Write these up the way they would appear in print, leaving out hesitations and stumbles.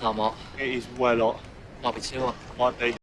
有冇？It is well hot. 話別超啊！Might be.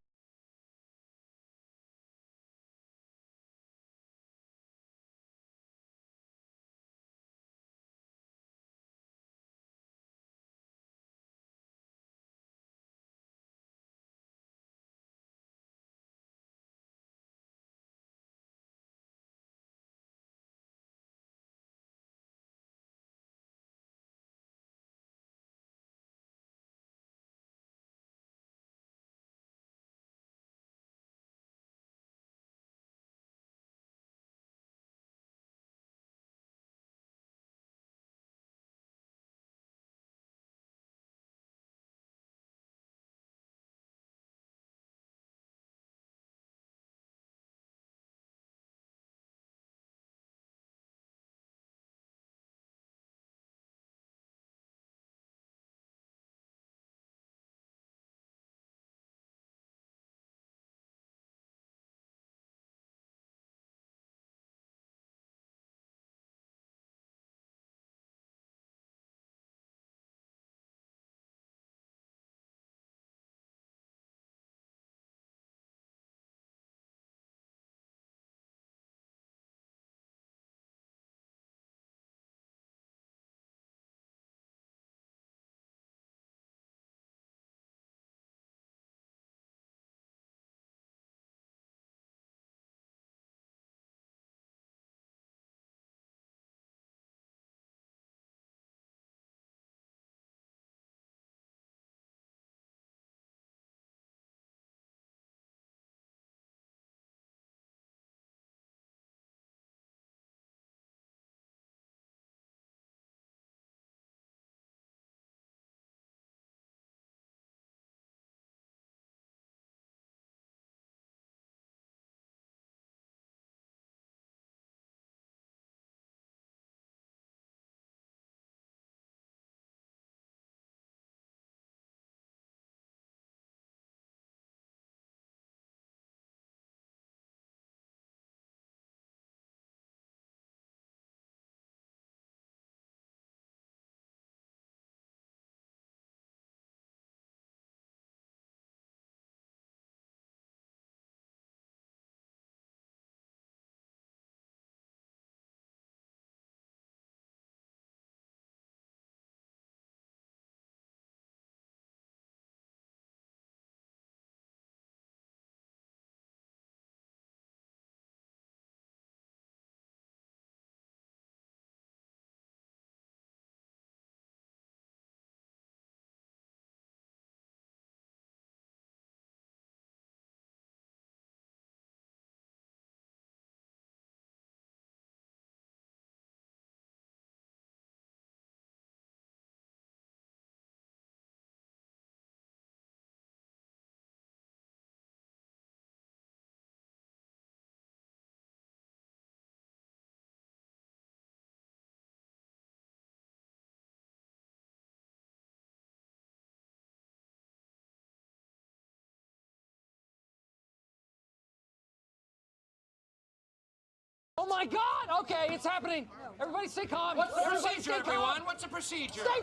Oh my God! Okay, it's happening. Everybody stay calm. What's the Everybody procedure, stay calm. everyone? What's the procedure? Stay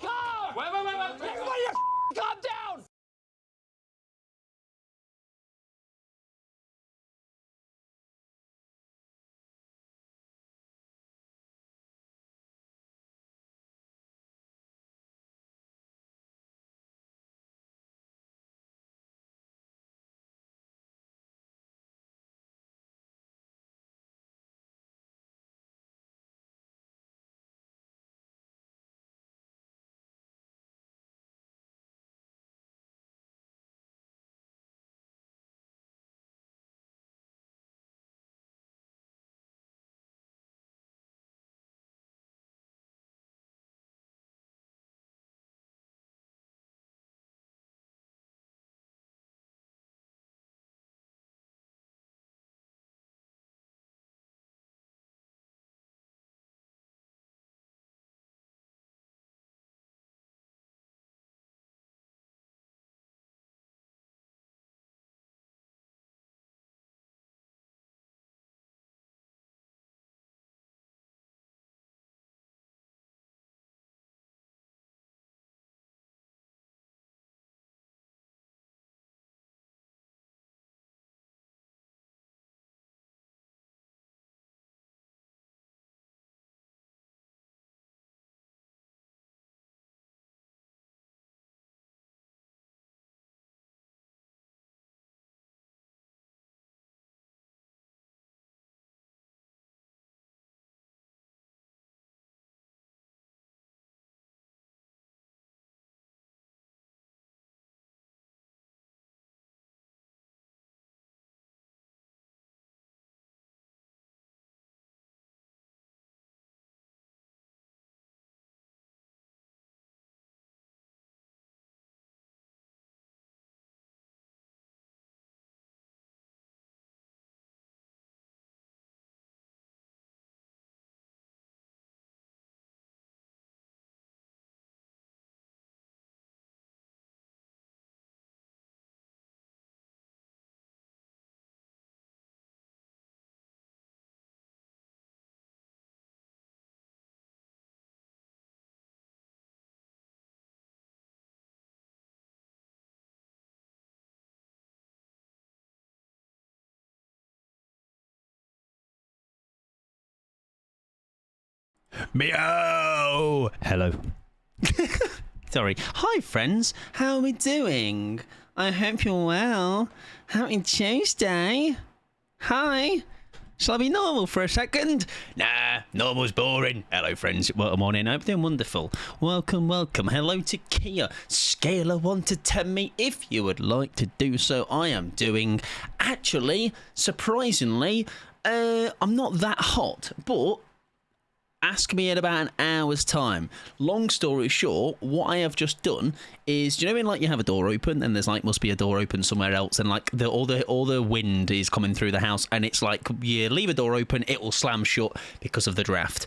calm. Wait. Everybody calm down. Meow! Hello. Sorry. Hi, friends. How are we doing? I hope you're well. Happy Tuesday. Hi. Shall I be normal for a second? Nah, normal's boring. Hello, friends. Welcome on in. I hope you're doing wonderful. Welcome, welcome. Hello to Kia. Scale of 1 to 10 me if you would like to do so. I am doing, actually, surprisingly, I'm not that hot, but ask me in about an hour's time. Long story short, what I have just done is, do you know when like you have a door open and there's like must be a door open somewhere else and like all the wind is coming through the house and it's like you leave a door open, it will slam shut because of the draft.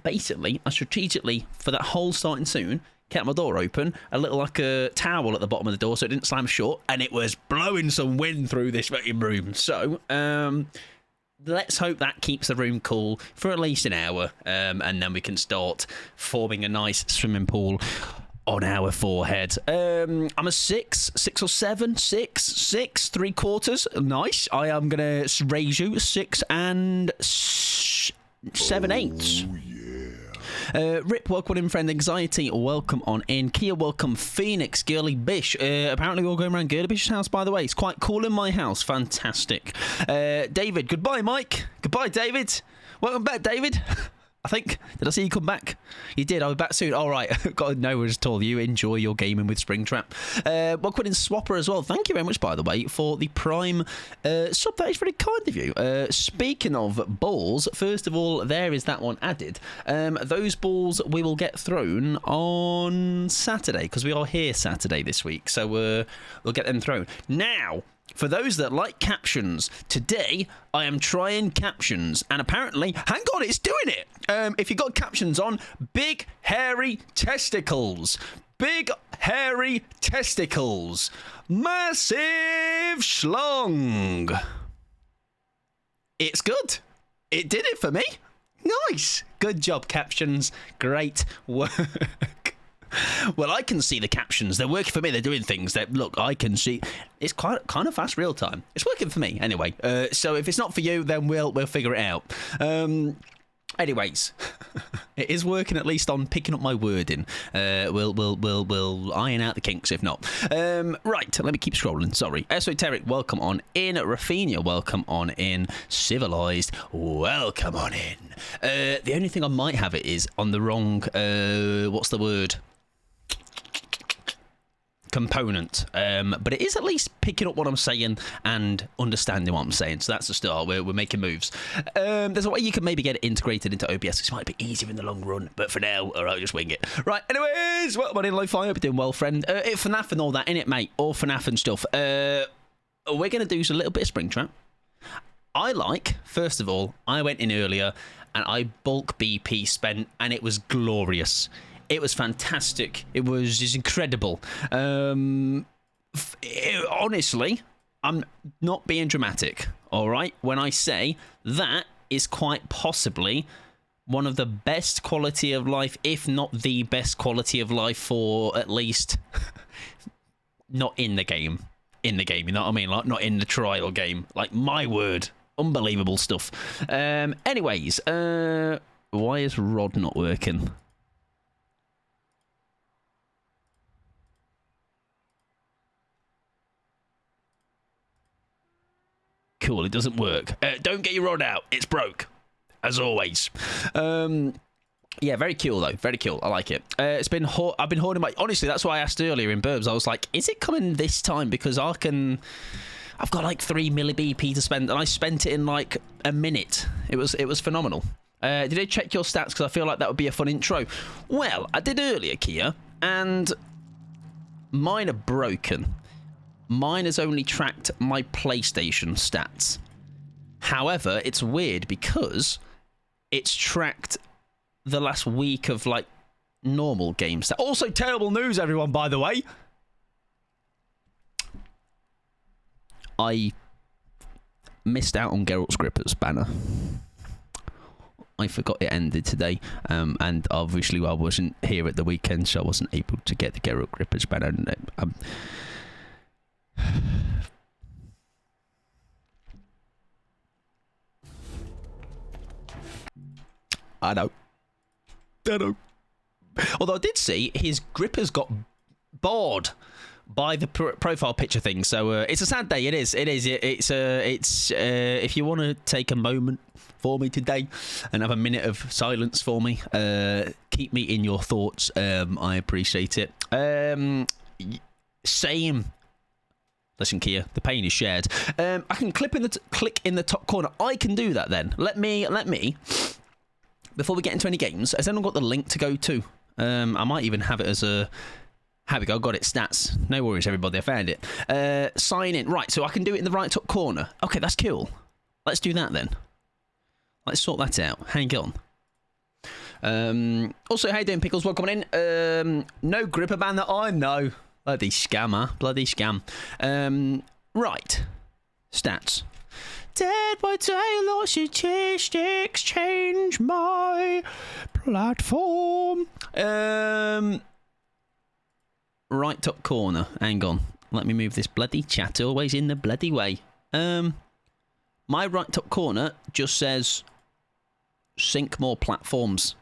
Basically, I strategically for that whole starting soon kept my door open, a little like a towel at the bottom of the door so it didn't slam shut, and it was blowing some wind through this fucking room. So let's hope that keeps the room cool for at least an hour, and then we can start forming a nice swimming pool on our forehead. I'm a 6 or 7, 6 3/4. Nice. I am gonna raise you 6 and 7/8. Rip, welcome in, friend. Anxiety, welcome on in. Kia, welcome. Phoenix, Girly Bish. Apparently we're all going around Girly Bish's house, by the way. It's quite cool in my house. Fantastic. David, goodbye, Mike. Goodbye, David. Welcome back, David. I think. Did I see you come back? You did. I'll be back soon. All right. Got no worries at all. You enjoy your gaming with Springtrap. Welcome in, Swapper, as well. Thank you very much, by the way, for the Prime sub. That is very kind of you. Speaking of balls, first of all, there is that one added. Those balls we will get thrown on Saturday because we are here Saturday this week. So we'll get them thrown. Now, for those that like captions, today I am trying captions, and apparently, hang on, it's doing it. If you got captions on, big hairy testicles, big hairy testicles, massive schlong. It's good. It did it for me. Nice. Good job, captions. Great work. Well, I can see the captions. They're working for me. They're doing things that, look, I can see. It's kind of fast real time. It's working for me anyway. So if it's not for you, then we'll figure it out. Anyways, it is working at least on picking up my wording. We'll iron out the kinks if not. Right, let me keep scrolling. Sorry. Esoteric, welcome on in. Rafinha, welcome on in. Civilized, welcome on in. The only thing I might have it is on the wrong. What's the word? Component, but it is at least picking up what I'm saying and understanding what I'm saying, so that's the start. We're making moves. There's a way you can maybe get it integrated into OBS, which might be easier in the long run, but for now, alright, just wing it. Right, anyways, welcome on in, Lo-Fi. Hope you're doing well, friend. FNAF and all that, innit, mate? Or FNAF and stuff. We're going to do a little bit of Springtrap. First of all, I went in earlier and I bulk BP spent, and it was glorious. It was fantastic. It was just incredible. Honestly, I'm not being dramatic, all right? When I say that is quite possibly one of the best quality of life, if not the best quality of life for at least not in the game. In the game, you know what I mean? Like, not in the trial game. Like, my word. Unbelievable stuff. Anyways, why is Rod not working? Cool, it doesn't work. Don't get your rod out. It's broke, as always. Yeah, very cool though. Very cool. I like it. I've been hoarding my. Honestly, that's why I asked earlier in Burbs. I was like, is it coming this time? Because I've got like 3 milli BP to spend, and I spent it in like a minute. It was phenomenal. Did I check your stats? Because I feel like that would be a fun intro. Well, I did earlier, Kia, and mine are broken. Mine has only tracked my PlayStation stats. However, it's weird because it's tracked the last week of, like, normal game stats. Also, terrible news, everyone, by the way. I missed out on Geralt's Grippers banner. I forgot it ended today, and obviously I wasn't here at the weekend, so I wasn't able to get the Geralt Grippers banner. I know. don't know. Although I did see his grippers got bored by the profile picture thing, so it's a sad day. It is. It's if you want to take a moment for me today and have a minute of silence for me, keep me in your thoughts. I appreciate it. Same. Listen, Kia, the pain is shared. I can click in the top corner. I can do that then. Let me. Before we get into any games, has anyone got the link to go to? I might even have it as a. Here we go, got it, stats. No worries, everybody, I found it. Sign in. Right, so I can do it in the right top corner. Okay, that's cool. Let's do that then. Let's sort that out. Hang on. Also, how you doing, Pickles? Welcome in. No gripper ban that I know. Bloody scammer. Bloody scam. Right. Stats. Dead by Daylight statistics change my platform. Right top corner. Hang on. Let me move this bloody chat. Always in the bloody way. My right top corner just says sync more platforms.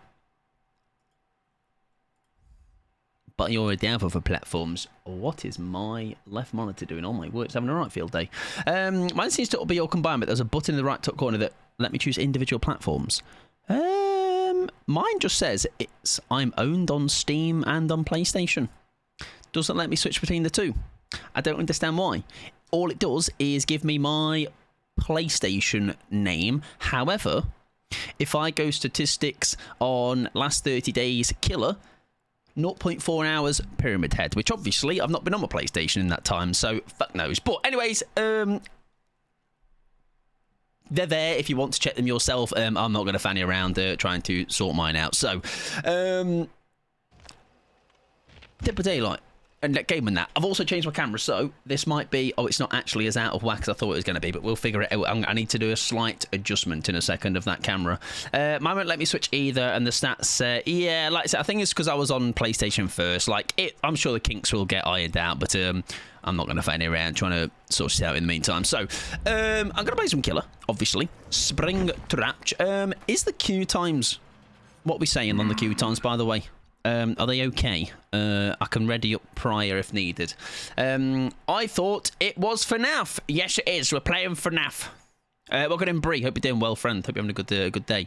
But you already have other platforms. What is my left monitor doing? Oh my word, it's having a right field day. Mine seems to be all combined, but there's a button in the right top corner that let me choose individual platforms. Mine just says I'm owned on Steam and on PlayStation. Doesn't let me switch between the two. I don't understand why. All it does is give me my PlayStation name. However, if I go statistics on last 30 days killer, 0.4 hours Pyramid Head, which obviously I've not been on my PlayStation in that time, so fuck knows. But anyways, they're there if you want to check them yourself. I'm not going to fanny around trying to sort mine out. So, Dead by Daylight and Game and that. I've also changed my camera, so this might be... Oh, it's not actually as out of whack as I thought it was going to be, but we'll figure it out. I need to do a slight adjustment in a second of that camera. Mine won't let me switch either, and the stats... yeah, like I said, I think it's because I was on PlayStation first. I'm sure the kinks will get ironed out, but I'm not going to fanny around trying to sort it out in the meantime. So, I'm going to play some Killer, obviously. Spring Trap. Is the queue times... What are we saying on the queue times, by the way? Are they okay? I can ready up prior if needed. I thought it was FNAF. Yes, it is. We're playing FNAF. Welcome in, Bree. Hope you're doing well, friend. Hope you're having a good day.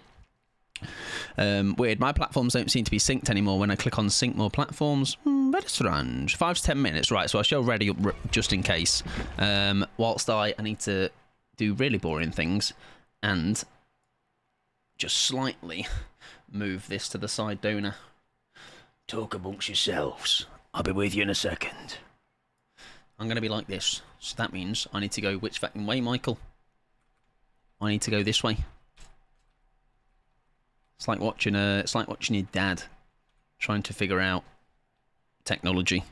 Weird. My platforms don't seem to be synced anymore when I click on sync more platforms. Very strange. 5 to 10 minutes. Right, so I shall ready up just in case. Whilst I need to do really boring things and just slightly move this to the side, don't I? Talk amongst yourselves. I'll be with you in a second. I'm going to be like this. So that means I need to go which fucking way, Michael? I need to go this way. It's like watching your dad trying to figure out technology.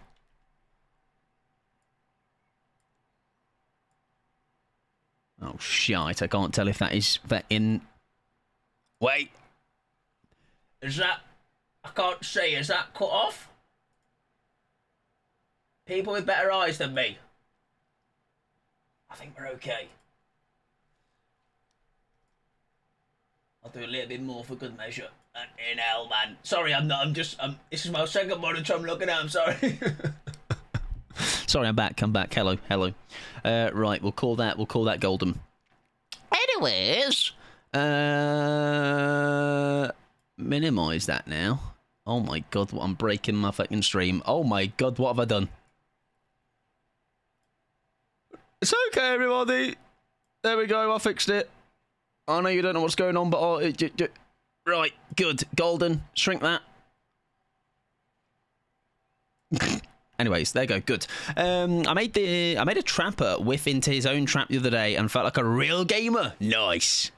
Oh shite, I can't tell if that in... Wait. Is that... I can't see. Is that cut off? People with better eyes than me. I think we're okay. I'll do a little bit more for good measure. In hell, man. Sorry, I'm not. This is my second monitor I'm looking at. I'm sorry. Sorry, I'm back. Hello. Right, we'll call that golden. Anyways, minimize that now. Oh my god, I'm breaking my fucking stream. Oh my god, what have I done? It's okay, everybody. There we go, I fixed it. I know you don't know what's going on, but right, good. Golden, shrink that. Anyways, there you go, good. I made a trapper whiff into his own trap the other day and felt like a real gamer. Nice.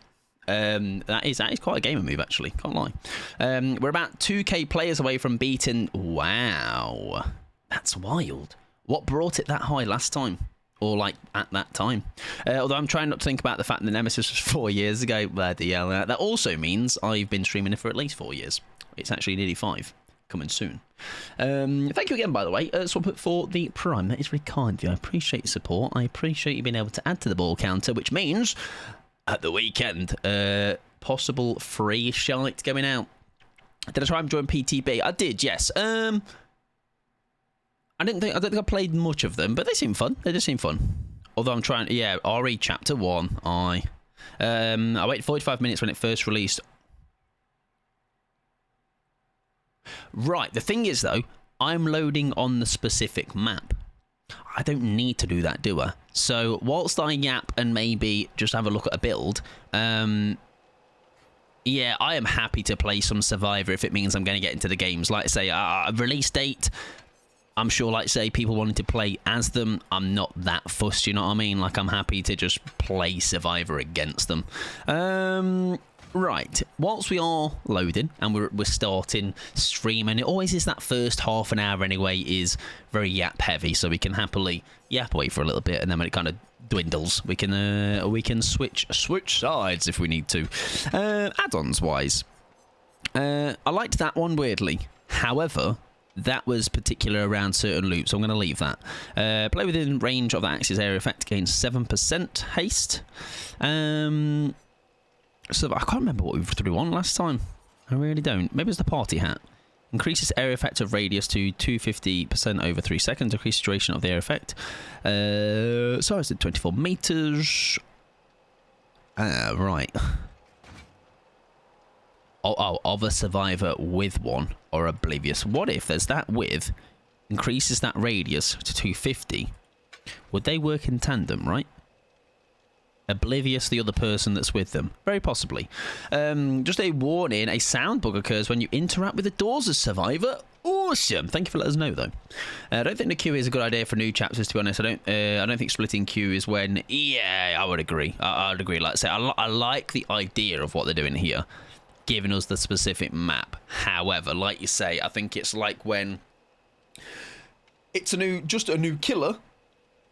That is quite a gamer move, actually. Can't lie. We're about 2k players away from beating... Wow. That's wild. What brought it that high last time? Or, like, at that time? Although I'm trying not to think about the fact that Nemesis was 4 years ago. Bloody hell. That also means I've been streaming it for at least 4 years. It's actually nearly 5. Coming soon. Thank you again, by the way. Swap it for the Prime. That is very kind of you. I appreciate your support. I appreciate you being able to add to the ball counter, which means... At the weekend, possible free shite going out. Did I try and join PTB? I did, yes. I don't think I played much of them, but they seem fun. They just seem fun. Although I'm trying, yeah, RE Chapter 1. I waited 45 minutes when it first released. Right, the thing is, though, I'm loading on the specific map. I don't need to do that, do I? So, whilst I yap and maybe just have a look at a build, yeah, I am happy to play some Survivor if it means I'm going to get into the games. Like I say, a release date, I'm sure, like say, people wanting to play as them, I'm not that fussed, you know what I mean? Like, I'm happy to just play Survivor against them. Right, whilst we are loading and we're starting stream, and it always is that first half an hour anyway is very yap heavy, so we can happily yap away for a little bit, and then when it kind of dwindles, we can switch sides if we need to. Add-ons wise, I liked that one weirdly. However, that was particular around certain loops, so I'm going to leave that. Play within range of the axis area effect gains 7% haste. So I can't remember what we threw on last time. I really don't. Maybe it's the party hat. Increases area effect of radius to 250% over 3 seconds. Increases duration of the area effect. So I said 24 meters. Right. Oh, of a survivor with one or oblivious. What if there's that with, increases that radius to 250? Would they work in tandem, right? Oblivious, the other person that's with them. Very possibly. Just a warning, a sound bug occurs when you interact with the doors as Survivor. Awesome. Thank you for letting us know, though. I don't think the queue is a good idea for new chapters, to be honest. I don't think splitting queue is when... Yeah, I would agree. I'd agree. Like I say, I like the idea of what they're doing here, giving us the specific map. However, like you say, I think it's like when it's just a new killer,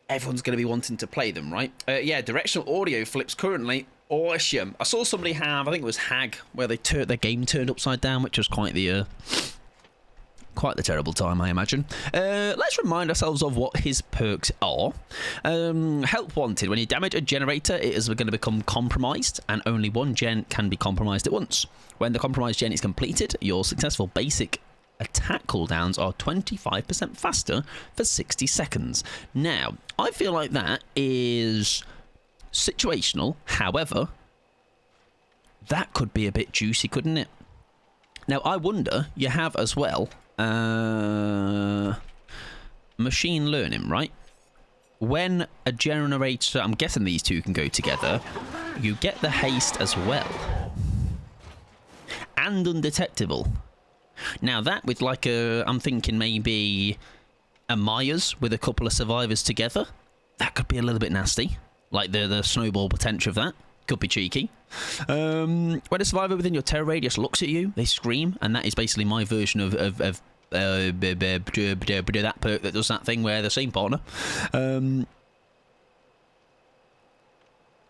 everyone's going to be wanting to play them, right? Yeah, directional audio flips currently. Awesome. I saw somebody have, I think it was Hag, where their game turned upside down, which was quite the terrible time, I imagine. Let's remind ourselves of what his perks are. Help wanted. When you damage a generator, it is going to become compromised, and only one gen can be compromised at once. When the compromised gen is completed, your successful basic attack cooldowns are 25% faster for 60 seconds. Now, I feel like that is situational. However, that could be a bit juicy, couldn't it? Now, I wonder, you have as well machine learning, right? When a generator, I'm guessing these two can go together, you get the haste as well. And undetectable. Now that with like I'm thinking maybe a Myers with a couple of survivors together, that could be a little bit nasty. Like the snowball potential of that. Could be cheeky. When a survivor within your terror radius looks at you, they scream, and that is basically my version of that perk that does that thing where the same partner. And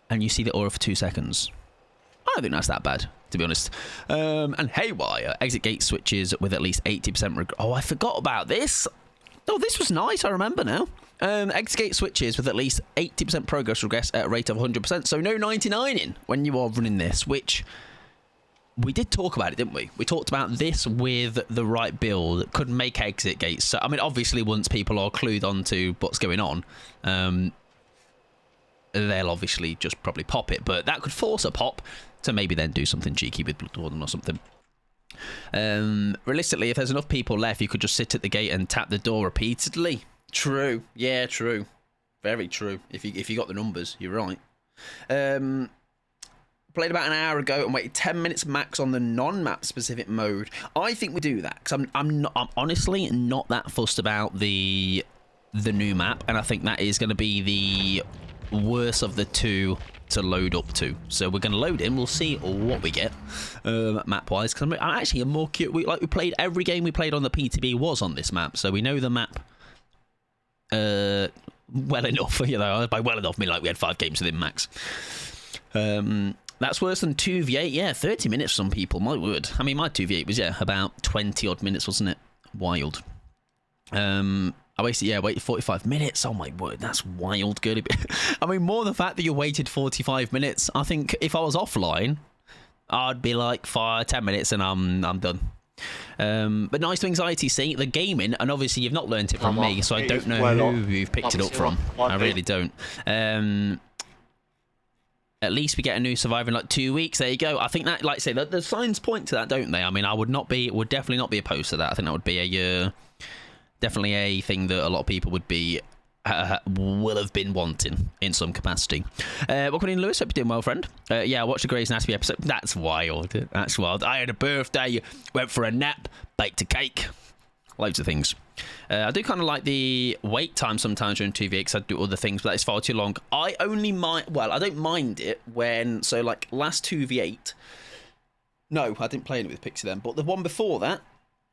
you see the aura for 2 seconds. I don't think that's that bad, to be honest. And haywire, exit gate switches with at least 80%. Oh, I forgot about this. Oh, this was nice. I remember now. Exit gate switches with at least 80% progress regress at a rate of 100%. So no 99ing when you are running this, which we did talk about it, didn't we? We talked about this with the right build could make exit gates. So, I mean, obviously, once people are clued on to what's going on, they'll obviously just probably pop it. But that could force a pop to maybe then do something cheeky with Bloodborne or something. Realistically, if there's enough people left, you could just sit at the gate and tap the door repeatedly. True. Yeah, true. Very true. If you got the numbers, you're right. Played about an hour ago and waited 10 minutes max on the non-map specific mode. I think we do that because I'm honestly not that fussed about the new map, and I think that is going to be the worst of the two to load up to. So we're going to load in. We'll see what we get map wise. Because I'm actually more curious. We played every game we played on the PTB was on this map, so we know the map well enough. You know, by well enough, I mean like we had 5 games within max. That's worse than 2v8. Yeah, 30 minutes for some people. My word. I mean, my 2v8 was about 20 odd minutes, wasn't it? Wild. I waited 45 minutes. Oh my word, that's wild, good. I mean, more the fact that you waited 45 minutes. I think if I was offline, I'd be like 10 minutes and I'm done. But nice to Anxiety, see, the gaming, and obviously you've not learnt it from me, so I don't know who you've picked it up from. I really don't. At least we get a new Survivor in like 2 weeks. There you go. I think that, like I say, the signs point to that, don't they? I mean, I would definitely not be opposed to that. I think that would be definitely a thing that a lot of people would be will have been wanting in some capacity. Welcome in, Lewis. Hope you're doing well, friend. Yeah, I watched the Grey's Anatomy episode. That's wild. That's wild. I had a birthday, went for a nap, baked a cake, loads of things. I do kind of like the wait time sometimes during TV because I do other things, but that is far too long. I don't mind it when, so like last 2v8, no, I didn't play any with Pixie then, but the one before that,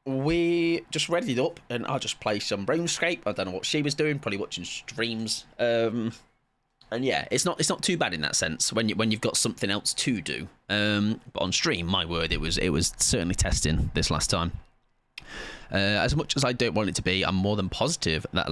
we just readied up and I just played some RuneScape. I don't know what she was doing, probably watching streams. And yeah, it's not too bad in that sense when you've got something else to do. But on stream, my word, it was certainly testing this last time. As much as I don't want it to be, I'm more than positive that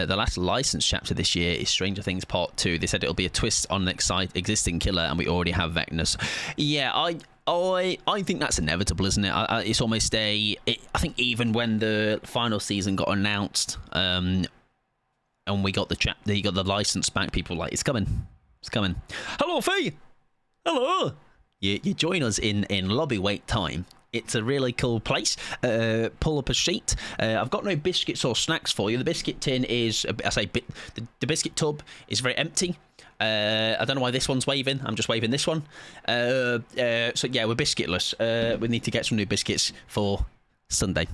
the last licensed chapter this year is Stranger Things Part 2. They said it'll be a twist on an existing killer, and we already have Vecnus. Yeah, I think that's inevitable, isn't it? It's almost I think even when the final season got announced, and we got the license back, people were like, it's coming. Hello, Fee. Hello. You join us in lobby wait time. It's a really cool place. Pull up a sheet. I've got no biscuits or snacks for you. The biscuit tin is, the biscuit tub is very empty. I don't know why this one's waving. I'm just waving this one. So yeah, we're biscuitless. We need to get some new biscuits for Sunday.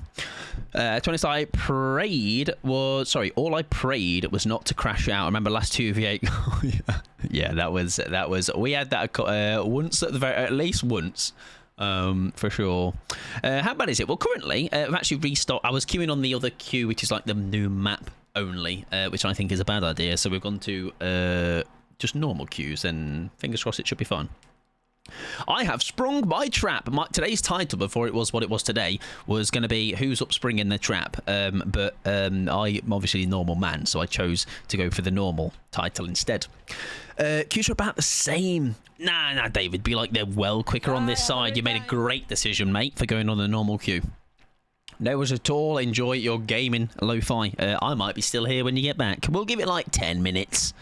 To honest, all I prayed was not to crash out. I remember last 2v8. Yeah, that was. We had that once at least once. For sure. How bad is it? Well, currently, I've actually restarted. I was queuing on the other queue, which is like the new map only, which I think is a bad idea. So we've gone to just normal queues, and fingers crossed it should be fun. I have sprung my trap. Today's title, before it was what it was today, was going to be Who's Up Springing the Trap? But I'm obviously a normal man, so I chose to go for the normal title instead. Queues are about the same. Nah, David, be like they're well quicker on this side. You made a great decision, mate, for going on the normal queue. No worries at all. Enjoy your gaming, lo-fi. I might be still here when you get back. We'll give it like 10 minutes.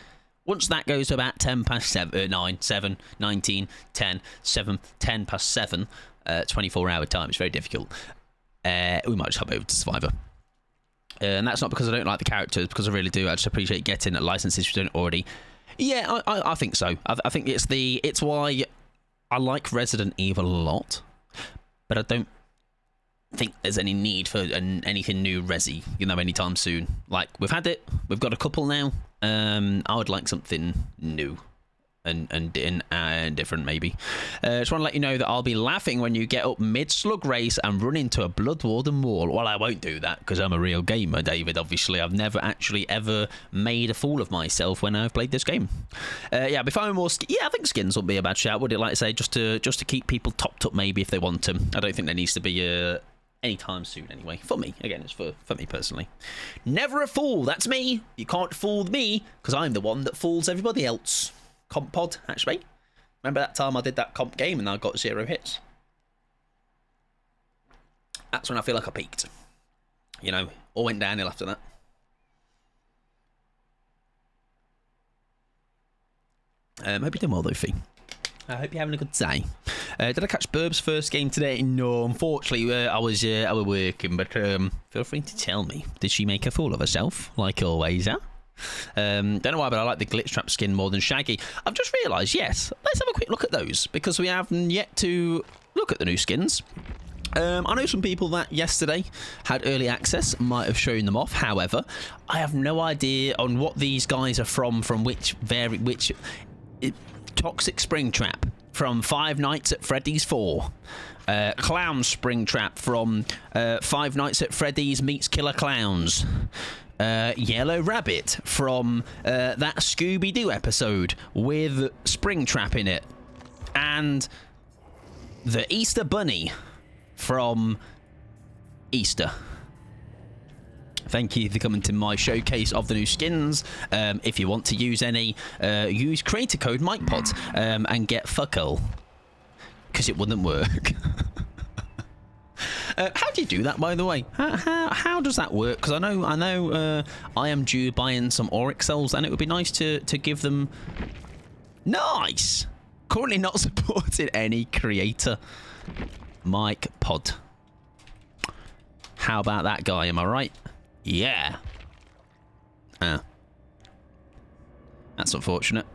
Once that goes to about 10 past 7, 9, 7, 19, 10, 7, 10 past 7, 24-hour time. It's very difficult. We might just hop over to Survivor. And that's not because I don't like the characters, because I really do. I just appreciate getting licenses you don't already. Yeah, I think so. I think it's why I like Resident Evil a lot, but I don't think there's any need for anything new Resi, anytime soon. Like, we've had it, we've got a couple now. I would like something new and different, maybe. Just want to let you know that I'll be laughing when you get up mid-slug race and run into a Bloodwarden wall. Well, I won't do that, because I'm a real gamer, David, obviously. I've never actually ever made a fool of myself when I've played this game. Yeah, before more... I think skins would be a bad shout, would it? Like I say, just to keep people topped up, maybe, if they want them. I don't think there needs to be anytime soon, anyway. For me. Again, it's for me personally. Never a fool. That's me. You can't fool me, because I'm the one that fools everybody else. Comp pod, actually. Remember that time I did that comp game and I got 0 hits? That's when I feel like I peaked. All went downhill after that. Hope you're doing well, though, Fee. I hope you're having a good day. Did I catch Burb's first game today? No, unfortunately, I was working, but feel free to tell me. Did she make a fool of herself, like always, huh? Don't know why, but I like the glitch trap skin more than Shaggy. I've just realised, yes, let's have a quick look at those, because we haven't yet to look at the new skins. I know some people that yesterday had early access, might have shown them off. However, I have no idea on what these guys are from which Toxic Springtrap from Five Nights at Freddy's 4. Clown Springtrap from Five Nights at Freddy's meets Killer Clowns. Yellow Rabbit from that Scooby-Doo episode with Springtrap in it. And the Easter Bunny from Easter. Thank you for coming to my showcase of the new skins. If you want to use any, use creator code MikePod and get fuck all, because it wouldn't work. How do you do that, by the way? How does that work? Because I know I am due buying some Oryx cells, and it would be nice to give them. Nice. Currently not supporting any creator. Mike Pod. How about that guy? Am I right? Yeah. That's unfortunate.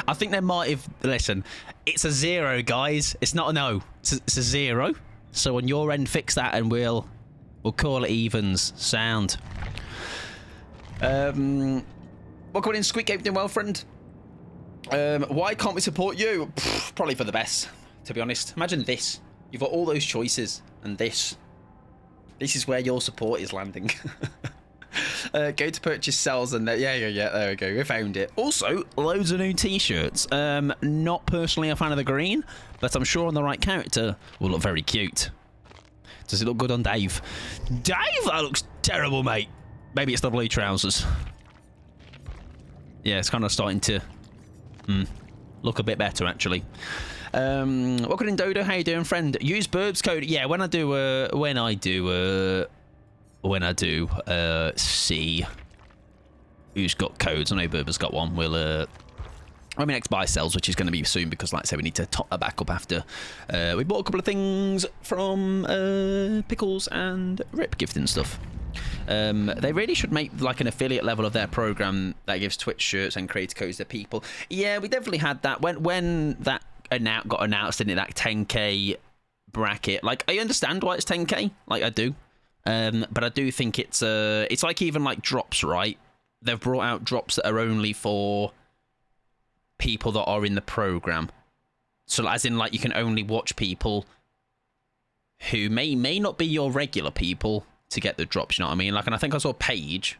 I think they might have... Listen, it's a 0, guys. It's not a no. It's a 0. So on your end, fix that and we'll call it evens. Sound. Welcome in, Squeak Game. Doing well, friend? Why can't we support you? Probably for the best, to be honest. Imagine this. You've got all those choices, and this. This is where your support is landing. Go to purchase cells and yeah, there we go. We found it. Also, loads of new t-shirts. Not personally a fan of the green, but I'm sure on the right character will look very cute. Does it look good on Dave? Dave, that looks terrible, mate. Maybe it's the blue trousers. Yeah, it's kind of starting to look a bit better, actually. Welcome in, Dodo. How you doing, friend? Use Burbs code. Yeah, when I do see who's got codes. I know Burber's got one. We'll next buy cells, which is going to be soon because, like I said, we need to top that back up after we bought a couple of things from Pickles and Rip gifting stuff. They really should make like an affiliate level of their program that gives Twitch shirts and creator codes to people. Yeah, we definitely had that when that got announced in that 10k bracket. Like, I understand why it's 10k. Like, I do. But I do think it's like even like drops, right? They've brought out drops that are only for people that are in the program. So as in, like, you can only watch people who may not be your regular people to get the drops, you know what I mean? Like, and I think I saw Paige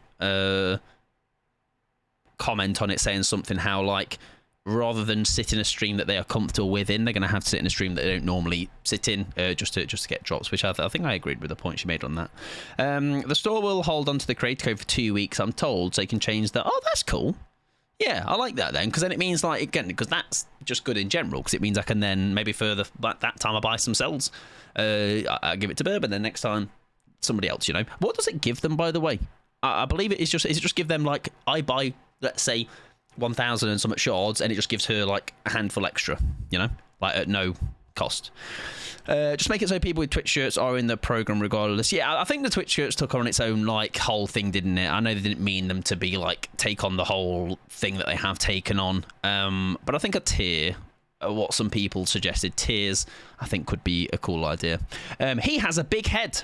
comment on it saying something how, like, rather than sit in a stream that they are comfortable within, they're going to have to sit in a stream that they don't normally sit in just to get drops, which I think I agreed with the point she made on that. The store will hold on to the creator code for 2 weeks, I'm told, so you can change that. Oh, that's cool. Yeah, I like that then, because then it means, like, again, because that's just good in general, because it means I can then maybe further, like, that time I buy some cells, I give it to Bourbon, then next time somebody else, you know. What does it give them, by the way? I believe it is just give them, like, I buy, let's say, 1,000 and some shards, and it just gives her like a handful extra, you know, like at no cost. Just make it so people with Twitch shirts are in the program regardless. Yeah, I think the Twitch shirts took on its own like whole thing, didn't it? I know they didn't mean them to be like take on the whole thing that they have taken on, but I think a tier, what some people suggested, tiers, I think could be a cool idea. He has a big head.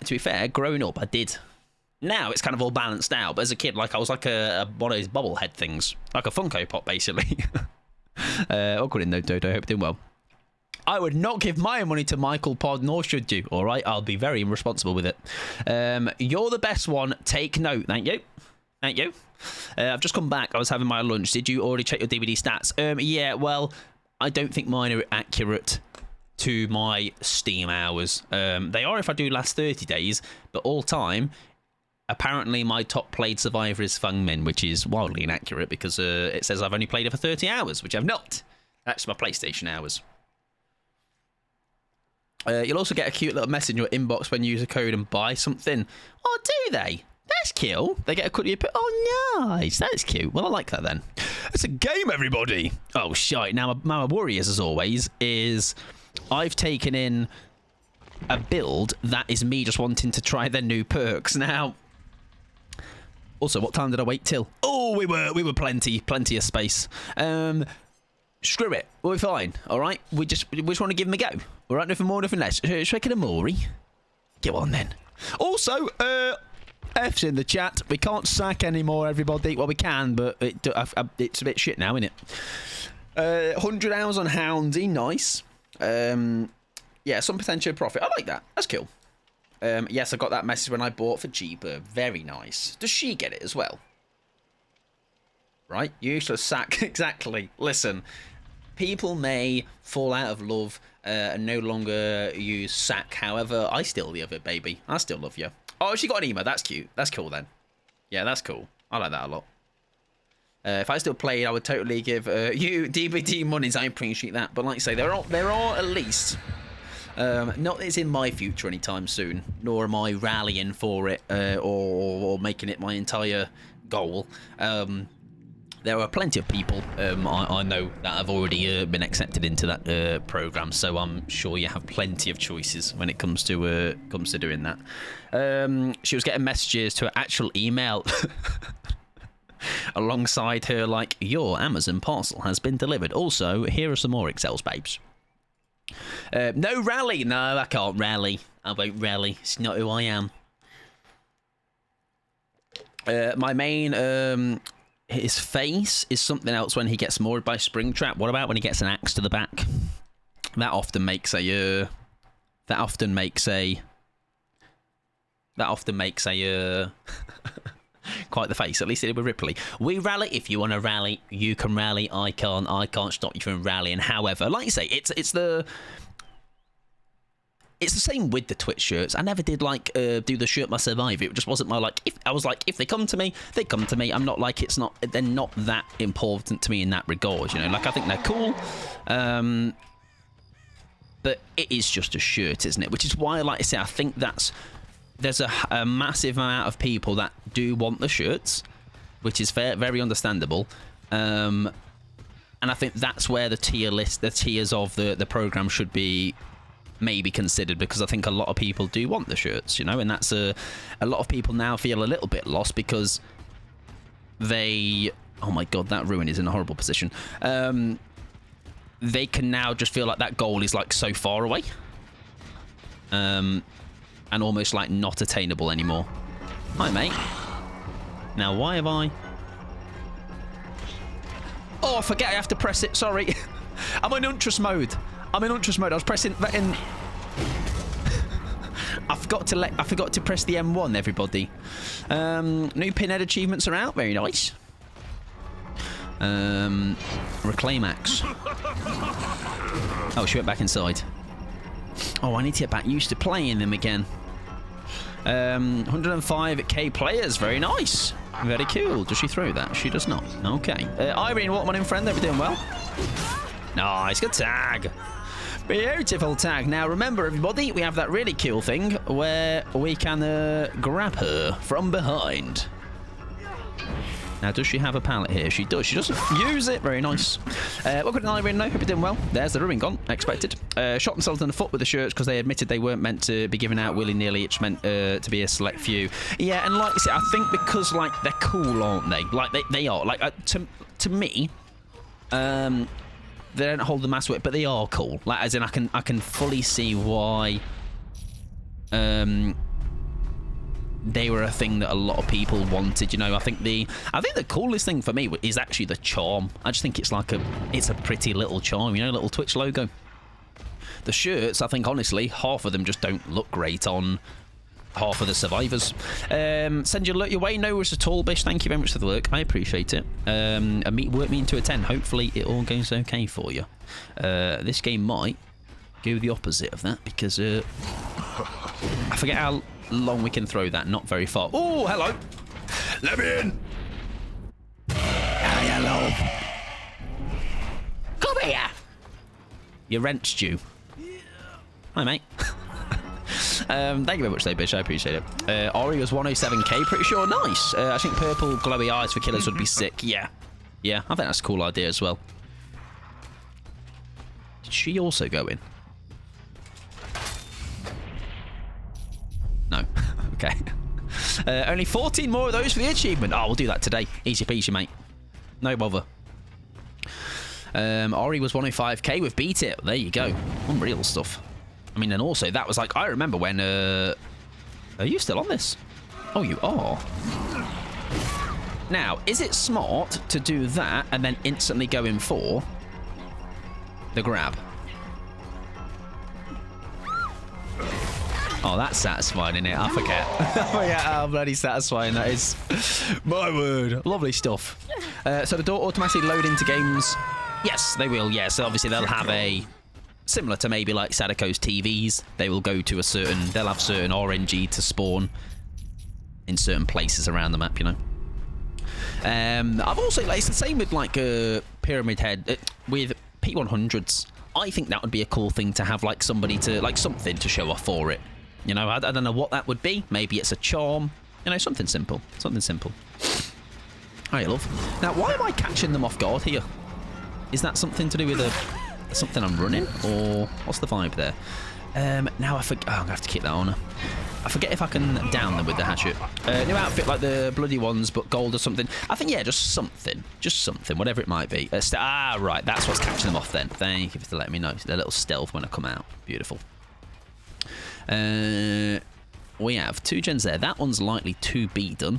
To be fair, growing up, I did. Now it's kind of all balanced out, but as a kid, like I was like one of those bobblehead things, like a Funko Pop, basically. Awkward in though, Dodo. I hope you're doing well. I would not give my money to Michael Pod, nor should you. All right, I'll be very irresponsible with it. You're the best one. Take note. Thank you. Thank you. I've just come back. I was having my lunch. Did you already check your DVD stats? Yeah. Well, I don't think mine are accurate to my Steam hours. They are if I do last 30 days, but all time. Apparently, my top played survivor is Fung Min, which is wildly inaccurate because it says I've only played it for 30 hours, which I've not. That's my PlayStation hours. You'll also get a cute little message in your inbox when you use a code and buy something. Oh, do they? That's cute. They get a cookie. Oh, nice. That's cute. Well, I like that then. It's a game, everybody. Oh, shite. Now, my worry is, as always, is I've taken in a build that is me just wanting to try their new perks. Now, also, what time did I wait till? Oh, we were plenty of space. Screw it, we'll be fine. All right, we just want to give them a go. All right, nothing more, nothing less. Should I get a Maury? Go on then. Also, F's in the chat. We can't sack anymore, everybody. Well, we can, but it's a bit shit now, isn't it? 100 hours on Houndy, nice. Yeah, some potential profit. I like that. That's cool. Yes, I got that message when I bought for Jeeper. Very nice. Does she get it as well? Right? Useless sack. Exactly. Listen, people may fall out of love and no longer use sack. However, I still love it, baby. I still love you. Oh, she got an emo. That's cute. That's cool then. Yeah, that's cool. I like that a lot. If I still played, I would totally give you DVD monies. I appreciate that. But like I say, there are at least... Not that it's in my future anytime soon, nor am I rallying for it or making it my entire goal. There are plenty of people I know that have already been accepted into that program, so I'm sure you have plenty of choices when it comes to doing that. She was getting messages to her actual email alongside her, like, your Amazon parcel has been delivered. Also, here are some more Excels, babes. No rally. No, I can't rally. I won't rally. It's not who I am. My main... his face is something else when he gets moored by Springtrap. What about when he gets an axe to the back? That often makes a... quite the face. At least it did with Ripley. We rally. If you want to rally, you can rally. I can't stop you from rallying. However, like you say, it's the same with the Twitch shirts. I never did like do the shirt my survivor. It just wasn't my like. If they come to me, they come to me. I'm not like they're not that important to me in that regard. You know, like I think they're cool. But it is just a shirt, isn't it? Which is why, like I say, I think there's a massive amount of people that do want the shirts, which is very understandable. And I think that's where the tiers of the program should be maybe considered, because I think a lot of people do want the shirts, you know, and that's a lot of people now feel a little bit lost because they... Oh my god, that ruin is in a horrible position. They can now just feel like that goal is like so far away. And almost like not attainable anymore. Hi, mate. Now, why have I... Oh, I forget I have to press it. Sorry. I'm in Ultras mode. I was pressing that in... I forgot to press the M1, everybody. New pinhead achievements are out. Very nice. Reclaim axe. Oh, she went back inside. Oh, I need to get back used to playing them again. 105k players. Very nice. Very cool. Does she throw that? She does not. Okay. Irene, what morning, friend? Hope you're doing well. Nice. Good tag. Beautiful tag. Now, remember, everybody, we have that really cool thing where we can grab her from behind. Now, does she have a pallet here? She does. She doesn't use it. Very nice. Welcome to Irene. Hope you're doing well. There's the ruin gone. Expected. Shot themselves in the foot with the shirts because they admitted they weren't meant to be given out willy-nilly. It's meant to be a select few. Yeah, and like I said, I think because, like, they're cool, aren't they? Like, they are. Like, to me, they don't hold the mass weight, but they are cool. Like, as in, I can fully see why they were a thing that a lot of people wanted. You know, I think the coolest thing for me is actually the charm. I just think it's like it's a pretty little charm, you know, little Twitch logo. The shirts, I think, honestly, half of them just don't look great on half of the survivors. Send your alert your way. No worries at all, Bish. Thank you very much for the work. I appreciate it. And work me into a 10. Hopefully it all goes okay for you. This game might go the opposite of that because I forget how long we can throw that. Not very far. Oh, hello. Let me in. Hello. Come here. Your rent's due. Hi, mate. Thank you very much, though, Bish. I appreciate it. Ori was 107k. Pretty sure. Nice. I think purple glowy eyes for killers would be sick. Yeah. Yeah, I think that's a cool idea as well. Did she also go in? No. Okay. Only 14 more of those for the achievement. Oh, we'll do that today. Easy peasy, mate. No bother. Ori was 105k with Beat It. There you go. Unreal stuff. I mean, and also, that was like... I remember when... Are you still on this? Oh, you are. Now, is it smart to do that and then instantly go in for the grab? Oh, that's satisfying, isn't it? I forget. I forget how bloody satisfying that is. My word. Lovely stuff. So the door automatically load into games. Yes, they will. Yeah, so obviously they'll have a... Similar to maybe like Sadako's TVs. They will go to a certain... They'll have certain RNG to spawn in certain places around the map, you know. I've also... Like, it's the same with like Pyramid Head. With P100s. I think that would be a cool thing to have, like, somebody to, like, something to show off for it. You know, I don't know what that would be. Maybe it's a charm. You know, something simple. Something simple. All right, love. Now, why am I catching them off guard here? Is that something to do with something I'm running? Or what's the vibe there? Now I forget. Oh, I'm going to have to keep that on. I forget if I can down them with the hatchet. New outfit like the bloody ones, but gold or something. I think, yeah, just something. Just something, whatever it might be. Right, that's what's catching them off then. Thank you for letting me know. They're a little stealth when I come out. Beautiful. We have 2 gens there. That one's likely to be done.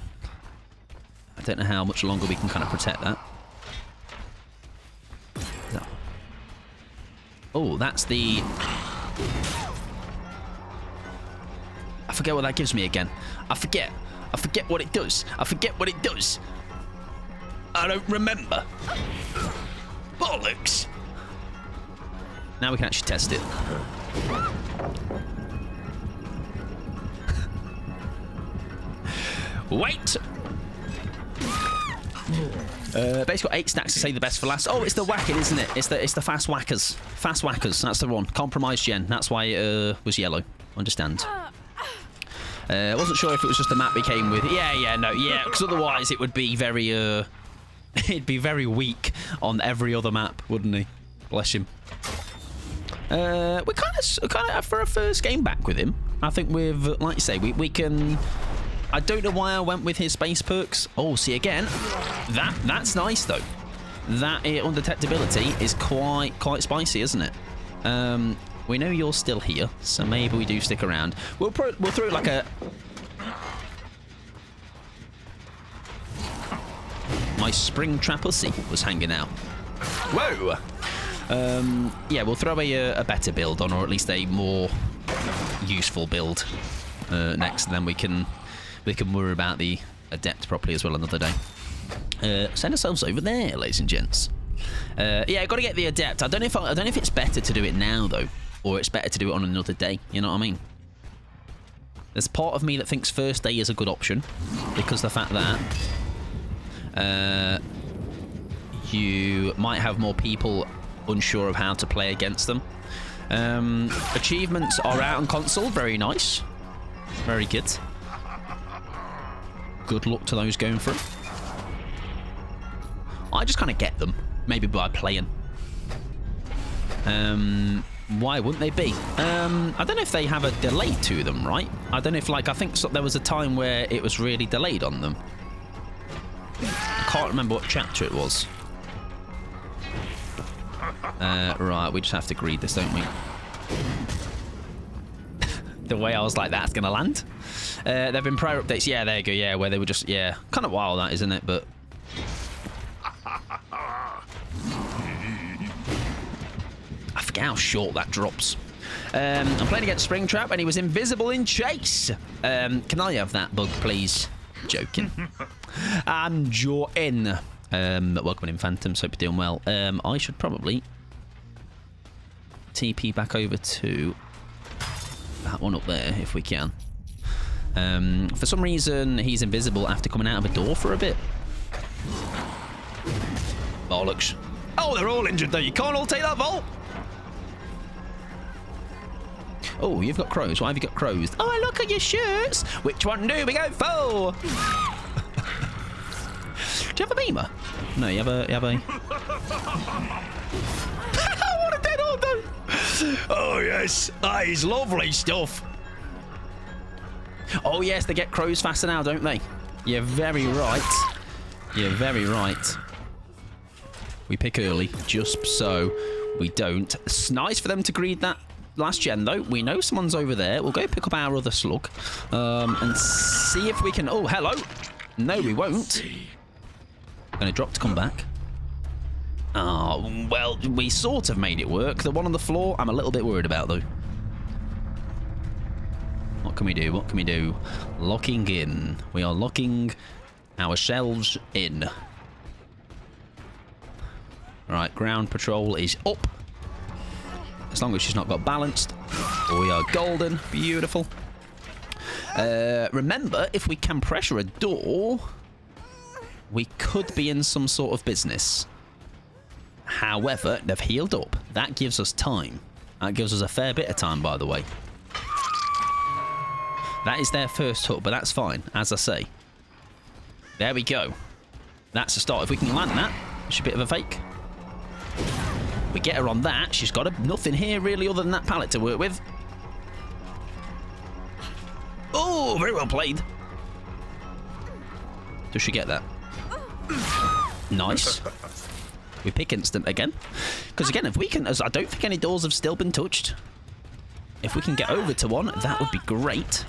I don't know how much longer we can kind of protect that. Oh, that's the... I forget what that gives me again. I forget what it does. I forget what it does. I don't remember. Bollocks. Now we can actually test it. Wait. Basically got 8 stacks to say the best for last. Oh, it's the whacking, isn't it? It's the fast whackers. Fast whackers. That's the one. Compromised gen. That's why it was yellow. Understand. I wasn't sure if it was just the map we came with. Yeah, because otherwise it would be very, it'd be very weak on every other map, wouldn't he? Bless him. We're kind of for a first game back with him. I think we've, like you say, we can. I don't know why I went with his space perks. Oh, see again. That's nice though. That undetectability is quite spicy, isn't it? We know you're still here, so maybe we do stick around. We'll throw like a... My spring trapussy was hanging out. Whoa! Yeah, we'll throw a better build on, or at least a more useful build next, and then we can worry about the adept properly as well another day. Send ourselves over there, ladies and gents. Yeah, got to get the adept. I don't know if it's better to do it now though, or it's better to do it on another day. You know what I mean? There's part of me that thinks first day is a good option because the fact that you might have more people unsure of how to play against them. Achievements are out on console. Very nice. Very good. Good luck to those going through. I just kind of get them. Maybe by playing. Why wouldn't they be? I don't know if they have a delay to them, right? I don't know if, like, I think there was a time where it was really delayed on them. I can't remember what chapter it was. Right, we just have to greed this, don't we? The way I was like, that's going to land. There have been prior updates. Yeah, there you go. Yeah, where they were just... Yeah, kind of wild, that, isn't it? But... I forget how short that drops. I'm playing against Springtrap, and he was invisible in chase. Can I have that bug, please? Joking. I'm joking. Welcome in, Phantoms. Hope you're doing well. I should probably TP back over to that one up there, if we can. For some reason, he's invisible after coming out of a door for a bit. Bollocks. Oh, they're all injured, though. You can't all take that vault. Oh, you've got crows. Why have you got crows? Oh, look at your shirts. Which one do we go for? Do you have a beamer? No, you have a... What a dead order! Oh, yes. That is lovely stuff. Oh, yes, they get crows faster now, don't they? You're very right. You're very right. We pick early, just so we don't. It's nice for them to greed that last gen, though. We know someone's over there. We'll go pick up our other slug and see if we can... Oh, hello. No, we won't. Going to drop to come back. Oh, well, we sort of made it work. The one on the floor, I'm a little bit worried about, though. What can we do? What can we do? Locking in. We are locking ourselves in. Right, ground patrol is up. As long as she's not got balanced. We are golden. Beautiful. Remember, if we can pressure a door, we could be in some sort of business. However, they've healed up. That gives us time. That gives us a fair bit of time, by the way. That is their first hut, but that's fine, as I say. There we go. That's the start. If we can land that, it's a bit of a fake. We get her on that. She's got nothing here, really, other than that pallet to work with. Oh, very well played. Does she get that? Nice. We pick instant again. Because again, if we can... I don't think any doors have still been touched. If we can get over to one, that would be great.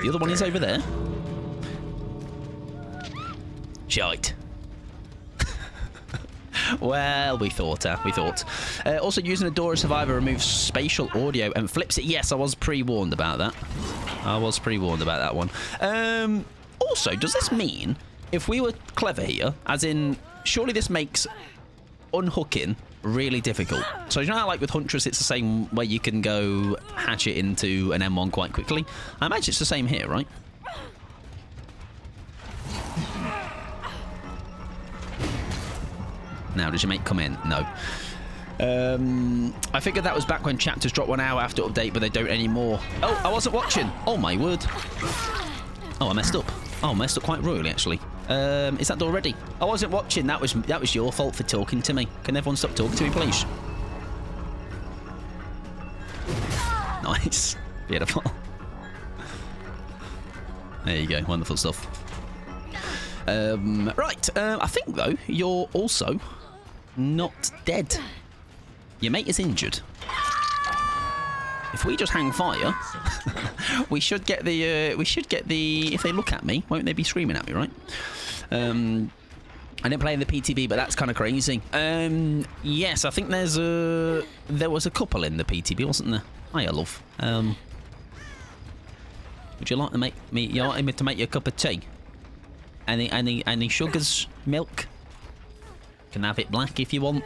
The other one is over there. Shite. Well, we thought. Also, using a door as survivor removes spatial audio and flips it. Yes, I was pre-warned about that. Also, does this mean if we were clever here, as in, surely this makes unhooking really difficult? So you know how, like, with Huntress, it's the same way you can go hatch it into an M1 quite quickly? I imagine it's the same here, right? Now, does your mate come in? No. I figured that was back when chapters dropped 1 hour after update, but they don't anymore. Oh, I wasn't watching. Oh, my word. Oh, I messed up. Oh, I messed up quite royally, actually. Is that door ready? I wasn't watching. That was your fault for talking to me. Can everyone stop talking to me, please? Nice. Beautiful. There you go. Wonderful stuff. Right. I think, though, you're also not dead. Your mate is injured. If we just hang fire, we should get the. If they look at me, won't they be screaming at me, right? I didn't play in the PTB, but that's kind of crazy. Yes, I think there was a couple in the PTB, wasn't there? Hiya, love. Would you like to make me? You like me to make you a cup of tea? Any sugars, milk? Can have it black if you want.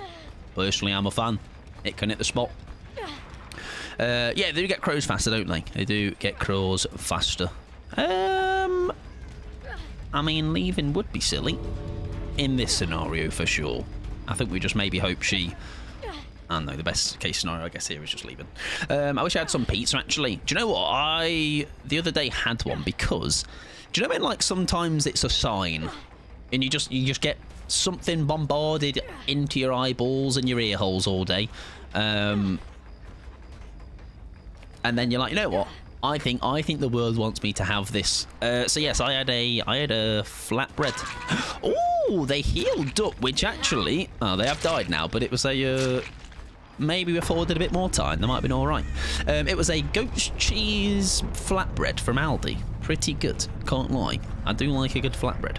Personally, I'm a fan. It can hit the spot. Yeah, they do get crows faster, don't they? They do get crows faster. I mean, leaving would be silly in this scenario for sure. I think we just maybe hope she... I don't know, the best case scenario, I guess, here is just leaving. I wish I had some pizza, actually. Do you know what? The other day had one because... Do you know when, like, sometimes it's a sign and you just get something bombarded into your eyeballs and your ear holes all day, and then you're like, you know what? I think the world wants me to have this. So yes, I had a flatbread. Oh, they healed up, which actually, they have died now, but it was a maybe we afforded a bit more time. They might have been all right. It was a goat's cheese flatbread from Aldi. Pretty good, can't lie. I do like a good flatbread.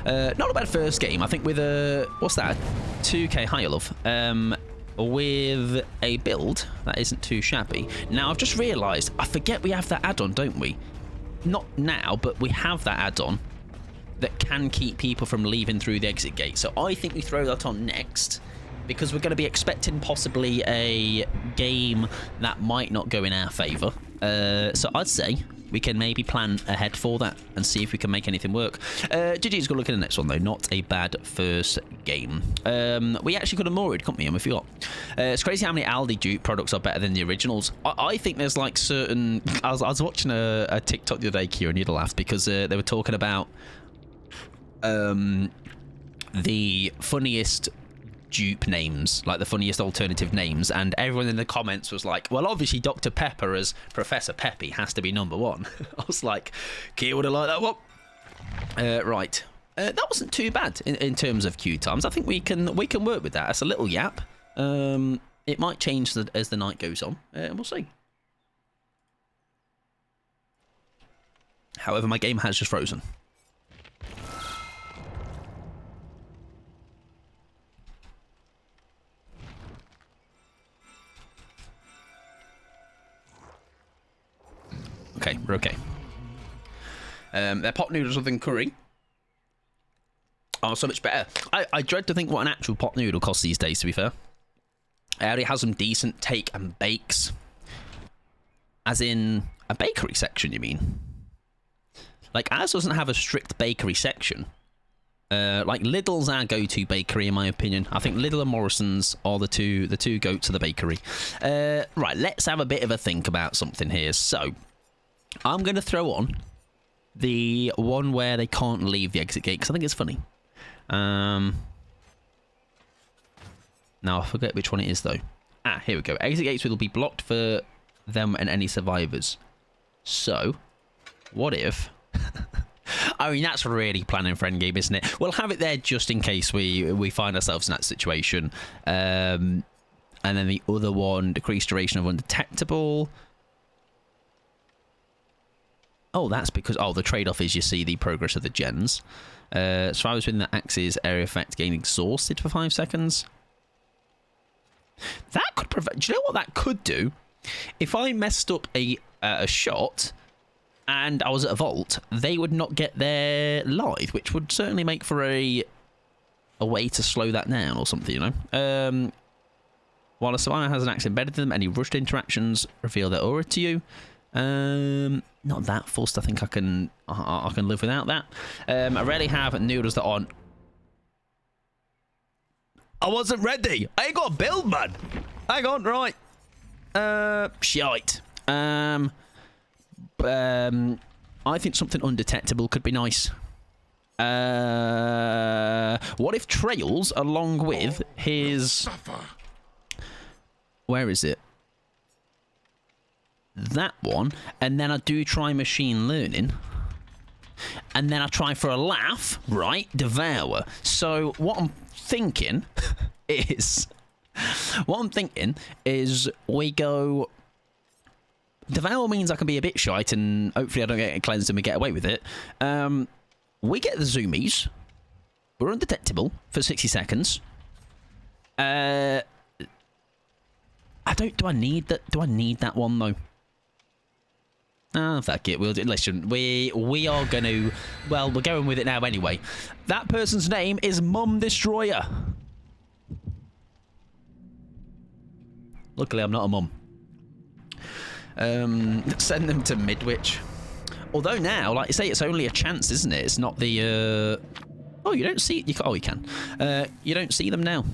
Not a bad first game. I think with a... What's that? 2K higher, love. With a build that isn't too shabby. Now, I've just realised, I forget we have that add-on, don't we? Not now, but we have that add-on that can keep people from leaving through the exit gate. So I think we throw that on next, because we're going to be expecting possibly a game that might not go in our favour. So I'd say we can maybe plan ahead for that and see if we can make anything work. GG's got to look at the next one, though. Not a bad first game. We actually could have moored, couldn't we? And we forgot. It's crazy how many Aldi dupe products are better than the originals. I think there's like certain... I was watching a TikTok the other day, Kieran, you'd have laughed, because they were talking about the funniest dupe names, like the funniest alternative names, and everyone in the comments was like, well, obviously Dr. Pepper as Professor Peppy has to be number one. I was like, Kia would have liked that one. Right. That wasn't too bad in terms of queue times. I think we can work with that. It's a little yap. It might change as the night goes on. We'll see. However, my game has just frozen. Okay, we're okay. Their pot noodles other than curry are so much better. I dread to think what an actual pot noodle costs these days, to be fair. It already has some decent take and bakes. As in a bakery section, you mean? Like, ours doesn't have a strict bakery section. Like Lidl's our go-to bakery, in my opinion. I think Lidl and Morrison's are the two goats of the bakery. Right, let's have a bit of a think about something here. So, I'm going to throw on the one where they can't leave the exit gate, because I think it's funny. Now, I forget which one it is, though. Ah, here we go. Exit gates will be blocked for them and any survivors. So, what if... I mean, that's really planning for endgame, isn't it? We'll have it there just in case we find ourselves in that situation. And then the other one, decreased duration of undetectable. Oh, that's because... Oh, the trade-off is you see the progress of the gens. Survivors within the axis area effect gain exhausted for 5 seconds. That could prevent... Do you know what that could do? If I messed up a shot and I was at a vault, they would not get their live, which would certainly make for a way to slow that down or something, you know? While a survivor has an axe embedded in them, any rushed interactions reveal their aura to you. Not that fussed. I think I can live without that. I rarely have noodles that aren't... I wasn't ready. I ain't got a build, man. Hang on, right. Shite. I think something undetectable could be nice. What if Trails, along with his... Where is it? That one. And then I do try machine learning. And then I try for a laugh, right? Devour. So what I'm thinking is... What I'm thinking is we go... Devour means I can be a bit shite and hopefully I don't get cleansed and we get away with it. We get the zoomies. We're undetectable for 60 seconds. Do I need that? Do I need that one though? Ah, fuck it. We'll do. Listen, we are going to... Well, we're going with it now anyway. That person's name is Mum Destroyer. Luckily, I'm not a mum. Send them to Midwich. Although now, like you say, it's only a chance, isn't it? It's not the... Oh, you don't see... Oh, you can. You don't see them now.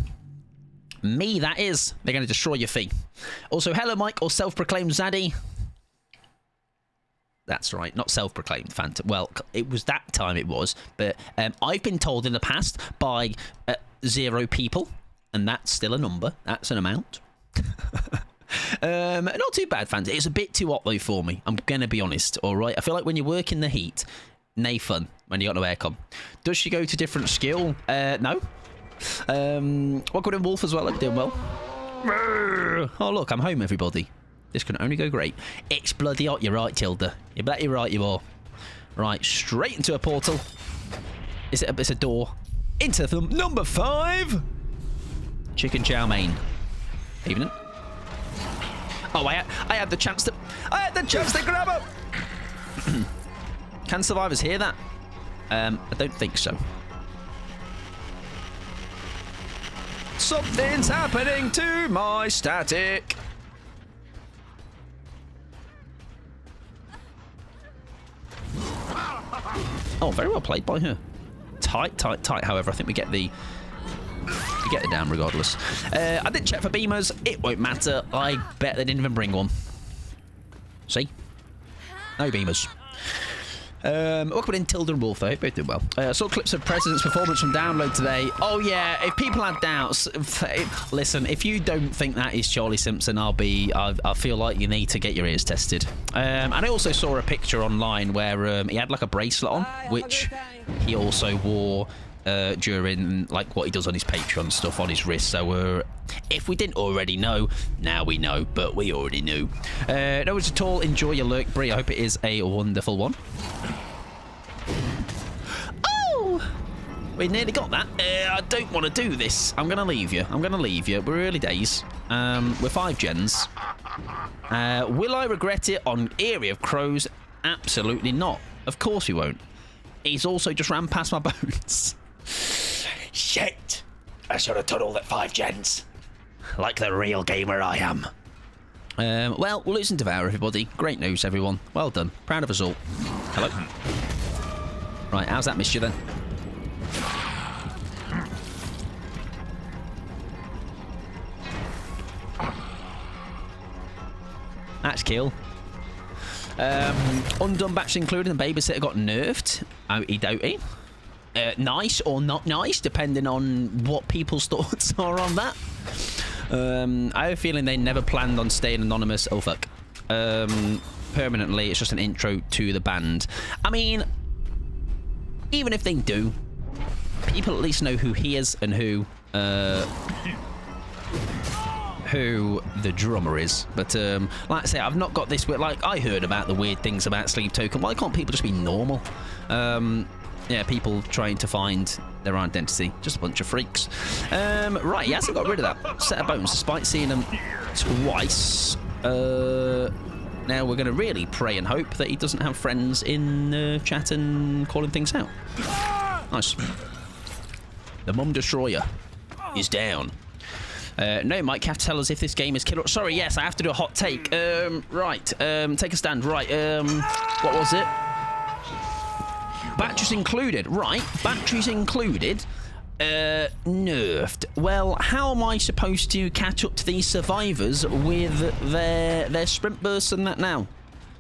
Me, that is. They're going to destroy your fee. Also, hello, Mike, or self-proclaimed Zaddy. That's right, not self-proclaimed Phantom. Well, it was that time it was, but I've been told in the past by 0 people, and that's still a number. That's an amount. Not too bad, Phantom. It's a bit too hot, though, for me. I'm going to be honest, all right? I feel like when you work in the heat, nay fun when you got no aircon. Does she go to different skill? No. What good in Wolf as well? I'm doing well. Oh, look, I'm home, everybody. This can only go great. It's bloody hot. You're right, Tilda. You bet you're right, you are. Right, straight into a portal. It's a door. Into the film. Number 5. Chicken chow mein. Evening. Oh, I had the chance to... I had the chance to grab her! Can survivors hear that? I don't think so. Something's happening to my static. Oh, very well played by her. Tight. However, I think we get the down regardless. I didn't check for beamers. It won't matter. I bet they didn't even bring one. See? No beamers. Welcome in Tilda and Wolf, though. Both doing well. Saw clips of President's performance from Download today. Oh, yeah. If people have doubts, listen, if you don't think that is Charlie Simpson, I feel like you need to get your ears tested. And I also saw a picture online where he had like a bracelet on, which he also wore during like what he does on his Patreon stuff on his wrist. So if we didn't already know, now we know, but we already knew. No worries at all. Enjoy your lurk, Brie. I hope it is a wonderful one. Oh, we nearly got that. I don't want to do this. I'm gonna leave you. We're early days. We're 5 gens. Will I regret it on Area of Crows? Absolutely not. Of course we won't. He's also just ran past my bones. Shit! I should have done all that 5 gens. Like the real gamer I am. Well, we're losing Devour, everybody. Great news, everyone. Well done. Proud of us all. Hello. Right, how's that missed you then? That's cool. Undone batch included, and babysitter got nerfed. Okie dokie. Nice or not nice, depending on what people's thoughts are on that. I have a feeling they never planned on staying anonymous. Oh, fuck. Permanently, it's just an intro to the band. I mean, even if they do, people at least know who he is and who the drummer is. But like I say, I've not got this. Like, I heard about the weird things about Sleep Token. Why can't people just be normal? Yeah, people trying to find their identity. Just a bunch of freaks. Right, he hasn't got rid of that set of bones, despite seeing them twice. Now we're going to really pray and hope that he doesn't have friends in chat and calling things out. Nice. The Mum Destroyer is down. No, Mike, you have to tell us if this game is killer. Sorry, yes, I have to do a hot take. Right, take a stand. Right, what was it? Batteries included. Right, batteries included. Nerfed. Well, how am I supposed to catch up to these survivors with their sprint bursts and that now?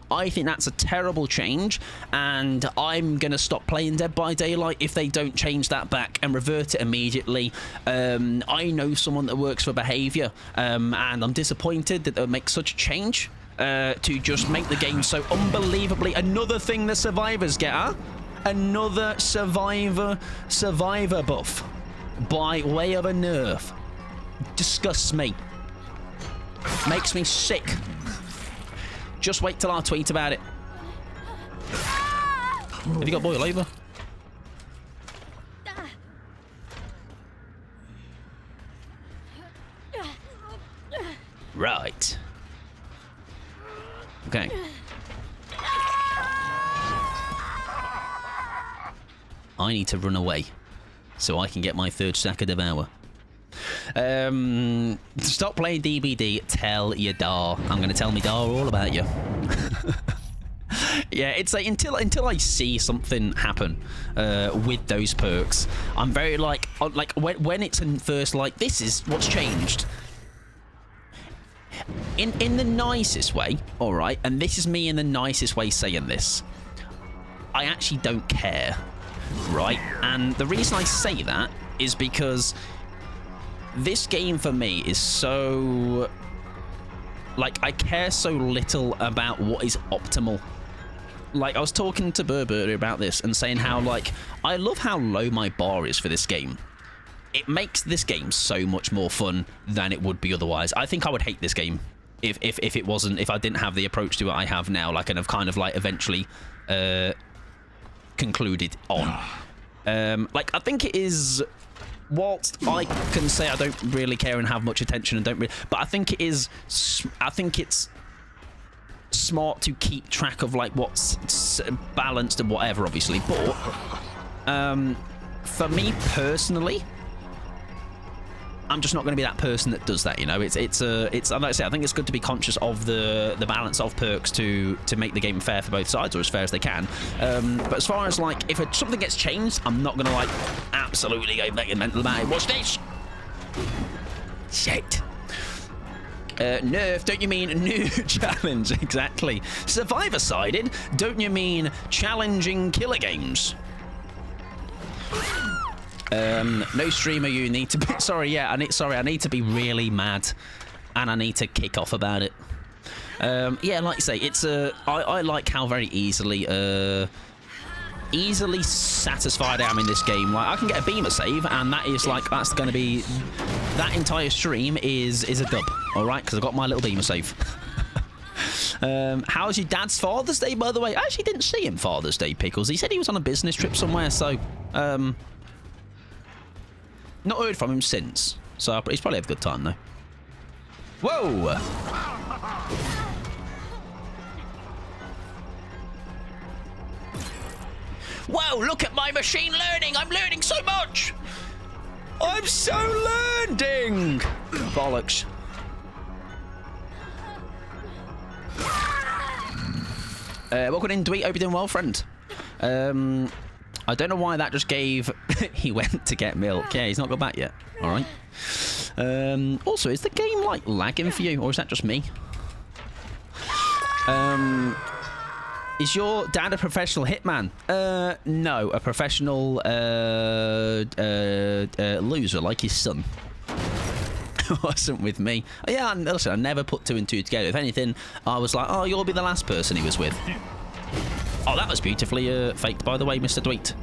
I think that's a terrible change, and I'm going to stop playing Dead by Daylight if they don't change that back and revert it immediately. I know someone that works for behaviour, and I'm disappointed that they'll make such a change to just make the game so unbelievably... Another thing the survivors get, huh? Another survivor buff by way of a nerf. Disgusts me. Makes me sick. Just wait till I tweet about it. Have you got boil over? Right. Okay. I need to run away so I can get my third sack of Devour. Stop playing DBD. Tell your dar. I'm going to tell me dar all about you. Yeah, it's like until I see something happen with those perks, I'm very like when it's in first, like, this is what's changed. In the nicest way, all right, and this is me in the nicest way saying this. I actually don't care. Right, and the reason I say that is because this game for me is so... Like, I care so little about what is optimal. Like, I was talking to Burber about this and saying how, like, I love how low my bar is for this game. It makes this game so much more fun than it would be otherwise. I think I would hate this game if I didn't have the approach to it I have now, like, and I've kind of, like, eventually... concluded on. Like, I think it is, whilst I can say I don't really care and have much attention and don't really, but I think it's smart to keep track of, like, what's balanced and whatever, obviously. But for me personally, I'm just not going to be that person that does that, you know. It's like I say, I think it's good to be conscious of the balance of perks to make the game fair for both sides, or as fair as they can. But as far as, like, if something gets changed, I'm not going to, like, absolutely go make a mental about it. Watch this. Shit. Nerf, don't you mean new challenge? Exactly. Survivor-sided, don't you mean challenging killer games? No streamer, you need to be... Sorry, yeah, I need to be really mad, and I need to kick off about it. Yeah, like I say, it's I like how very easily satisfied I am in this game. Like, I can get a beamer save, and that is like, that's going to be... That entire stream is a dub, alright? Because I've got my little beamer save. How's your dad's Father's Day, by the way? I actually didn't see him Father's Day, Pickles. He said he was on a business trip somewhere, so... Not heard from him since, so he's probably had a good time, though. Whoa! Whoa, look at my machine learning! I'm learning so much! I'm so learning! Bollocks. Welcome in, Dweet. Hope you're doing well, friend. I don't know why that just gave... He went to get milk. Yeah, he's not got back yet. All right. Also, is the game, like, lagging for you, or is that just me? Is your dad a professional hitman? No, a professional loser like his son. Wasn't with me. Yeah, listen, I never put two and two together. If anything, I was like, oh, you'll be the last person he was with. Oh, that was beautifully faked, by the way, Mr. Dweet.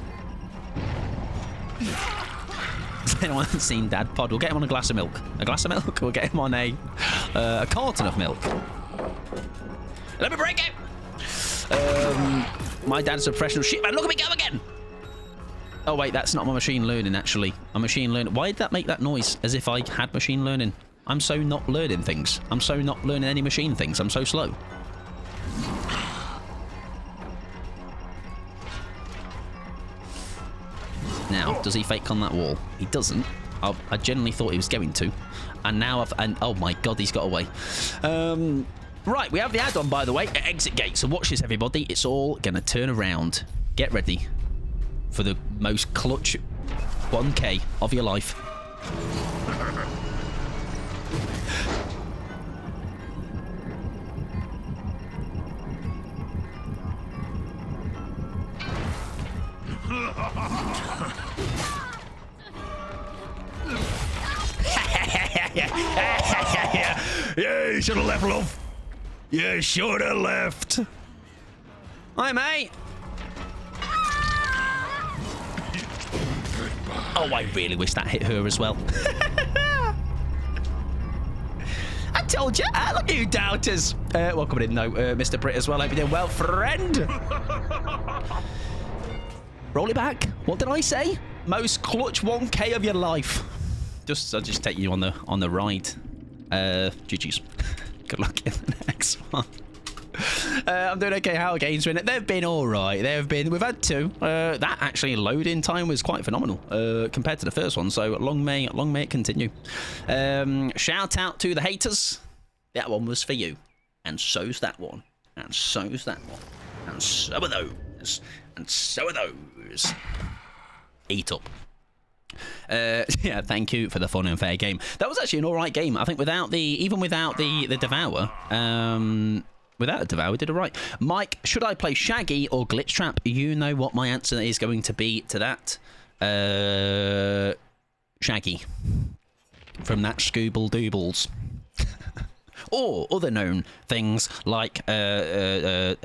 Has anyone seen Dad Pod? We'll get him on a glass of milk. A glass of milk? We'll get him on a carton of milk. Let me break it! My dad's a professional shit man. Look at me go again! Oh, wait, that's not my machine learning, actually. My machine learning... Why did that make that noise? As if I had machine learning. I'm so not learning things. I'm so not learning any machine things. I'm so slow. Now, does he fake on that wall? He doesn't. I genuinely thought he was going to. And now I've... And, oh, my God, he's got away. Right, we have the add-on, by the way, at Exit Gate. So watch this, everybody. It's all going to turn around. Get ready for the most clutch 1K of your life. Yeah, you should have left, love. You should have left. Hi, mate. Oh, I really wish that hit her as well. I told you. Look at you doubters. Welcome in, though, Mr. Britt as well. Hope you're doing well, friend. Roll it back. What did I say? Most clutch 1K of your life. I'll just take you on the ride. GG's. Good luck in the next one. I'm doing okay. How games in it? They've been all right. We've had two. That actually loading time was quite phenomenal compared to the first one. So long may it continue. Shout out to the haters. That one was for you, and so's that one, and so's that one, and so are those, and so are those. Eat up. Yeah, thank you for the fun and fair game. That was actually an all right game. I think without the Devour, without a Devour, we did all right. Mike, should I play Shaggy or Glitch Trap? You know what my answer is going to be to that. Shaggy. From that Scooble Doobles. Or other known things like the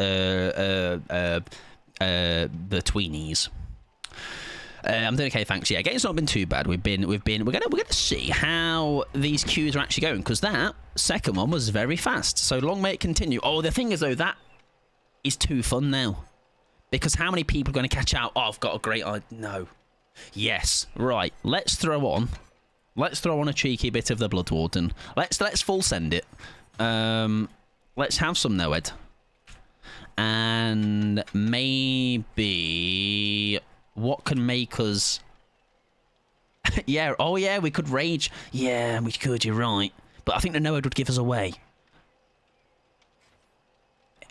Tweenies. I'm doing okay, thanks. Yeah, game's not been too bad. We're gonna see how these queues are actually going, because that second one was very fast. So long may it continue. Oh, the thing is though, that is too fun now, because how many people are going to catch out? Oh, I've got a great idea. No. Yes. Right. Let's throw on a cheeky bit of the Blood Warden. Let's full send it. Let's have some newyt, and maybe. What can make us... yeah, oh yeah, we could rage. Yeah, we could, you're right. But I think the newyt would give us away.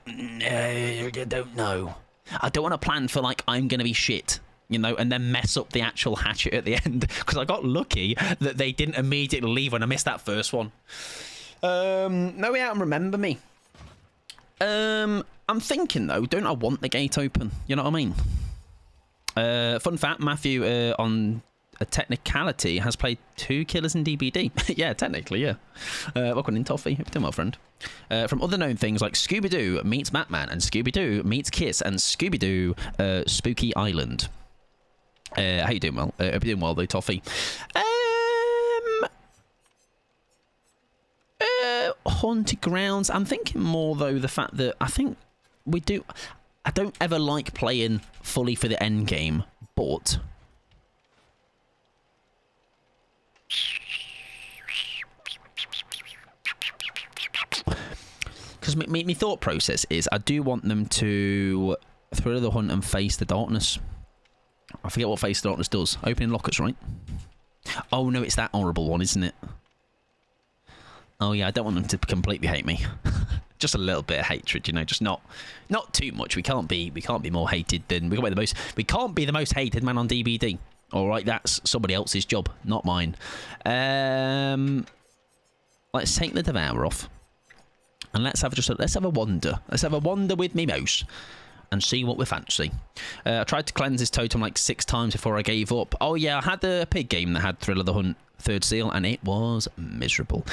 I don't know. I don't want to plan for, like, I'm going to be shit, you know, and then mess up the actual hatchet at the end. Because I got lucky that they didn't immediately leave when I missed that first one. No way out and remember me. I'm thinking, though, don't I want the gate open? You know what I mean? Fun fact, Matthew, on a technicality, has played 2 killers in DBD. Yeah, technically, yeah. Welcome in, Toffee. Hope you're doing well, friend. From other known things like Scooby-Doo meets Batman, and Scooby-Doo meets Kiss, and Scooby-Doo Spooky Island. How you doing, well? Hope you're doing well, though, Toffee. Haunted Grounds. I'm thinking more, though, the fact that I think we do... I don't ever like playing fully for the end game, but because my thought process is I do want them to throw the hunt and face the darkness. I forget what face the darkness does. Opening lockers, right? Oh no, it's that horrible one, isn't it? Oh yeah, I don't want them to completely hate me. Just a little bit of hatred, you know, just not too much. We can't be more hated than we can't be the most hated man on DBD. All right, that's somebody else's job, not mine. Let's take the Devour off, and let's have a wander. Let's have a wander with me mouse and see what we fancy. I tried to cleanse this totem like 6 times before I gave up. Oh yeah, I had a pig game that had Thrill of the Hunt 3rd seal, and it was miserable.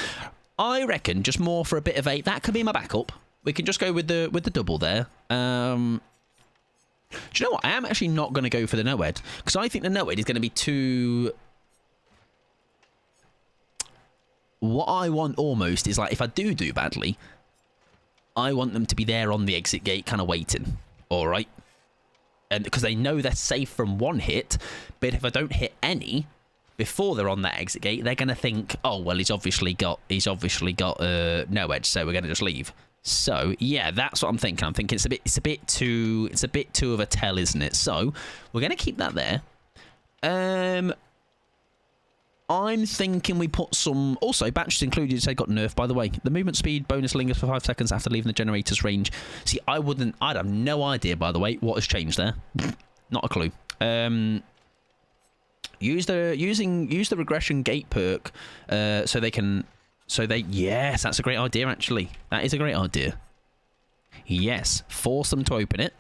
I reckon just more for a bit of that could be my backup. We can just go with the double there. Do you know what? I am actually not going to go for the newyt, because I think the newyt is going to be too... What I want almost is, like, if I do badly, I want them to be there on the exit gate kind of waiting. All right? And because they know they're safe from 1 hit, but if I don't hit any before they're on that exit gate, they're going to think, oh, well, he's obviously got no edge, so we're going to just leave. So yeah, that's what I'm thinking. I'm thinking it's a bit too of a tell, isn't it? So we're going to keep that there. I'm thinking we put some... Also, batches included, they got nerfed, by the way. The movement speed bonus lingers for 5 seconds after leaving the generator's range. See, I'd have no idea, by the way, what has changed there. Not a clue. Use the regression gate perk, yes, that's a great idea, actually. That is a great idea. Yes, force them to open it.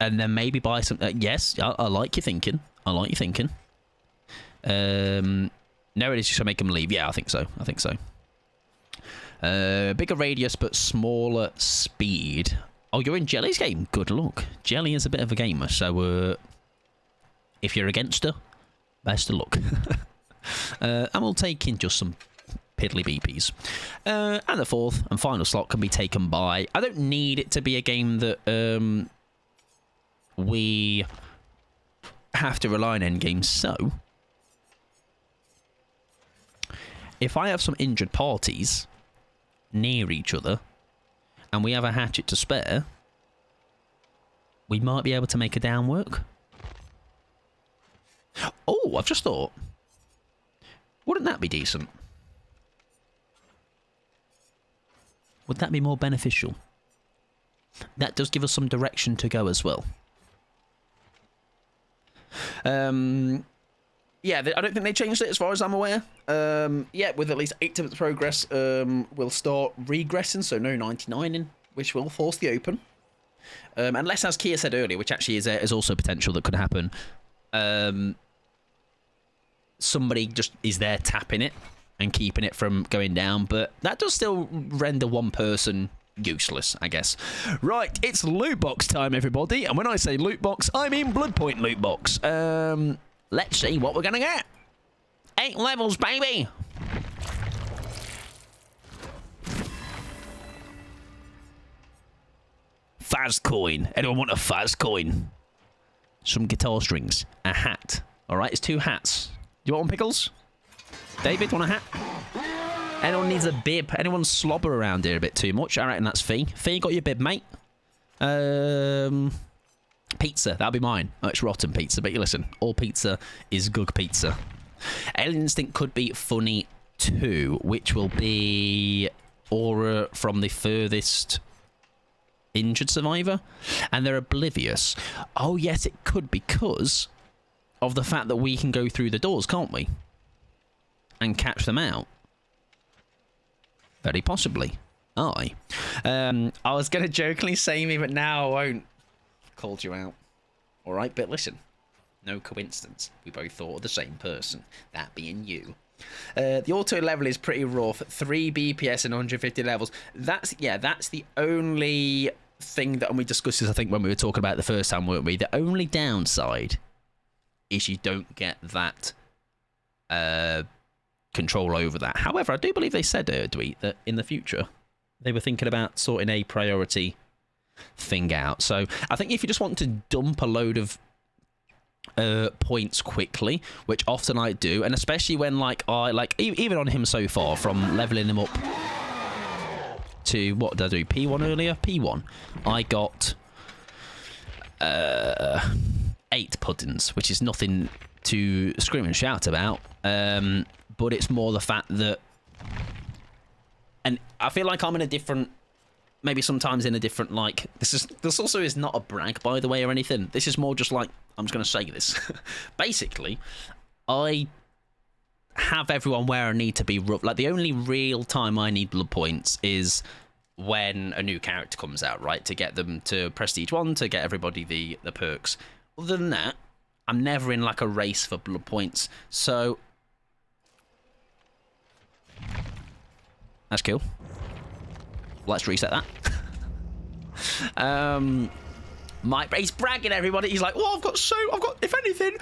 And then maybe buy some... yes, I like your thinking. No, it is just to make them leave. Yeah, I think so. Bigger radius, but smaller speed. Oh, you're in Jelly's game? Good luck. Jelly is a bit of a gamer, so if you're against her, best of luck. And we'll take in just some piddly BPs. And the 4th and final slot can be taken by... I don't need it to be a game that we have to rely on endgame, so... If I have some injured parties near each other and we have a hatchet to spare, we might be able to make a down work. Oh, I've just thought. Wouldn't that be decent? Would that be more beneficial? That does give us some direction to go as well. Yeah, I don't think they changed it as far as I'm aware. Yeah, with at least 8 times progress, we'll start regressing, so no 99ing, which will force the open. Unless, as Kia said earlier, which actually is also potential that could happen, somebody just is there tapping it and keeping it from going down, but that does still render one person useless, I guess. Right, it's loot box time, everybody, and when I say loot box, I mean Blood Point loot box. Let's see what we're gonna get. 8 levels, baby. Faz coin. Anyone want a Faz coin? Some guitar strings. A hat. All right, it's 2 hats. Do you want one, Pickles? David, want a hat? Anyone needs a bib? Anyone slobber around here a bit too much? I reckon that's Fee. Fee, got your bib, mate? Pizza, that'll be mine. Oh, it's rotten pizza, but you listen, all pizza is good pizza. Alien Instinct could be funny too, which will be aura from the furthest injured survivor, and they're oblivious. Oh yes, it could, because of the fact that we can go through the doors, can't we? And catch them out. Very possibly. Aye. I was going to jokingly say me, but now I won't. Called you out. Alright, but listen. No coincidence. We both thought of the same person. That being you. The auto level is pretty rough. 3 BPS and 150 levels. That's the only thing that, and we discussed this, I think, when we were talking about it the first time, weren't we? The only downside is you don't get that control over that. However, I do believe they said, Dweet, that in the future they were thinking about sorting a priority thing out. So I think if you just want to dump a load of points quickly, which often I do, and especially when even on him so far, from leveling him up to, what did I do, P1 earlier? P1. I got 8 puddings, which is nothing to scream and shout about, but it's more the fact that, and I feel like I'm in a different, maybe sometimes in a different, like, this also is not a brag, by the way, or anything. This is more just like, I'm just going to say this. Basically, I have everyone where I need to be. Like, the only real time I need blood points is when a new character comes out, right? To get them to Prestige 1, to get everybody the perks. Other than that, I'm never in, like, a race for blood points. So... that's cool. Let's reset that. Mike, he's bragging, everybody. He's like, well, if anything,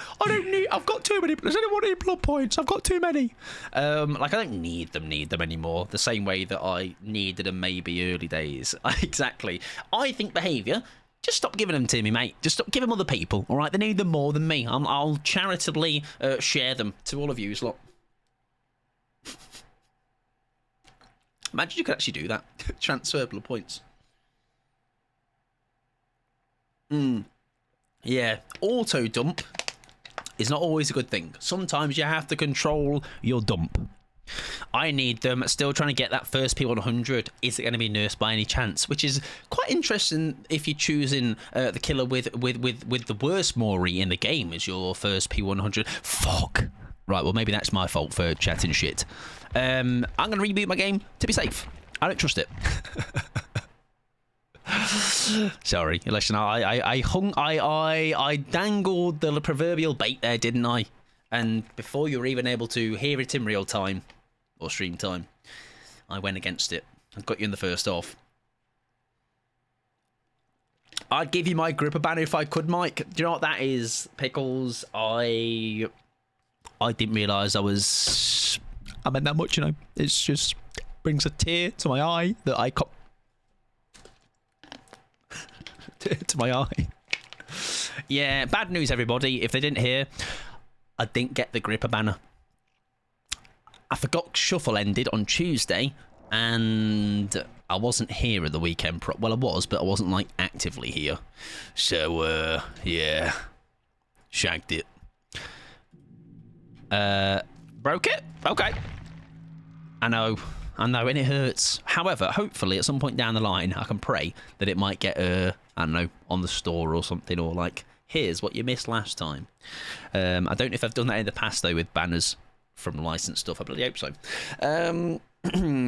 I've got too many. Does anyone need blood points? I've got too many. Like, I don't need them anymore. The same way that I needed them maybe early days. Exactly. I think behaviour, just stop giving them to me, mate. Just stop giving them other people, all right? They need them more than me. I'll charitably share them to all of you lot. Imagine you could actually do that. Transfer blood points. Yeah, auto dump is not always a good thing. Sometimes you have to control your dump. I need them. Still trying to get that first P100. Is it going to be nursed by any chance? Which is quite interesting if you're choosing the killer with the worst Mori in the game as your first P100. Fuck. Right, well, maybe that's my fault for chatting shit. I'm going to reboot my game to be safe. I don't trust it. Sorry, listen. I dangled the proverbial bait there, didn't I? And before you were even able to hear it in real time or stream time, I went against it and got you in the first off. I'd give you my gripper banner if I could, Mike. Do you know what that is, Pickles? I didn't realise I meant that much, you know. It's just brings a tear to my eye that I cop. To my eye. Yeah, bad news, everybody. If they didn't hear, I didn't get the gripper banner. I forgot Shuffle ended on Tuesday, and I wasn't here at the weekend. Well, I was, but I wasn't, like, actively here. So, yeah. Shagged it. Broke it? Okay. I know, and it hurts. However, hopefully, at some point down the line, I can pray that it might get, I don't know, on the store or something, or like, here's what you missed last time. I don't know if I've done that in the past, though, with banners from licensed stuff. I bloody hope so.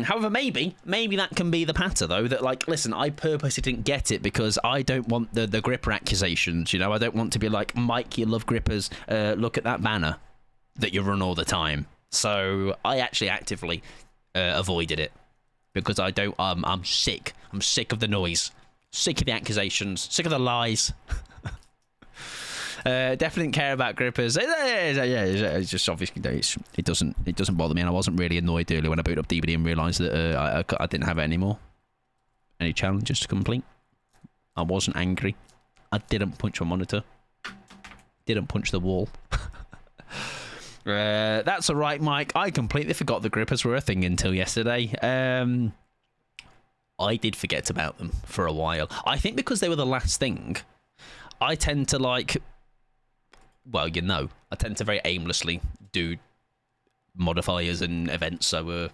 However, maybe that can be the patter, though, that, like, listen, I purposely didn't get it because I don't want the gripper accusations, you know? I don't want to be like, Mike, you love grippers, look at that banner that you run all the time. So I actually actively avoided it because I don't. I'm sick. I'm sick of the noise, sick of the accusations, sick of the lies. Definitely didn't care about grippers. Yeah, it's just obviously it doesn't bother me, and I wasn't really annoyed earlier when I booted up DBD and realised that I didn't have it anymore. Any challenges to complete? I wasn't angry. I didn't punch my monitor. Didn't punch the wall. That's all right, Mike. I completely forgot the grippers were a thing until yesterday. I did forget about them for a while. I think because they were the last thing, I tend to like... well, you know, I tend to very aimlessly do modifiers and events, so...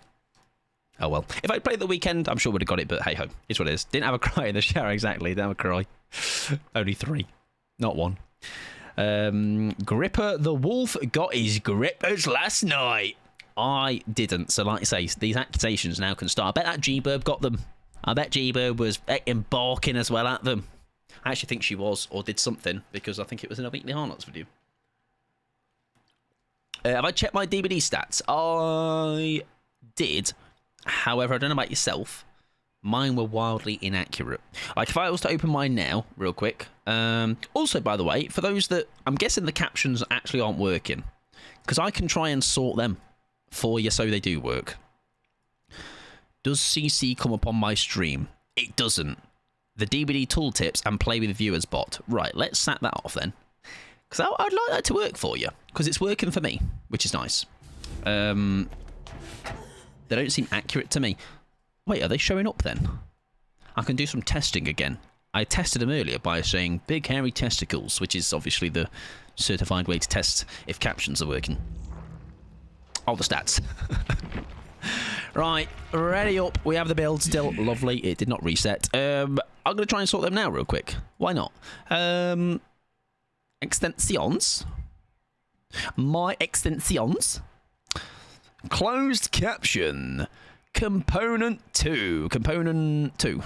oh, well. If I'd played the weekend, I'm sure would have got it, but hey-ho. It's what it is. Didn't have a cry in the shower, exactly. Didn't have a cry. Only 3. Not 1. Gripper the Wolf got his grippers last night. I didn't. So, like I say, these accusations now can start. I bet that G-Burb got them. I bet G-Burb was embarking as well at them. I actually think she was, or did something, because I think it was in a Weekly Harlots video. Have I checked my DBD stats? I did. However, I don't know about yourself. Mine were wildly inaccurate. Like, if I was to open mine now, real quick. Also, by the way, for those that... I'm guessing the captions actually aren't working. Because I can try and sort them for you so they do work. Does CC come up on my stream? It doesn't. The DBD tooltips and play with viewers bot. Right, let's sack that off then. Because I'd like that to work for you. Because it's working for me, which is nice. They don't seem accurate to me. Wait, are they showing up then? I can do some testing again. I tested them earlier by saying big hairy testicles, which is obviously the certified way to test if captions are working. Oh, the stats. Right, ready up. We have the build still. Lovely. It did not reset. I'm going to try and sort them now real quick. Why not? Extensions. My extensions. Closed caption. Component 2. Component 2.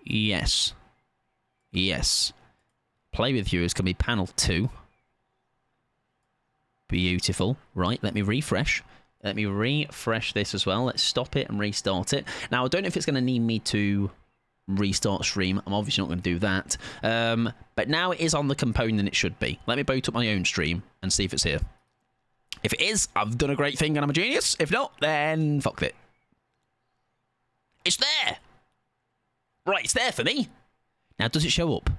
Yes. Yes. Play with viewers can be panel 2. Beautiful. Right, let me refresh. Let me refresh this as well. Let's stop it and restart it. Now, I don't know if it's going to need me to restart stream. I'm obviously not going to do that. But now it is on the component it should be. Let me boot up my own stream and see if it's here. If it is, I've done a great thing and I'm a genius. If not, then fuck it. It's there. Right, it's there for me. Now, does it show up?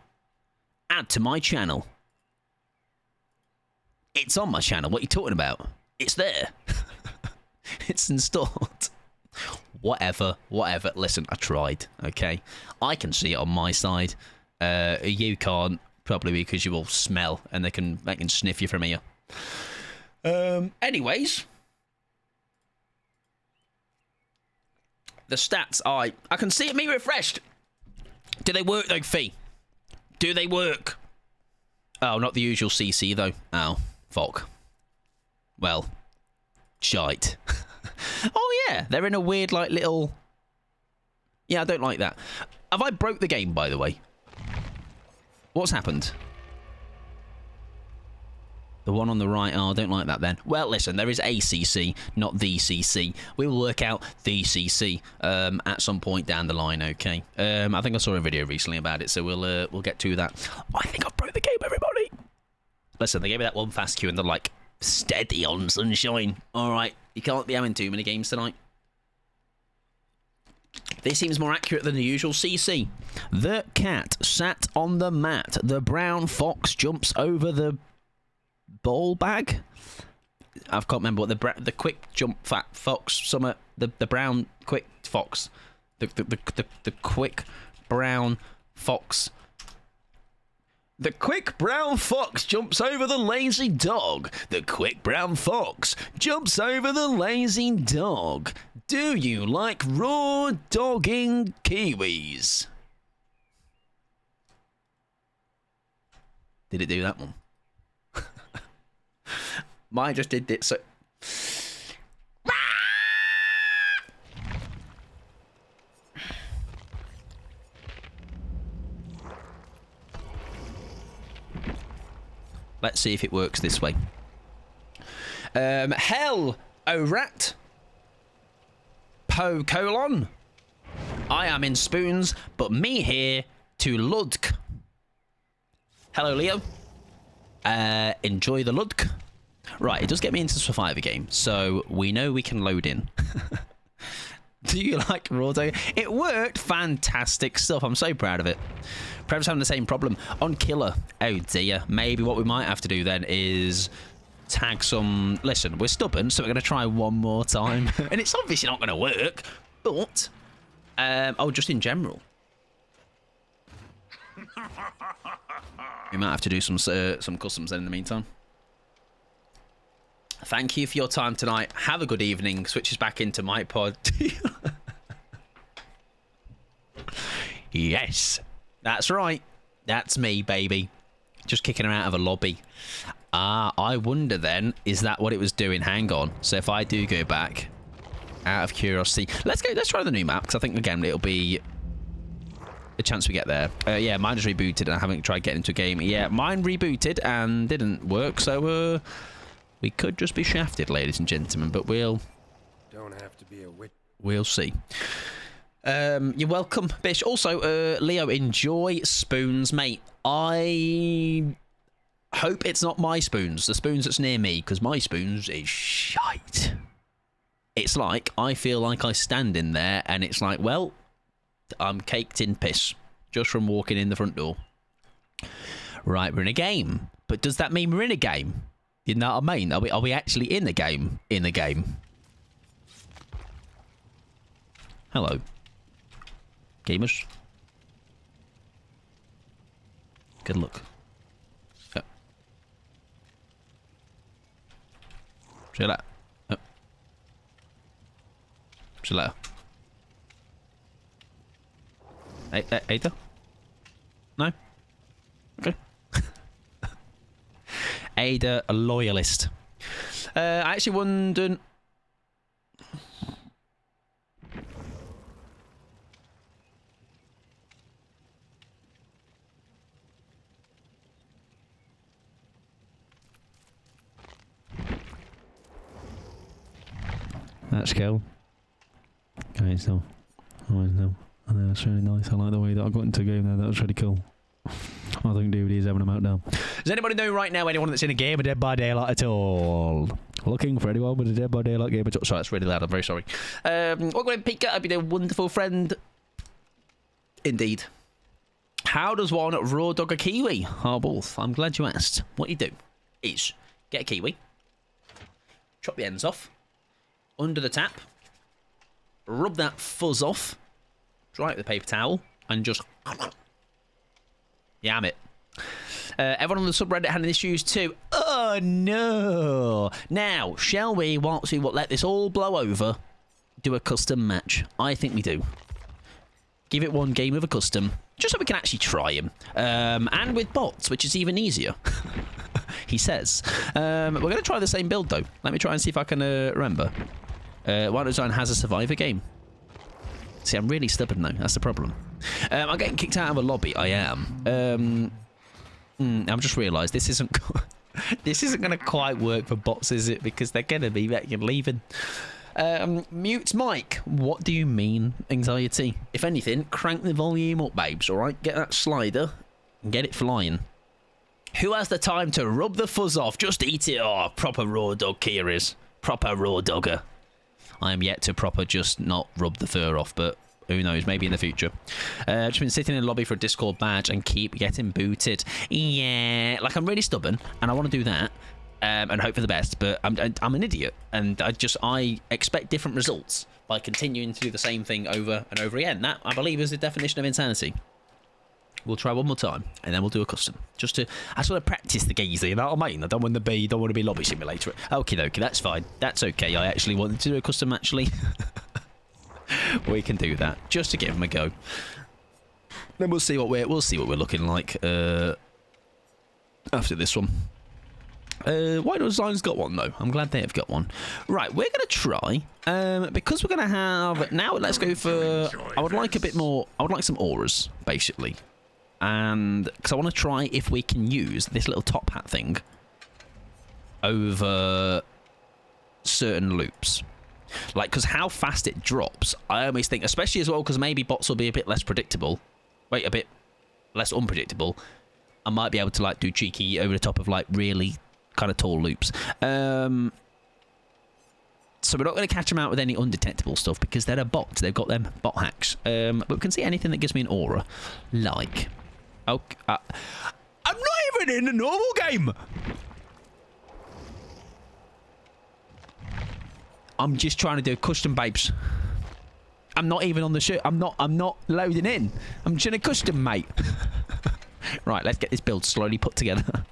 Add to my channel. It's on my channel. What are you talking about? It's there. It's installed. Whatever. Listen, I tried, okay? I can see it on my side. You can't, probably because you all smell and they can sniff you from here. Anyways. The stats, I can see it me refreshed. Do they work though, Fee? Do they work? Oh, not the usual CC though. Oh, fuck. Well, shite. Oh yeah, they're in a weird like little... Yeah, I don't like that. Have I broke the game, by the way? What's happened? The one on the right, oh, I don't like that then. Well, listen, there is a CC, not the CC. We will work out the CC at some point down the line, okay? I think I saw a video recently about it, so we'll get to that. I think I've broke the game, everybody. Listen, they gave me that one fast queue and they're like, steady on, sunshine. All right, you can't be having too many games tonight. This seems more accurate than the usual CC. The cat sat on the mat. The brown fox jumps over the ball bag. I can't remember what the quick jump fat fox summer the brown quick fox the quick brown fox. The quick brown fox jumps over the lazy dog. The quick brown fox jumps over the lazy dog. Do you like raw dogging kiwis? Did it do that one? Mine just did it, so... Let's see if it works this way. Hell, oh rat. Po colon. I am in spoons, but me here to Ludk. Hello, Leo. Enjoy the Ludk. Right, it does get me into the Survivor game, so we know we can load in. Do you like raw dog? It worked. Fantastic stuff. I'm so proud of it. Prev's having the same problem. On Killer. Oh, dear. Maybe what we might have to do then is tag some... Listen, we're stubborn, so we're going to try one more time. And it's obviously not going to work, but... oh, just in general. We might have to do some customs then in the meantime. Thank you for your time tonight. Have a good evening. Switches back into my pod. Yes. That's right. That's me, baby. Just kicking her out of a lobby. I wonder then, is that what it was doing? Hang on. So if I do go back, out of curiosity, let's try the new map, because I think, again, it'll be a chance we get there. Yeah, mine just rebooted, and I haven't tried getting into a game. Yeah, mine rebooted and didn't work, so, we could just be shafted, ladies and gentlemen, but we'll... Don't have to be a wit. We'll see. You're welcome, Bish. Also, Leo, enjoy spoons, mate. I hope it's not my spoons, the spoons that's near me, because my spoons is shite. It's like, I feel like I stand in there, and it's like, well, I'm caked in piss, just from walking in the front door. Right, we're in a game. But does that mean we're in a game? You know what I mean? Are we actually in the game? In the game. Hello. Gamers. Good luck. Oh. See you later. Oh. See you later. Hey, Ada? No? Okay. Ada, a loyalist. I actually wondered... That's cool. Okay, so... Oh, no. I know, that's really nice. I like the way that I got into a game there. That was really cool. I think DVD's having a meltdown. Does anybody know right now anyone that's in a game of Dead by Daylight at all? Looking for anyone with a Dead by Daylight game at all? Sorry, that's really loud. I'm very sorry. Welcome in, Pika. I've been a wonderful friend. Indeed. How does one raw dog a kiwi? Oh, both. I'm glad you asked. What you do is get a kiwi, chop the ends off, under the tap, rub that fuzz off, dry it with a paper towel, and just yam it. Everyone on the subreddit had issues too. Oh no! Now, shall we, once we let this all blow over, do a custom match? I think we do. Give it one game of a custom, just so we can actually try him. And with bots, which is even easier. He says. We're going to try the same build though. Let me try and see if I can remember. One Design has a Survivor game. See, I'm really stubborn though. That's the problem. I'm getting kicked out of a lobby. I am. I've just realised this isn't. This isn't going to quite work for bots, is it? Because they're going to be leaving. Mute mic. What do you mean, anxiety? If anything, crank the volume up, babes. All right, get that slider and get it flying. Who has the time to rub the fuzz off? Just eat it. Oh, proper raw dog Kia is. Proper raw dogger. I am yet to proper just not rub the fur off, but who knows, maybe in the future. Just been sitting in the lobby for a Discord badge and keep getting booted. Yeah, like I'm really stubborn and I want to do that and hope for the best, but I'm an idiot and I expect different results by continuing to do the same thing over and over again. That, I believe, is the definition of insanity. We'll try one more time, and then we'll do a custom. Just to, I sort of practice the geezer, you know what I mean? I don't want to be lobby simulator. Okie dokie, that's fine. That's okay. I actually wanted to do a custom, actually. We can do that, just to give them a go. Then we'll see what we're looking like after this one. White Design's got one though. I'm glad they have got one. Right, we're gonna try because we're gonna have now. Let's go for. I would like a bit more. I would like some auras, basically. And because I want to try if we can use this little top hat thing over certain loops. Like, because how fast it drops, I always think, especially as well, because maybe bots will be a bit less predictable. Wait, a bit less unpredictable. I might be able to, like, do cheeky over the top of, like, really kind of tall loops. So we're not going to catch them out with any undetectable stuff because they're a bot. They've got them bot hacks. But we can see anything that gives me an aura. Like... Okay, I'm not even in a normal game. I'm just trying to do custom, babes. I'm not even on the shoot. I'm not loading in. I'm just in a custom, mate. Right, let's get this build slowly put together.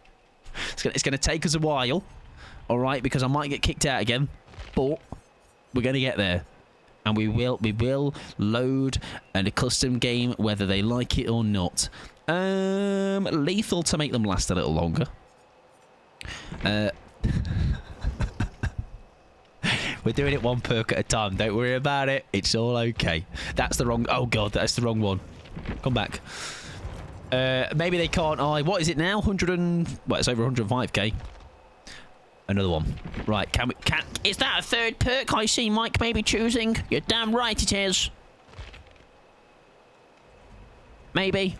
It's going to take us a while, all right, because I might get kicked out again, but we're going to get there. And we will load a custom game whether they like it or not. Lethal to make them last a little longer. We're doing it one perk at a time. Don't worry about it. It's all okay. That's the wrong... Oh, God, that's the wrong one. Come back. Maybe they can't... what is it now? 100 and... Well, it's over 105k. Another one. Right, can we... Is that a third perk I see Mike maybe choosing? You're damn right it is. Maybe.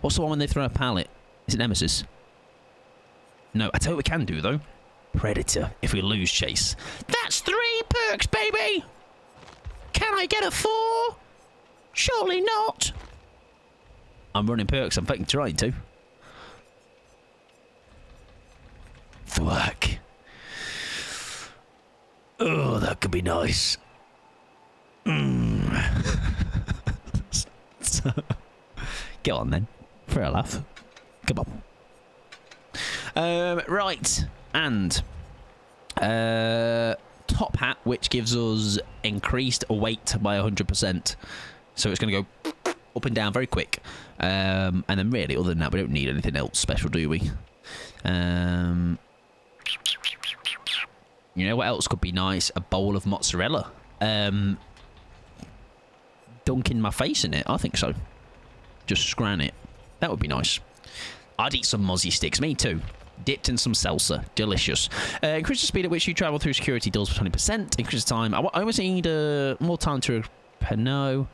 What's the one when they throw a pallet? Is it Nemesis? No, I tell you what we can do, though. Predator, if we lose Chase. That's 3 perks, baby! Can I get a 4? Surely not. I'm running perks. I'm fucking trying to. Thwack. Oh, that could be nice. So, go on then. For a laugh. Come on. Right. And top hat, which gives us increased weight by 100%. So it's going to go up and down very quick. And then really, other than that, we don't need anything else special, do we? You know what else could be nice? A bowl of mozzarella. Dunking my face in it. I think so. Just scran it. That would be nice. I'd eat some mozzie sticks. Me too. Dipped in some salsa. Delicious. Increase the speed at which you travel through security doors for 20%. Increase the time. I always need more time to... No.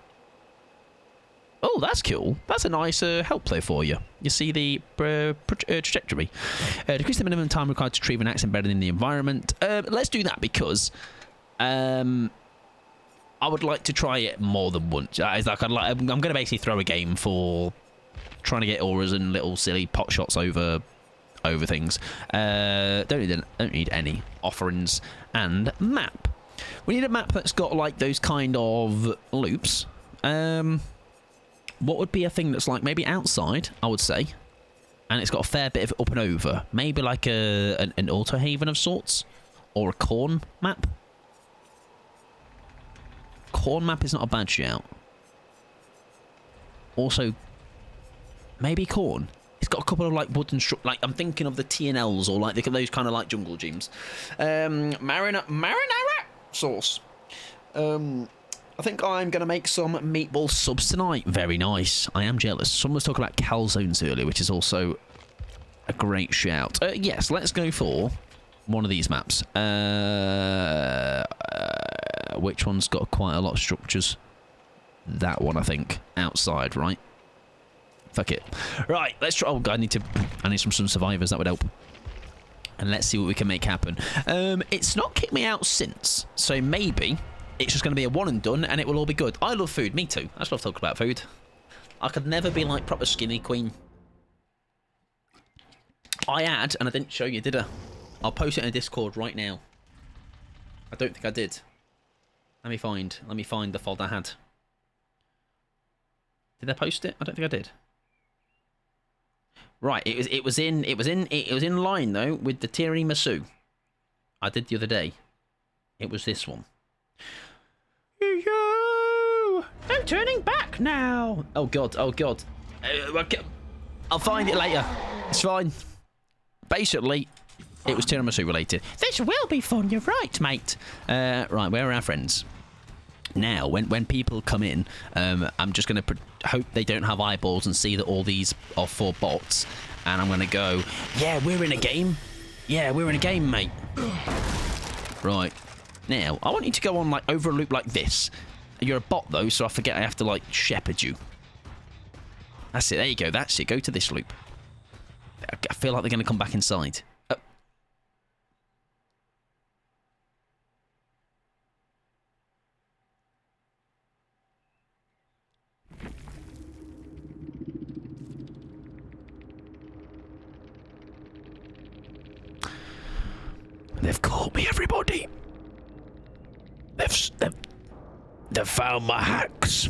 Oh, that's cool. That's a nice help play for you. You see the trajectory. Decrease the minimum time required to retrieve an axe embedded in the environment. Let's do that because I would like to try it more than once. It's like I'm going to basically throw a game for trying to get auras and little silly pot shots over things. Don't need any offerings and map. We need a map that's got like those kind of loops. What would be a thing that's like maybe outside, I would say, and it's got a fair bit of up and over. Maybe like an auto haven of sorts, or a corn map. Corn map is not a bad shout. Also, maybe corn. It's got a couple of like wooden like I'm thinking of the TNLs or like those kind of like jungle gyms. Marinara sauce. I think I'm going to make some meatball subs tonight. Very nice. I am jealous. Someone was talking about calzones earlier, which is also a great shout. Yes, let's go for one of these maps. Which one's got quite a lot of structures? That one, I think. Outside, right? Fuck it. Right, let's try. Oh, I need some survivors. That would help. And let's see what we can make happen. It's not kicked me out since, so maybe it's just going to be a one and done, and it will all be good. I love food. Me too. I just love talking about food. I could never be like proper skinny queen. I had, and I didn't show you, did I? I'll post it in a Discord right now. I don't think I did. Let me find the folder I had. Did I post it? I don't think I did. Right, it was in line though with the tiramisu I did the other day. It was this one. Yo, I'm turning back now. Oh god. I'll find it later. It's fine. Basically, it was tiramisu related. This will be fun. You're right, mate. Right, where are our friends? Now, when people come in, I'm just going to hope they don't have eyeballs and see that all these are for bots. And I'm going to go, yeah, we're in a game. Yeah, we're in a game, mate. Right. Now, I want you to go on, like, over a loop like this. You're a bot, though, so I forget I have to, like, shepherd you. That's it. There you go. That's it. Go to this loop. I feel like they're going to come back inside. They've caught me, everybody. They've found my hacks.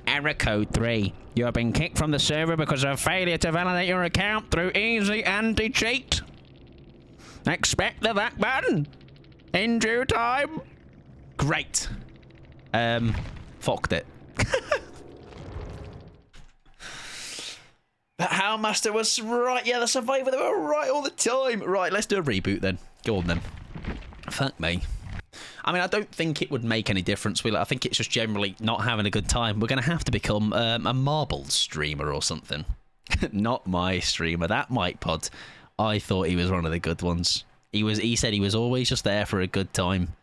Error code 3. You have been kicked from the server because of failure to validate your account through easy anti-cheat. Expect the back button in due time. Great. Fucked it. That Houndmaster was right. Yeah, the Survivor, they were right all the time. Right, let's do a reboot then. Go on then. Fuck me. I mean, I don't think it would make any difference, will it? I think it's just generally not having a good time. We're going to have to become a marble streamer or something. Not my streamer. That Mike Pod. I thought he was one of the good ones. He said he was always just there for a good time.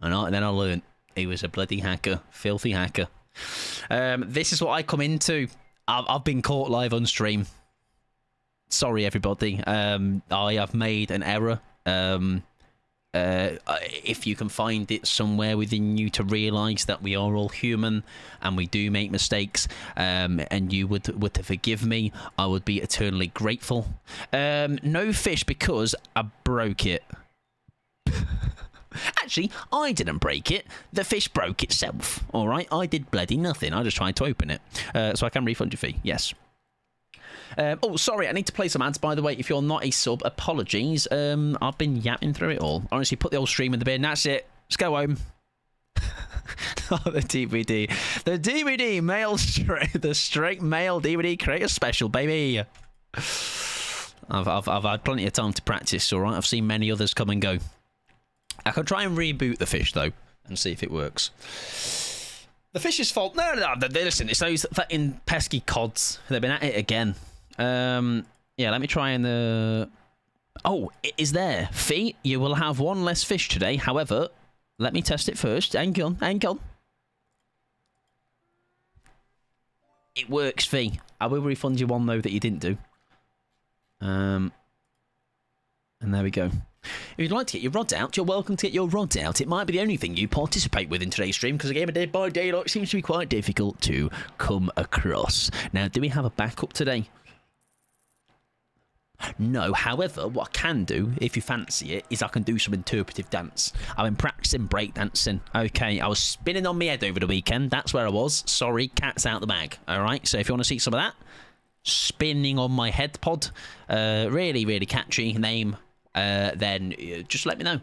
And then I learned he was a bloody hacker. Filthy hacker. This is what I come into. I've been caught live on stream. Sorry, everybody. I have made an error. If you can find it somewhere within you to realise that we are all human and we do make mistakes, and you would to forgive me, I would be eternally grateful. No fish because I broke it. Actually, I didn't break it. The fish broke itself. All right, I did bloody nothing. I just tried to open it, so I can refund your fee. Yes. Oh, sorry, I need to play some ads, by the way. If you're not a sub, apologies. I've been yapping through it all. Honestly, put the old stream in the bin. That's it. Let's go home. Oh, the DVD. The DVD male the straight male DVD creator special, baby. I've had plenty of time to practice, all right? I've seen many others come and go. I can try and reboot the fish, though, and see if it works. The fish's fault. No, listen, it's those fucking pesky cods. They've been at it again. Yeah, let me try and... Oh, it is there. Fee, you will have one less fish today. However, let me test it first. Hang on. It works, Fee. I will refund you one, though, that you didn't do. And there we go. If you'd like to get your rod out, you're welcome to get your rod out. It might be the only thing you participate with in today's stream, because a game of Dead by Daylight seems to be quite difficult to come across. Now, do we have a backup today? No. However, what I can do, if you fancy it, is I can do some interpretive dance. I've been practicing breakdancing. Okay, I was spinning on my head over the weekend. That's where I was. Sorry, cat's out the bag. All right, so if you want to see some of that, spinning on my head pod, really, really catchy name. Then just let me know.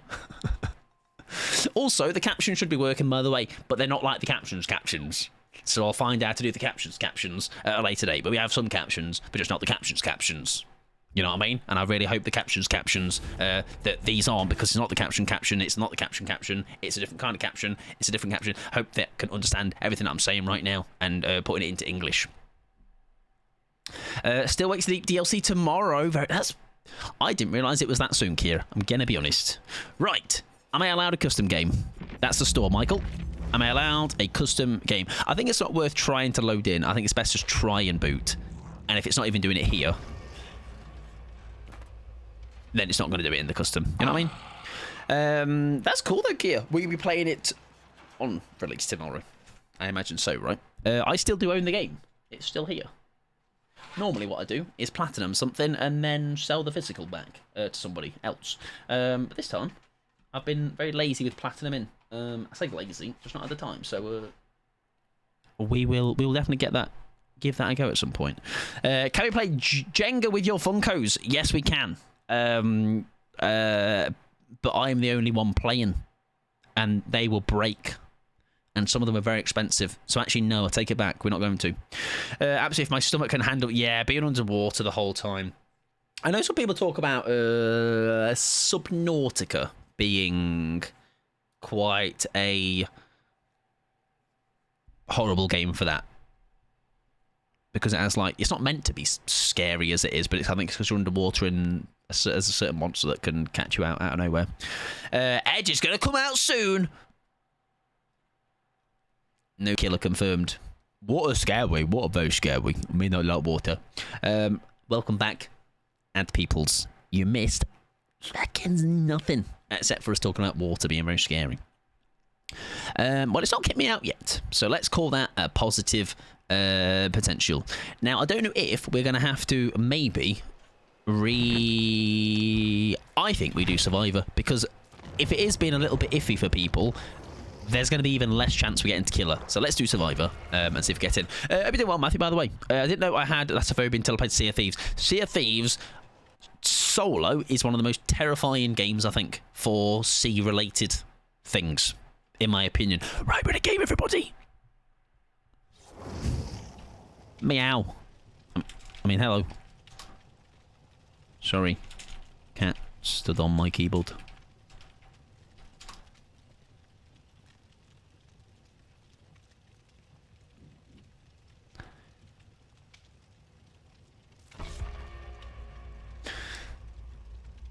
Also, the captions should be working, by the way, but they're not like the captions. So I'll find out how to do the captions at a later date. But we have some captions, but just not the captions. You know what I mean? And I really hope the captions that these aren't, because it's not the caption. It's not the caption. It's a different kind of caption. It's a different caption. Hope that can understand everything that I'm saying right now and putting it into English. Still Wakes Sleep DLC tomorrow. I didn't realise it was that soon, Kier. I'm going to be honest. Right. Am I allowed a custom game? That's the store, Michael. Am I allowed a custom game? I think it's not worth trying to load in. I think it's best just try and boot. And if it's not even doing it here, then it's not going to do it in the custom. You know what I mean? That's cool, though, Kier. Will you be playing it on release tomorrow? I imagine so, right? I still do own the game. It's still here. Normally what I do is platinum something and then sell the physical back to somebody else. But this time, I've been very lazy with platinum in. I say lazy, just not at the time. So we'll definitely give that a go at some point. Can we play Jenga with your Funkos? Yes, we can. But I am the only one playing, and they will break. And some of them are very expensive. So actually, no, I take it back. We're not going to. Absolutely, if my stomach can handle... Yeah, being underwater the whole time. I know some people talk about Subnautica being quite a horrible game for that. Because it has, like... It's not meant to be scary as it is, but I think it's because you're underwater and there's a certain monster that can catch you out of nowhere. Edge is going to come out soon. No killer confirmed. Water scary. Water very scary. I mean, I like water. Welcome back, Ant Peoples. You missed fucking nothing except for us talking about water being very scary. Well, it's not kicked me out yet, so let's call that a positive potential. Now, I don't know if we're going to have to maybe I think we do Survivor, because if it is being a little bit iffy for people, there's going to be even less chance we get into Killer. So let's do Survivor and see if we get in. Hope you doing well, Matthew, by the way. I didn't know I had Lassophobia until I played Sea of Thieves. Sea of Thieves solo is one of the most terrifying games, I think, for sea-related things, in my opinion. Right, we're in a game, everybody! Meow. I mean, hello. Sorry. Cat stood on my keyboard.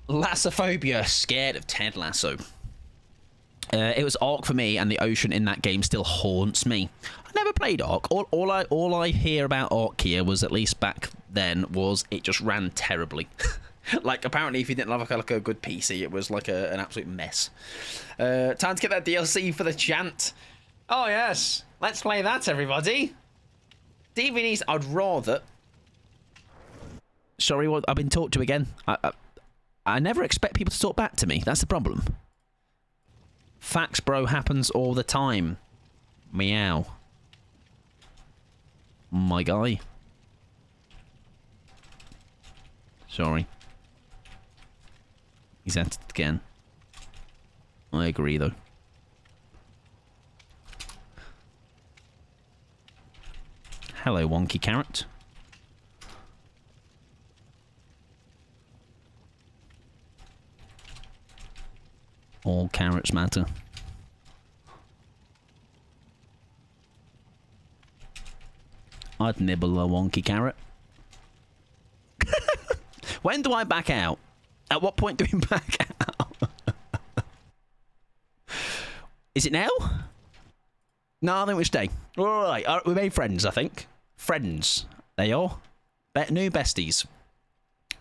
Lassophobia, scared of Ted Lasso. It was Ark for me, and the ocean in that game still haunts me. I never played Ark. All I hear about Ark here was, at least back then, was it just ran terribly. Like, apparently, if you didn't have like a good PC, it was like an absolute mess. Time to get that DLC for the chant. Oh yes, let's play that, everybody. DVDs, I'd rather. Sorry, what? I've been talked to again. I never expect people to talk back to me. That's the problem. Facts, bro, happens all the time. Meow. My guy. Sorry. He's at it again. I agree, though. Hello, Wonky Carrot. All carrots matter. I'd nibble a wonky carrot. When do I back out? At what point do we back out? Is it now? No, I think we stay. All right, we made friends, I think. Friends. They are. New besties.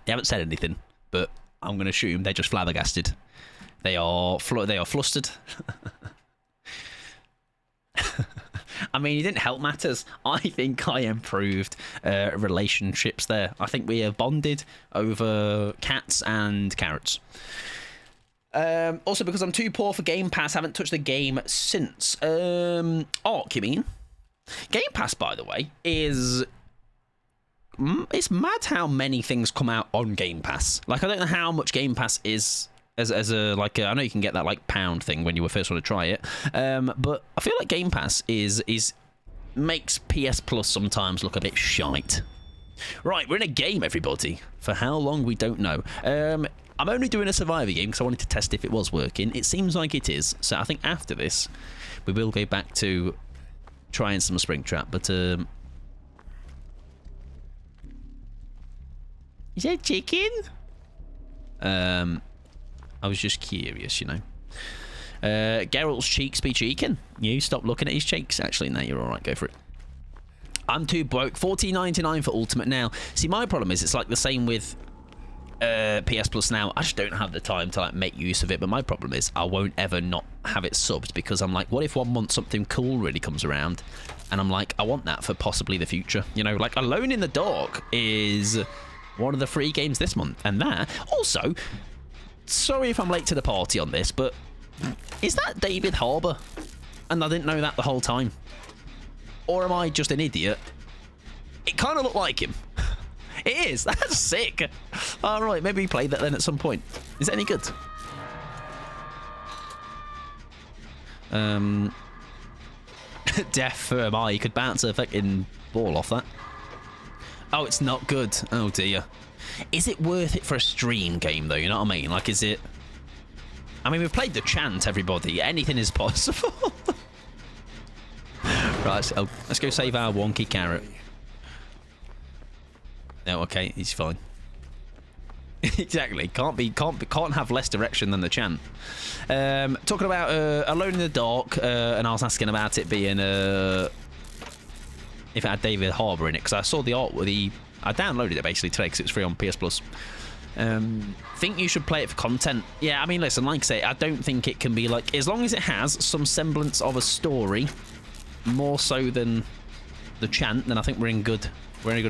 They haven't said anything, but I'm going to assume they're just flabbergasted. They are flustered. I mean, it didn't help matters. I think I improved relationships there. I think we have bonded over cats and carrots. Also, because I'm too poor for Game Pass, haven't touched the game since. Ark, you mean? Game Pass, by the way, is... It's mad how many things come out on Game Pass. Like, I don't know how much Game Pass is... As a like I know you can get that like pound thing when you were first want to try it, but I feel like Game Pass makes PS Plus sometimes look a bit shite. Right, we're in a game, everybody. For how long we don't know. I'm only doing a Survivor game because I wanted to test if it was working. It seems like it is, so I think after this we will go back to trying some Springtrap. But is that chicken? I was just curious, you know. Geralt's cheeks be cheeking. You stop looking at his cheeks. Actually, no, you're all right. Go for it. I'm too broke. $14.99 for Ultimate now. See, my problem is it's like the same with PS Plus now. I just don't have the time to like make use of it. But my problem is I won't ever not have it subbed because I'm like, what if 1 month something cool really comes around? And I'm like, I want that for possibly the future. You know, like Alone in the Dark is one of the free games this month. And that also... Sorry if I'm late to the party on this, but is that David Harbour? And I didn't know that the whole time. Or am I just an idiot? It kind of looked like him. It is. That's sick. All right, maybe we played that then at some point. Is it any good? Deaf eye. You could bounce a fucking ball off that. Oh, it's not good. Oh dear. Is it worth it for a stream game, though? You know what I mean? Like, is it... I mean, we've played the chant, everybody. Anything is possible. Right, so let's go save our wonky carrot. No, okay, he's fine. Exactly. Can't have less direction than the chant. Talking about Alone in the Dark, and I was asking about it being if it had David Harbour in it, because I saw the art with the... I downloaded it basically today because it's free on PS Plus. Think you should play it for content. Yeah, I mean, listen, like I say, I don't think it can be like... As long as it has some semblance of a story, more so than the chant, then I think we're in a good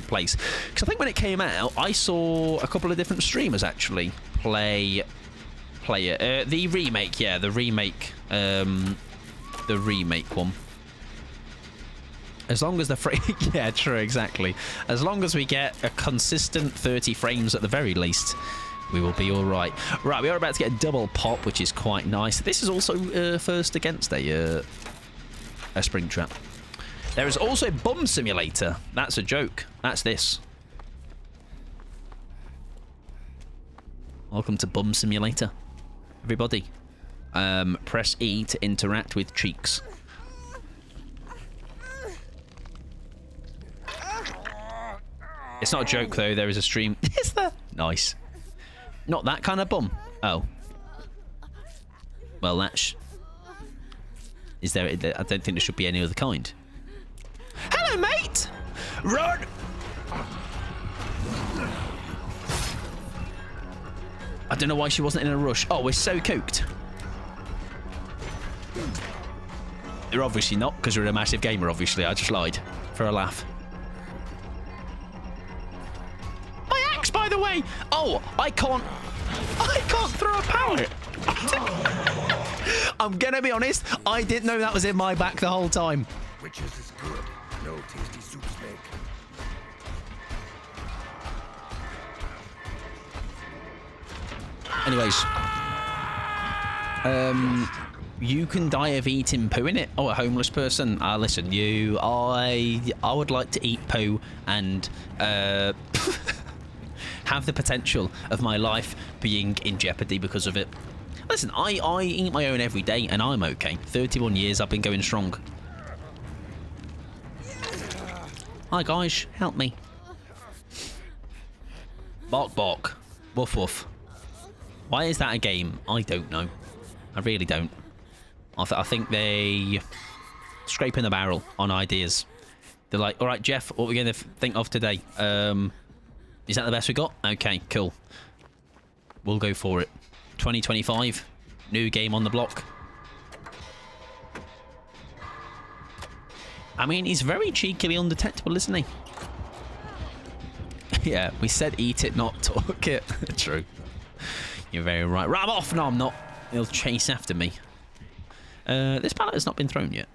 place. Because I think when it came out, I saw a couple of different streamers actually play it. The remake, yeah, the remake one. As long as the frame... yeah, true, exactly. As long as we get a consistent 30 frames at the very least, we will be all right. Right, we are about to get a double pop, which is quite nice. This is also first against a Springtrap. There is also Bum Simulator. That's a joke. That's this. Welcome to Bum Simulator, everybody. Press E to interact with cheeks. It's not a joke, though. There is a stream. Is there? Nice. Not that kind of bum. Oh. Well, that's... Is there... I don't think there should be any other kind. Hello, mate! Run! I don't know why she wasn't in a rush. Oh, we're so cooked. You're obviously not, because you're a massive gamer, obviously. I just lied. For a laugh. By the way, oh, I can't throw a pallet. I'm gonna be honest, I didn't know that was in my back the whole time. Witches is good. No tasty soups make. Anyways, you can die of eating poo in it. Oh, a homeless person. Listen, I would like to eat poo and have the potential of my life being in jeopardy because of it. Listen, I eat my own every day, and I'm okay. 31 years, I've been going strong. Hi, guys. Help me. Bark, bark. Woof, woof. Why is that a game? I don't know. I really don't. I think they scraping the barrel on ideas. They're like, all right, Jeff, what are we going to think of today? Is that the best we got? Okay, cool. We'll go for it. 2025, new game on the block. I mean, he's very cheekily undetectable, isn't he? Yeah, we said eat it, not talk it. True. You're very right. Right, I'm off. No, I'm not. He'll chase after me. This pallet has not been thrown yet.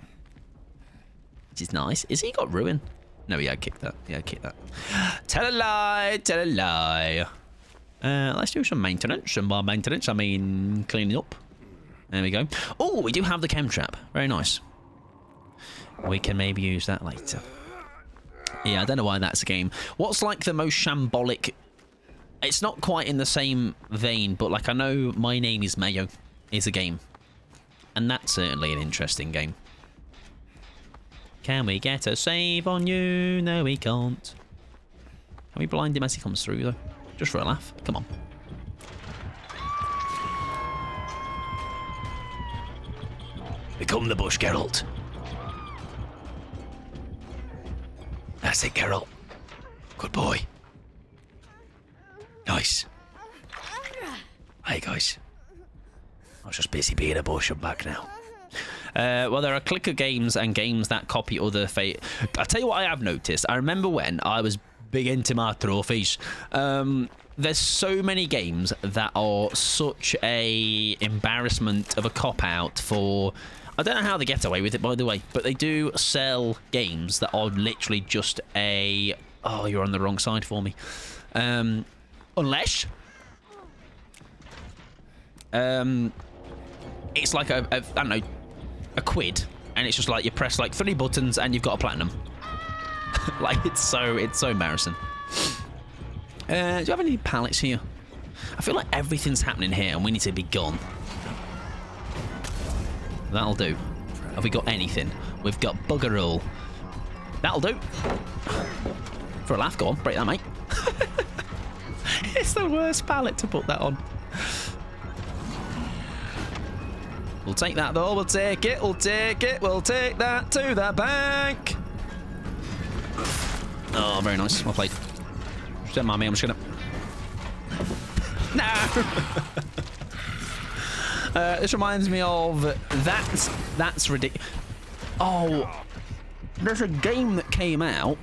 Which is nice. Is he got ruin? No, yeah, I kicked that. Yeah, I kicked that. Tell a lie. Tell a lie. Let's do some maintenance. And by maintenance, I mean cleaning up. There we go. Oh, we do have the chem trap. Very nice. We can maybe use that later. Yeah, I don't know why that's a game. What's like the most shambolic... It's not quite in the same vein, but like I know My Name is Mayo is a game. And that's certainly an interesting game. Can we get a save on you? No, we can't. Can we blind him as he comes through, though? Just for a laugh. Come on. Become the bush, Geralt. That's it, Geralt. Good boy. Nice. Hey, guys. I was just busy being a bush. I'm back now. Well, there are clicker games and games that copy other fate. I'll tell you what I have noticed. I remember when I was big into my trophies. There's so many games that are such a embarrassment of a cop-out for... I don't know how they get away with it, by the way, but they do sell games that are literally just a... Oh, you're on the wrong side for me. Unless... it's like I don't know, a quid, and it's just like you press like 3 buttons and you've got a platinum. Like it's so embarrassing. Do you have any pallets here? I feel like everything's happening here and we need to be gone. That'll do. Have we got anything? We've got bugger all. That'll do. For a laugh, go on, break that, mate. It's the worst pallet to put that on. We'll take that though, we'll take it, we'll take it, we'll take that to the bank. Oh, very nice, well played. Just don't mind me, I'm just gonna... No! This reminds me of... That's ridiculous. Oh, there's a game that came out.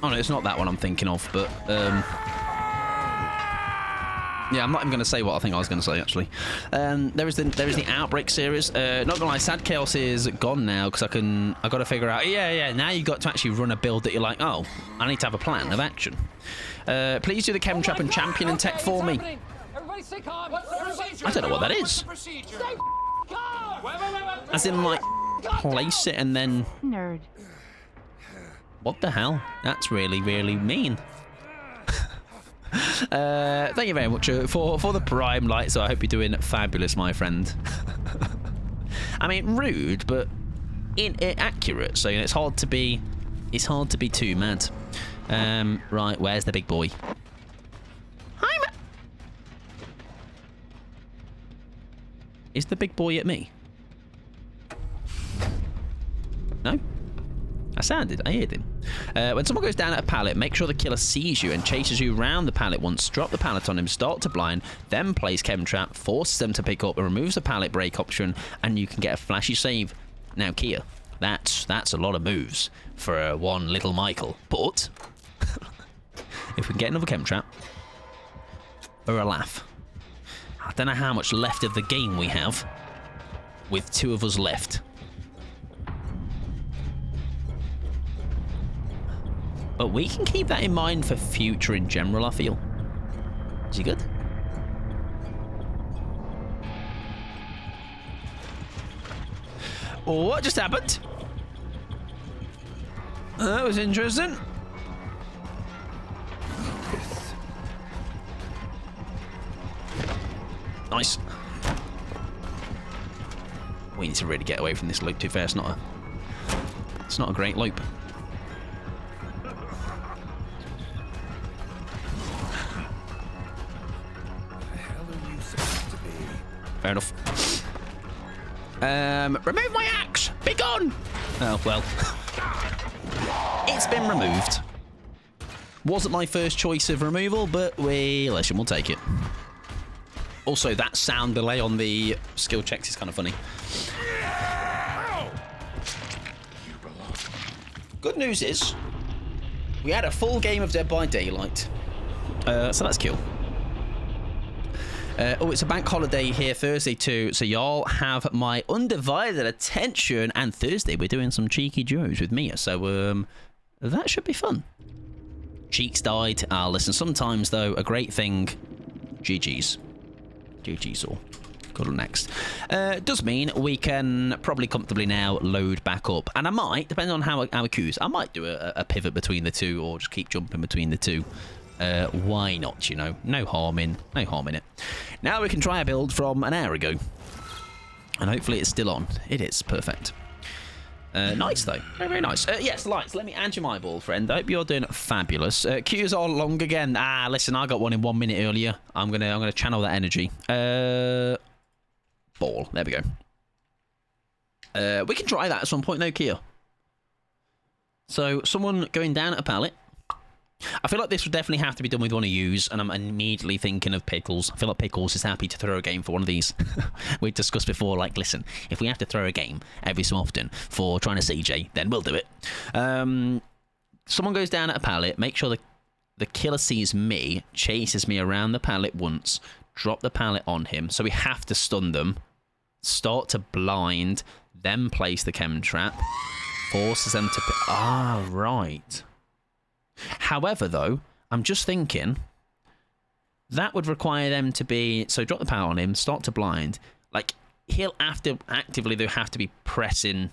Oh no, it's not that one I'm thinking of, but... Yeah, I'm not even going to say what I think I was going to say, actually. There is the Outbreak series. Not going to lie, Sad Chaos is gone now, because I got to figure out... Yeah, now you've got to actually run a build that you're like, oh, I need to have a plan of action. Please do the Chem Trap and Champion and Tech for me. I don't know what that is. As in, like, place it and then... Nerd. What the hell? That's really, really mean. Thank you very much for the prime light. So I hope you're doing fabulous, my friend. I mean, rude, but accurate. So it's hard to be too mad. Right, where's the big boy? Hi, is the big boy at me? No. I heard him. When someone goes down at a pallet, make sure the killer sees you and chases you around the pallet once. Drop the pallet on him, start to blind, then place chem trap, forces them to pick up and removes the pallet break option, and you can get a flashy save. Now, Kia, that's a lot of moves for one little Michael. But if we can get another chem trap or a laugh, I don't know how much left of the game we have with 2 of us left. But we can keep that in mind for future in general, I feel. Is he good? Oh, what just happened? That was interesting. Nice. We need to really get away from this loop, to be fair. It's not a great loop. Fair enough. Remove my axe! Be gone! Oh, well. It's been removed. Wasn't my first choice of removal, but listen, we'll take it. Also, that sound delay on the skill checks is kind of funny. Good news is, we had a full game of Dead by Daylight. So that's cool. Oh, it's a bank holiday here Thursday too, so y'all have my undivided attention. And Thursday we're doing some cheeky duos with Mia, so that should be fun. Cheeks died. Listen, sometimes though, a great thing. GG's. GG's all. Good on next. Does mean we can probably comfortably now load back up, and I might, depending on how our queues, I might do a pivot between the two, or just keep jumping between the two. Why not, you know? No harm in it. Now we can try a build from an hour ago. And hopefully it's still on. It is. Perfect. Nice, though. Very, very nice. Yes, Lights, let me add you my ball, friend. I hope you're doing fabulous. Queues are long again. Listen, I got one in 1 minute earlier. I'm gonna channel that energy. Ball. There we go. We can try that at some point, though, Kia. So, someone going down at a pallet. I feel like this would definitely have to be done with one of yous, and I'm immediately thinking of Pickles. I feel like Pickles is happy to throw a game for one of these. We discussed before, like, listen, if we have to throw a game every so often for trying to CJ, then we'll do it. Someone goes down at a pallet, make sure the killer sees me, chases me around the pallet once, drop the pallet on him, so we have to stun them, start to blind, then place the chem trap, forces them to... right. However, though, I'm just thinking that would require them to be... So drop the power on him, start to blind. Like, he'll actively, they'll have to be pressing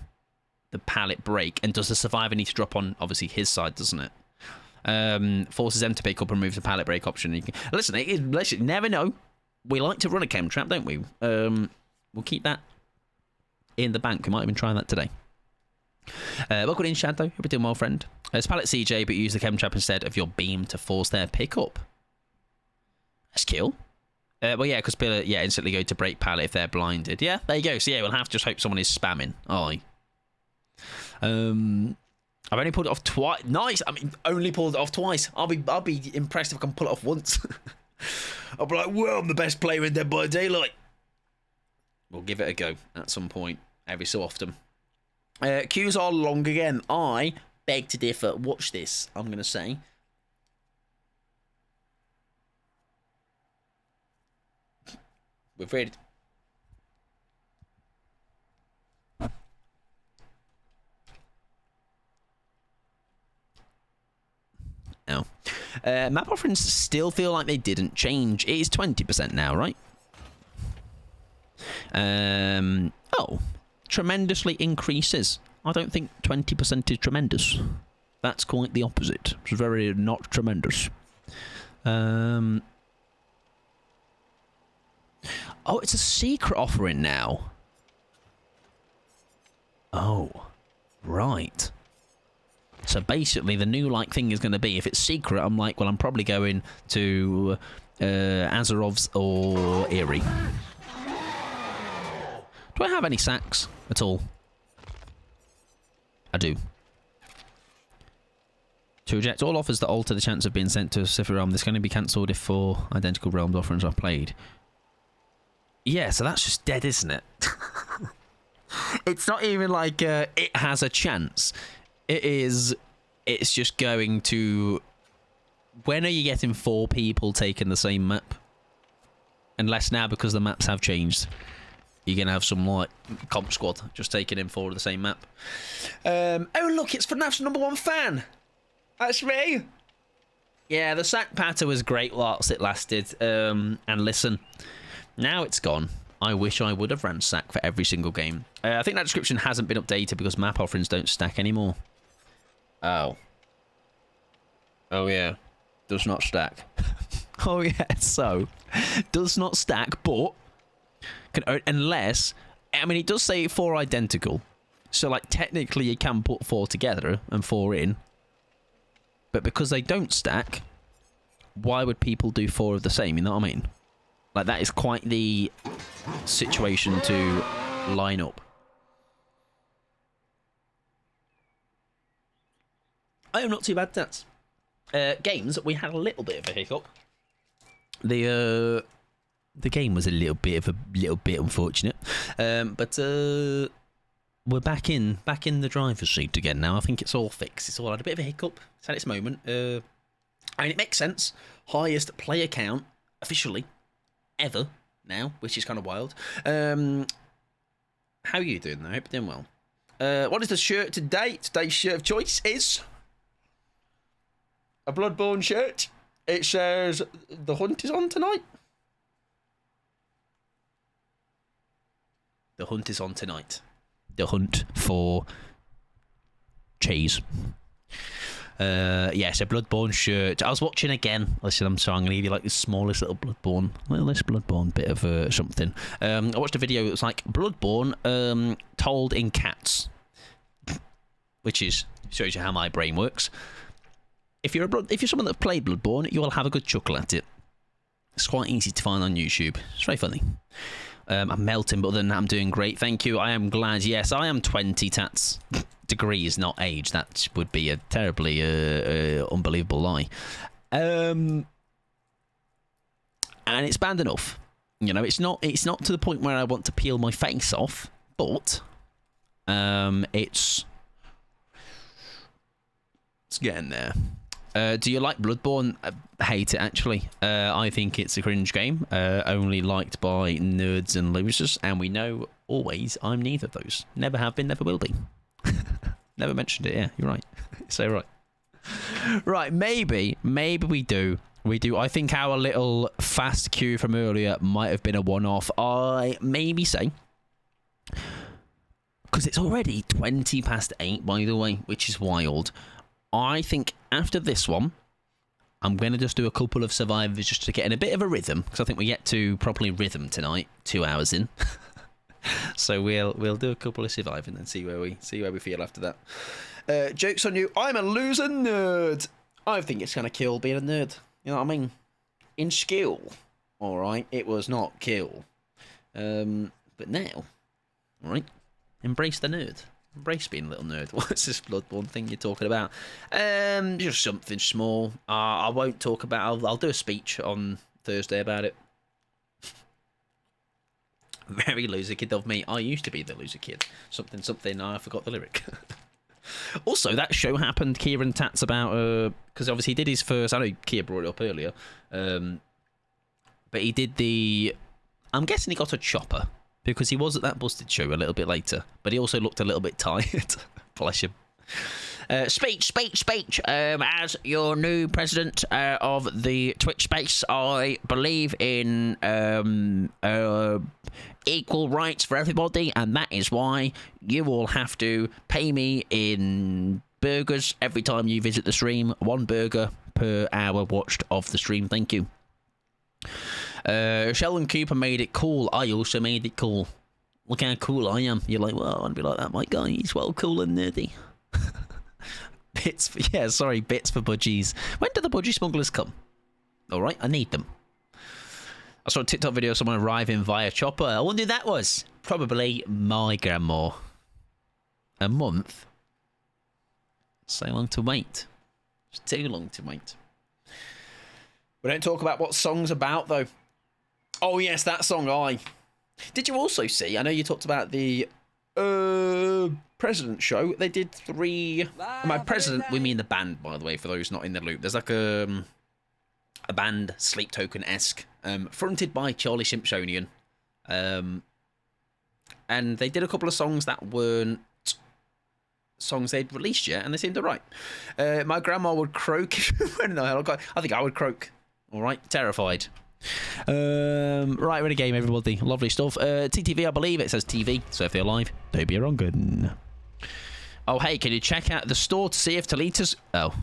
the pallet brake. And does the survivor need to drop on, obviously, his side, doesn't it? Forces them to pick up and remove the pallet brake option. You can, listen, you never know. We like to run a chem trap, don't we? We'll keep that in the bank. We might even try that today. Welcome in, Shadow. Hope you're doing well, friend. It's pallet CJ, but use the chem trap instead of your beam to force their pickup. That's cool. Well, yeah, because instantly go to break pallet if they're blinded. Yeah, there you go. So yeah, we'll have to just hope someone is spamming. Aye. I've only pulled it off twice. Nice. I mean, only pulled it off twice. I'll be impressed if I can pull it off once. I'll be like, whoa, I'm the best player in Dead by Daylight. We'll give it a go at some point, every so often. Queues are long again. I beg to differ. Watch this, I'm going to say. We're ready. Now, map offerings still feel like they didn't change. It is 20% now, right? Oh, tremendously increases. I don't think 20% is tremendous. That's quite the opposite. It's very not tremendous. Oh, it's a secret offering now. Oh, right. So basically, the new thing is going to be, if it's secret, I'm like, well, I'm probably going to Azarov's or Eerie. Do I have any sacks at all? I do. To reject all offers that alter the chance of being sent to a specific realm, this can only be cancelled if 4 identical realms offerings are played. Yeah, so that's just dead, isn't it? It's not even like it has a chance. It's just going to... When are you getting 4 people taking the same map? Unless now, because the maps have changed, you're going to have some, like, comp squad just taking in 4 of the same map. Oh, look, it's FNAF's #1 fan. That's me. Yeah, the sack patter was great whilst it lasted. And listen, now it's gone. I wish I would have ran sack for every single game. I think that description hasn't been updated because map offerings don't stack anymore. Oh. Oh, yeah. Does not stack. Oh, yeah. So, does not stack, but... unless I mean, it does say 4 identical. So, like, technically you can put 4 together and 4 in. But because they don't stack, why would people do 4 of the same? You know what I mean? Like, that is quite the situation to line up. I am not too bad, Tats. Games, we had a little bit of a hiccup. The game was a little bit unfortunate. But we're back in the driver's seat again now. I think it's all fixed. It's all had a bit of a hiccup. It's had its moment. I mean, it makes sense. Highest player count officially ever now, which is kind of wild. How are you doing though? I hope you're doing well. What is the shirt today? Today's shirt of choice is a Bloodborne shirt. It says the hunt is on tonight. The hunt is on tonight. The hunt for cheese. Yes, a Bloodborne shirt. I was watching again. Listen, I'm sorry, I'm going to give you like the smallest little Bloodborne bit of something. I watched a video that was like Bloodborne told in cats, which is shows you how my brain works. If you're someone that played Bloodborne, you will have a good chuckle at it. It's quite easy to find on YouTube. It's very funny. I'm melting, but other than that, I'm doing great. Thank you. I am glad. Yes, I am 20 tats. Degrees, not age. That would be a terribly unbelievable lie. And it's bad enough. You know, it's not to the point where I want to peel my face off, but it's getting there. Do you like Bloodborne? Hate it, actually. I think it's a cringe game, only liked by nerds and losers, and we know always I'm neither of those. Never have been, never will be. Never mentioned it, yeah, you're right. So right. Right, maybe we do. I think our little fast queue from earlier might have been a one-off. I maybe say, because it's already 20 past 8, by the way, which is wild. I think after this one, I'm going to just do a couple of survivors just to get in a bit of a rhythm, because I think we get to properly rhythm tonight, 2 hours in. So we'll do a couple of surviving and see where we feel after that. Joke's on you. I'm a loser nerd. I think it's going to kill being a nerd. You know what I mean? In skill, all right, it was not kill. But now, all right, embrace the nerd. Embrace being a little nerd. What's this Bloodborne thing you're talking about? Just something small. I won't talk about. I'll do a speech on Thursday about it. Very loser kid of me. I used to be the loser kid. Something. I forgot the lyric. Also, that show happened. Kieran Tats about because obviously he did his first. I know Kia brought it up earlier. But he did the. I'm guessing he got a chopper. Because he was at that Busted show a little bit later. But he also looked a little bit tired. Bless him. Speech. As your new president of the Twitch space, I believe in equal rights for everybody. And that is why you all have to pay me in burgers every time you visit the stream. 1 burger per hour watched of the stream. Thank you. Sheldon Cooper made it cool. I also made it cool. Look how cool I am. You're like, well, I want to be like that, my guy. He's well cool and nerdy. Bits for budgies. When do the budgie smugglers come? All right, I need them. I saw a TikTok video of someone arriving via chopper. I wonder who that was. Probably my grandma. A month? So long to wait. It's too long to wait. We don't talk about what song's about, though. Oh, yes, that song, Did you also see, I know you talked about the President show. They did 3... By President, we mean the band, by the way, for those not in the loop. There's like a band, Sleep Token-esque, fronted by Charlie Simpsonian. And they did a couple of songs that weren't songs they'd released yet, and they seemed alright. My grandma would croak. I think I would croak. Alright, terrified. Right, we're in a game, everybody. Lovely stuff. TTV, I believe it says TV, so if they're live, don't be wrong. Good. Oh, hey, can you check out the store to see if Talita's... Oh.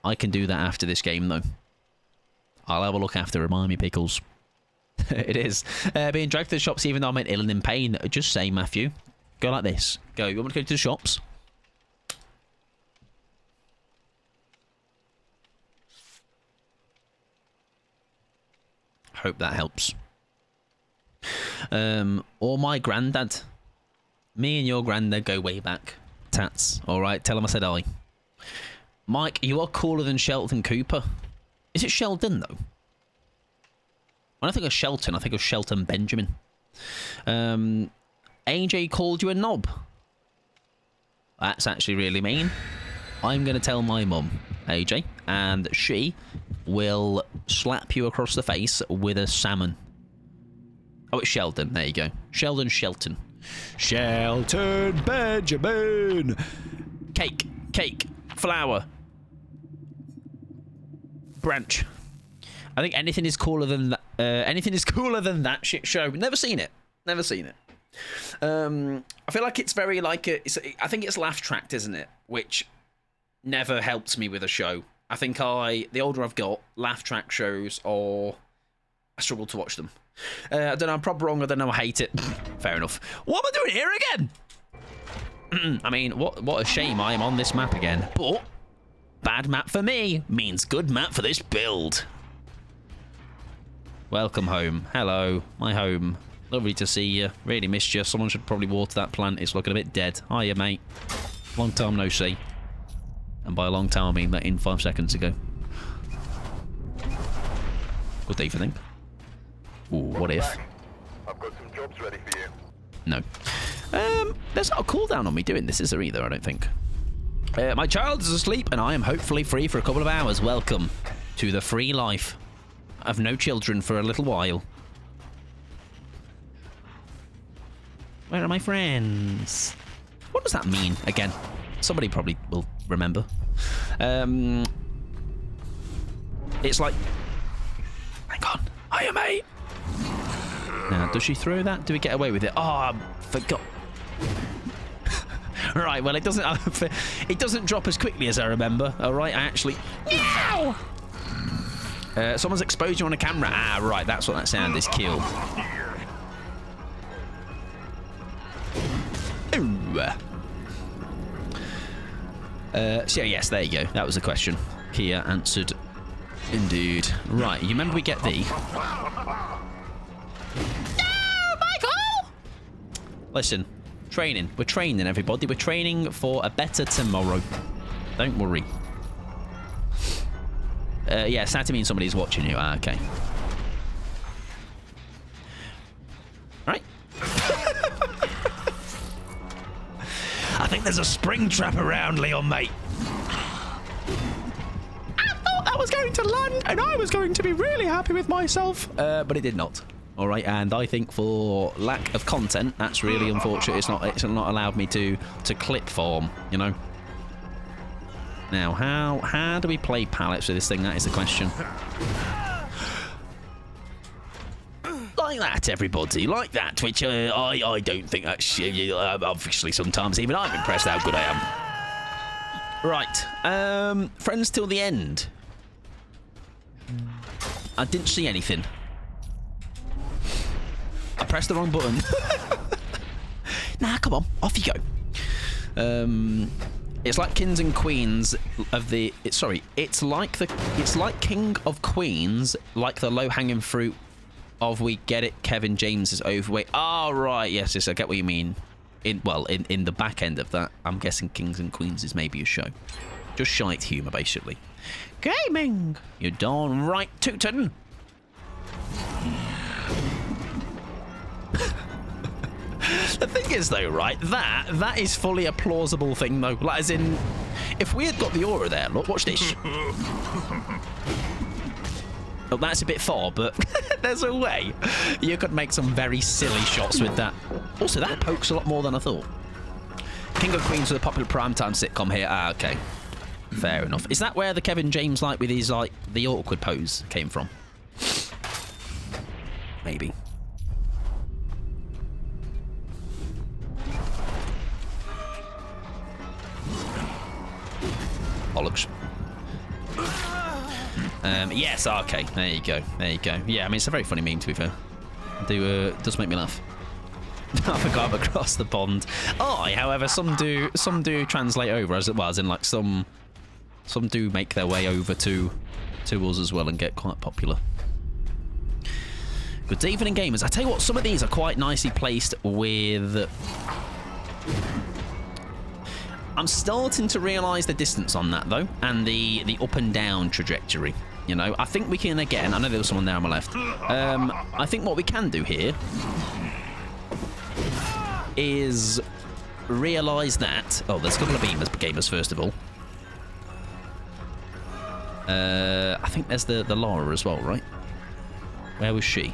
I can do that after this game, though. I'll have a look after. Remind me, Pickles. It is. Being dragged to the shops even though I'm ill and in pain. Just say, Matthew. Go like this. Go. You want me to go to the shops? Hope that helps. Or my granddad. Me and your granddad go way back. Tats. Alright, tell him I said I. Mike, you are cooler than Shelton Cooper. Is it Sheldon, though? When I think of Shelton, I think of Shelton Benjamin. AJ called you a knob. That's actually really mean. I'm going to tell my mum, AJ, and she will slap you across the face with a salmon. Oh, it's Sheldon. There you go. Sheldon Shelton. Shelton Benjamin. Cake. Cake. Flower. Branch. I think anything is cooler than that. Anything is cooler than that shit show. Never seen it. Never seen it. I feel like it's very like I think it's laugh tracked, isn't it? Which never helped me with a show. I think the older I've got, laugh track shows, or I struggle to watch them. I don't know. I'm probably wrong. I don't know. I hate it. Fair enough. What am I doing here again? I mean, what a shame I am on this map again. But bad map for me means good map for this build. Welcome home. Hello, my home. Lovely to see you. Really missed you. Someone should probably water that plant. It's looking a bit dead. Hiya, mate. Long time no see. And by a long time, I mean that in 5 seconds ago. Good evening. Ooh, what if? I've got some jobs ready for you. No. There's not a cooldown on me doing this, is there either? I don't think. My child is asleep, and I am hopefully free for a couple of hours. Welcome to the free life. I've no children for a little while. Where are my friends? What does that mean? Again, somebody probably will remember. It's like... Hang on. Hiya, mate. Now, does she throw that? Do we get away with it? Oh, I forgot. Right, well, it doesn't drop as quickly as I remember. All right, I actually... No! Someone's exposed you on a camera. Ah, right, that's what that sound is. Kill. Ooh. So, yes, there you go. That was the question. Kia answered. Indeed. Right, you remember we get the... No, Michael! Listen, training. We're training, everybody. We're training for a better tomorrow. Don't worry. Yeah, Saturday means somebody's watching you. Ah, okay. Right. I think there's a spring trap around, Leon, mate. I thought that was going to land, and I was going to be really happy with myself. But it did not. All right, and I think for lack of content, that's really unfortunate. It's not allowed me to clip form, you know. Now, how do we play pallets with this thing? That is the question. Like that, everybody. Like that, which I don't think that's... obviously, sometimes even I'm impressed how good I am. Right. Friends till the end. I didn't see anything. I pressed the wrong button. Nah, come on. Off you go. It's like Kings and Queens of the... It's like King of Queens, like the low-hanging fruit of We Get It, Kevin James is overweight. Oh, right. Yes, I get what you mean. In the back end of that, I'm guessing Kings and Queens is maybe a show. Just shite humour, basically. Gaming! You're darn right, Tootin'. The thing is, though, right, that is fully a plausible thing, though. Like, as in, if we had got the aura there, look, watch this. Oh, that's a bit far, but there's a way you could make some very silly shots with that. Also, that pokes a lot more than I thought. King of Queens was a popular primetime sitcom here. Ah, okay. Fair enough. Is that where the Kevin James, like, with his, like, the awkward pose came from? Maybe. Bollocks. Yes, okay. There you go. There you go. Yeah, I mean, it's a very funny meme, to be fair. Does make me laugh. I forgot across the pond. However, some do translate over as in like some do make their way over to us as well and get quite popular. Good evening, gamers. I tell you what, some of these are quite nicely placed with. I'm starting to realise the distance on that though, and the up and down trajectory. You know, I think we can again. I know there was someone there on my left. I think what we can do here is realise that. Oh, there's a couple of gamers first of all. I think there's the Laura as well, right? Where was she?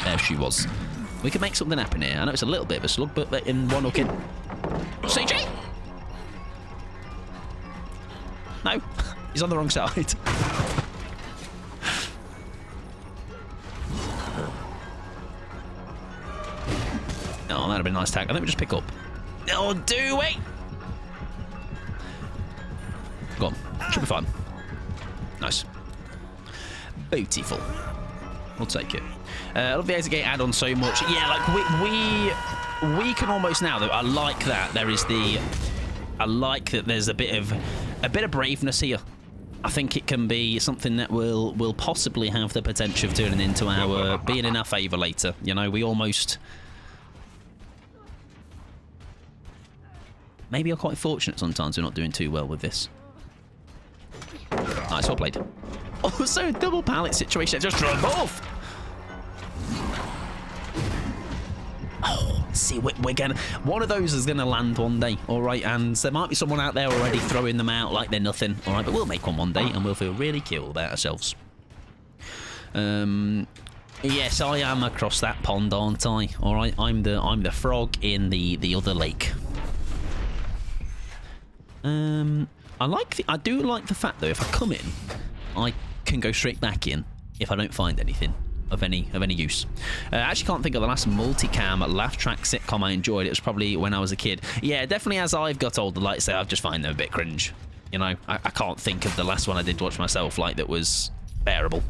There she was. We can make something happen here. I know it's a little bit of a slug, but in one hook in. CJ! No, he's on the wrong side. Oh, that'd have been a nice tag. I think we just pick up. Oh, do we? Go on. Should be fine. Nice. Beautiful. We'll take it. I love the Exegate add-on so much. Yeah, like we can almost now though. I like that there is I like that there's a bit of braveness here. I think it can be something that will possibly have the potential of turning into our being in our favour later. You know, we almost maybe are quite fortunate sometimes we're not doing too well with this. Nice, well played. Oh, so a double pallet situation. Just drop off. Oh, see, we're gonna. One of those is gonna land one day, all right. And there might be someone out there already throwing them out like they're nothing, all right. But we'll make one day, and we'll feel really cool about ourselves. Yes, I am across that pond, aren't I? All right, I'm the frog in the other lake. I do like the fact though, if I come in, I can go straight back in if I don't find anything of any use. I actually can't think of the last multicam laugh track sitcom I enjoyed. It was probably when I was a kid. Yeah, definitely as I've got older, like I say, I've just find them a bit cringe. You know, I can't think of the last one I did watch myself like that was bearable.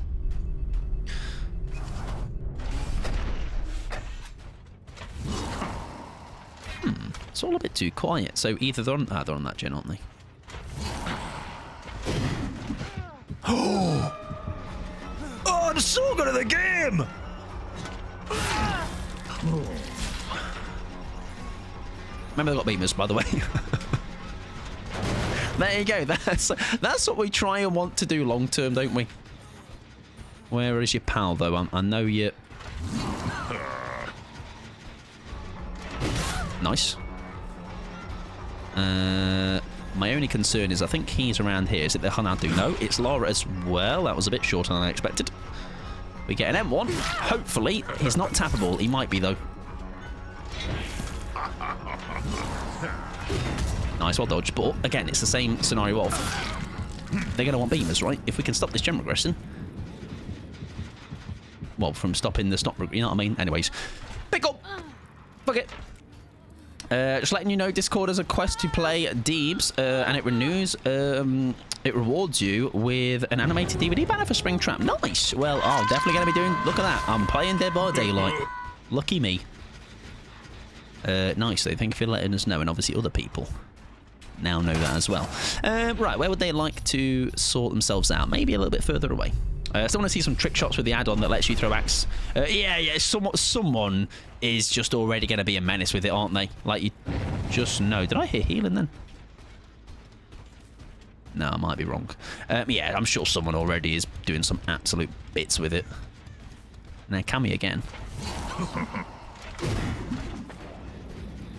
It's all a bit too quiet. So either they're on that gen, aren't they? Oh, I'm so good at the game. Remember they got beamers, by the way. There you go. That's what we try and want to do long term, don't we? Where is your pal though? I know you. Nice. My only concern is I think he's around here. Is it the Hanadu? No, it's Laura as well. That was a bit shorter than I expected. We get an M1. Hopefully, he's not tappable. He might be, though. Nice, well dodged. But, again, it's the same scenario of... They're going to want beamers, right? If we can stop this gen progressing... Well, from stopping the stop... You know what I mean? Anyways. Pick up! Fuck it. Just letting you know, Discord has a quest to play Deebs, and it renews. It rewards you with an animated DVD banner for Springtrap. Nice. Well, I'm definitely going to be doing. Look at that. I'm playing Dead by Daylight. Lucky me. Nice. So thank you for letting us know, and obviously other people now know that as well. Right, where would they like to sort themselves out? Maybe a little bit further away. Still want to see some trick shots with the add-on that lets you throw axe. Yeah. Someone is just already going to be a menace with it, aren't they? Like, you just know. Did I hear healing then? No, I might be wrong. Yeah, I'm sure someone already is doing some absolute bits with it. Now, Cammy again.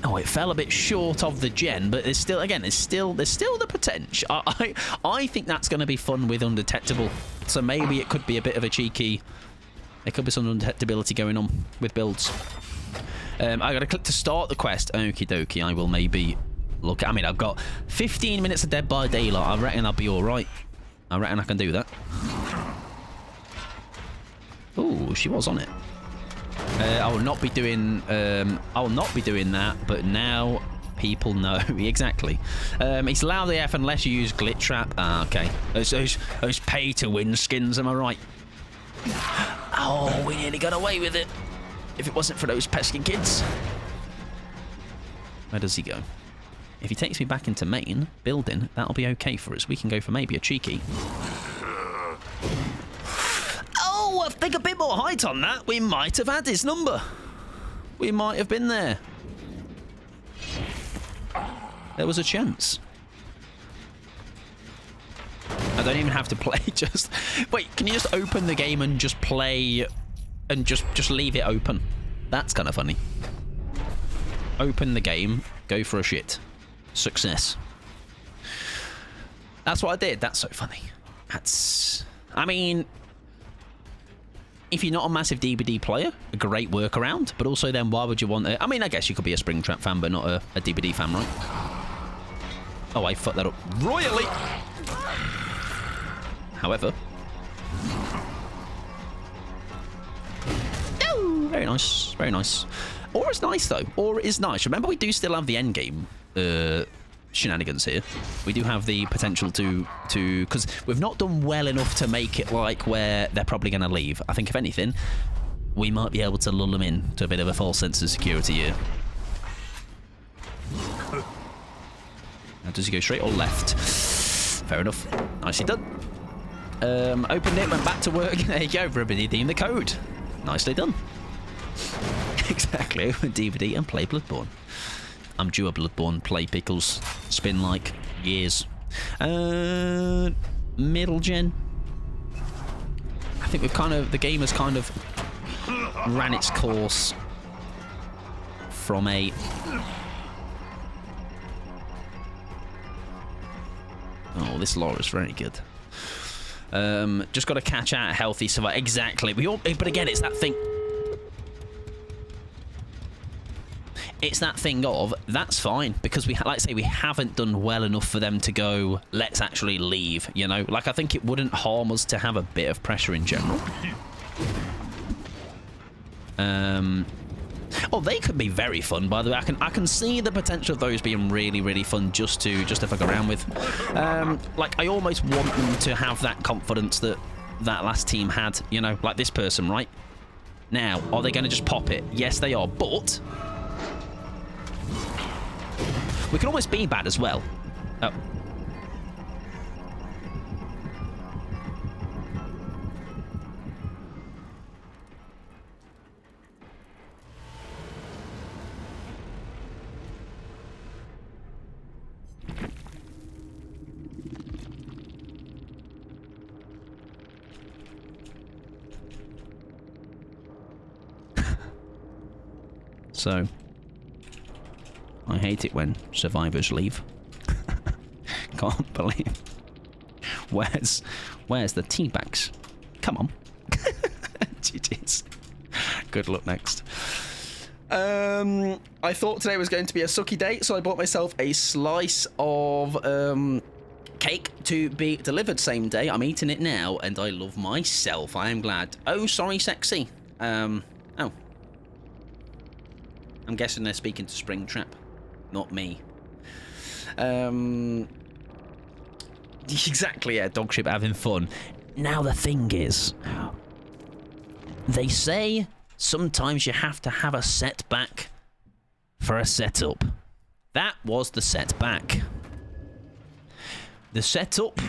Oh, it fell a bit short of the gen, but there's still, again, there's still the potential. I think that's going to be fun with undetectable. So maybe it could be a bit of a cheeky. There could be some undetectability going on with builds. I got to click to start the quest. Okie dokie. I will maybe look. I mean, I've got 15 minutes of Dead by Daylight. I reckon I'll be all right. I reckon I can do that. Ooh, she was on it. I will not be doing. I will not be doing that. But now people know exactly. It's allowed the F unless you use glitch trap. Ah, okay. Those pay to win skins. Am I right? Oh, we nearly got away with it. If it wasn't for those pesky kids. Where does he go? If he takes me back into main building, that'll be okay for us. We can go for maybe a cheeky. Oh, I think a bit more height on that. We might have had his number. We might have been there. There was a chance. I don't even have to play, just... Wait, can you just open the game and just play... and just leave it open? That's kind of funny. Open the game, go for a shit. Success. That's what I did. That's so funny. That's... I mean... If you're not a massive DBD player, a great workaround, but also then why would you want it? I mean, I guess you could be a Springtrap fan, but not a DBD fan, right? Oh, I fucked that up royally. However... Oh, very nice, very nice. Aura is nice, though. Aura is nice. Remember, we do still have the endgame shenanigans here. We do have the potential to... Because we've not done well enough to make it like where they're probably going to leave. I think, if anything, we might be able to lull them in to a bit of a false sense of security here. Now, does he go straight or left? Fair enough. Nicely done. Opened it, went back to work. There you go, redeem the code. Nicely done. Exactly, open DVD and play Bloodborne. I'm due a Bloodborne, play Pickles, spin like years. Middle gen. I think we've kind of, the game has kind of ran its course from a... Oh, this lore is very good. Just got to catch out a healthy survival. Exactly. But again, it's that thing. It's that thing of, that's fine, because we, like I say, we haven't done well enough for them to go, let's actually leave, you know? Like, I think it wouldn't harm us to have a bit of pressure in general. Oh, they could be very fun, by the way. I can see the potential of those being really, really fun just to fuck around with. Like, I almost want them to have that confidence that that last team had, you know, like this person, right? Now, are they going to just pop it? Yes, they are, but... we can almost be bad as well. Oh. So... I hate it when survivors leave. Can't believe. Where's the tea bags? Come on. GG's. Good luck next. I thought today was going to be a sucky day, so I bought myself a slice of cake to be delivered same day. I'm eating it now, and I love myself. I am glad. Oh, sorry, sexy. Oh. I'm guessing they're speaking to Springtrap. Not me. Exactly, yeah, dogship having fun. Now the thing is, they say sometimes you have to have a setback for a setup. That was the setback. The setup